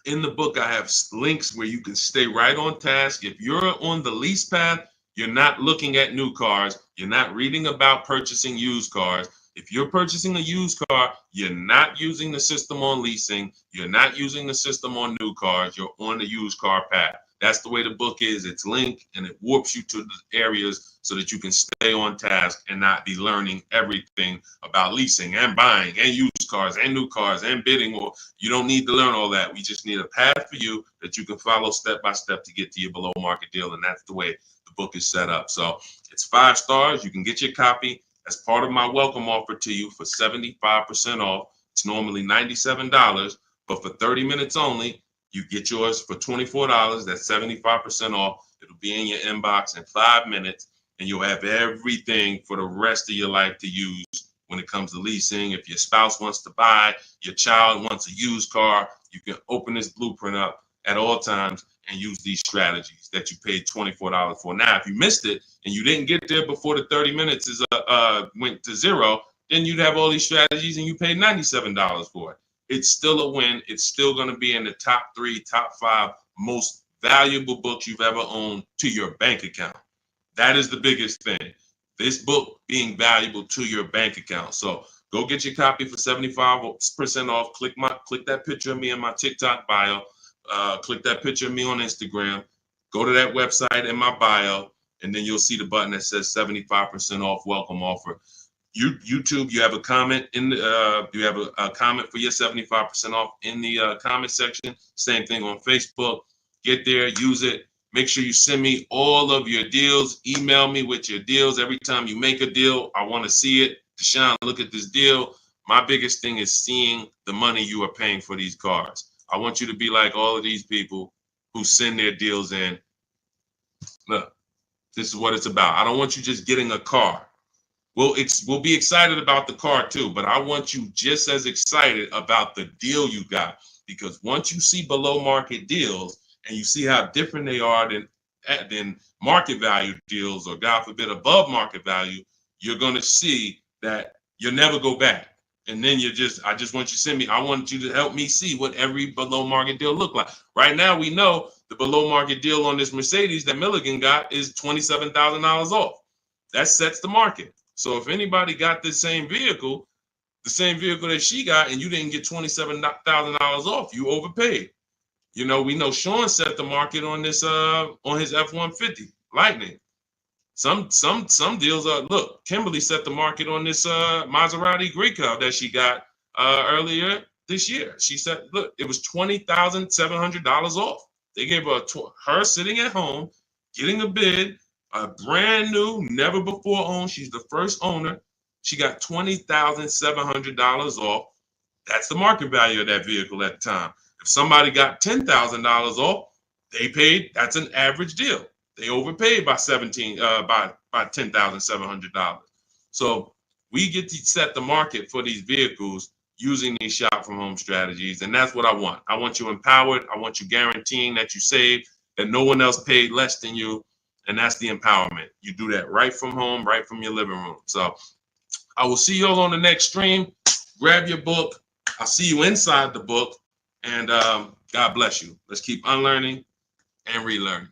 In the book, I have links where you can stay right on task. If you're on the lease path, you're not looking at new cars. You're not reading about purchasing used cars. If you're purchasing a used car, you're not using the system on leasing. You're not using the system on new cars. You're on the used car path. That's the way the book is. It's linked and it warps you to the areas so that you can stay on task and not be learning everything about leasing and buying and used cars and new cars and bidding. Or you don't need to learn all that. We just need a path for you that you can follow step by step to get to your below market deal. And that's the way the book is set up. So it's 5 stars. You can get your copy as part of my welcome offer to you for 75% off. It's normally $97, but for 30 minutes only, you get yours for $24. That's 75% off. It'll be in your inbox in 5 minutes, and you'll have everything for the rest of your life to use when it comes to leasing. If your spouse wants to buy, your child wants a used car, you can open this blueprint up at all times and use these strategies that you paid $24 for. Now, if you missed it and you didn't get there before the 30 minutes is went to zero, then you'd have all these strategies and you paid $97 for it. It's still a win. It's still going to be in the top 3, top 5 most valuable books you've ever owned to your bank account. That is the biggest thing. This book being valuable to your bank account. So go get your copy for 75% off. Click that picture of me in my TikTok bio. Click that picture of me on Instagram. Go to that website in my bio, and then you'll see the button that says 75% off welcome offer. YouTube, you have a comment in the, you have a comment for your 75% off in the comment section. Same thing on Facebook. Get there, use it. Make sure you send me all of your deals. Email me with your deals. Every time you make a deal, I want to see it. Deshaun, look at this deal. My biggest thing is seeing the money you are paying for these cars. I want you to be like all of these people who send their deals in. Look, this is what it's about. I don't want you just getting a car. We'll be excited about the car too, but I want you just as excited about the deal you got, because once you see below market deals and you see how different they are than market value deals, or God forbid above market value, you're going to see that you'll never go back. And then I just want you to send me, I want you to help me see what every below market deal look like. Right now, we know the below market deal on this Mercedes that Milligan got is $27,000 off. That sets the market. So if anybody got this same vehicle, the same vehicle that she got, and you didn't get $27,000 off, you overpaid. You know, we know Sean set the market on this on his F-150 Lightning. Some deals are, look, Kimberly set the market on this Maserati Greco that she got earlier this year. She said, look, it was $20,700 off. They gave her sitting at home, getting a bid, a brand new, never before owned. She's the first owner. She got $20,700 off. That's the market value of that vehicle at the time. If somebody got $10,000 off, they paid. That's an average deal. They overpaid by $10,700. So we get to set the market for these vehicles using these shop from home strategies, and that's what I want. I want you empowered. I want you guaranteeing that you save, that no one else paid less than you, and that's the empowerment. You do that right from home, right from your living room. So I will see you all on the next stream. Grab your book. I'll see you inside the book, and God bless you. Let's keep unlearning and relearning.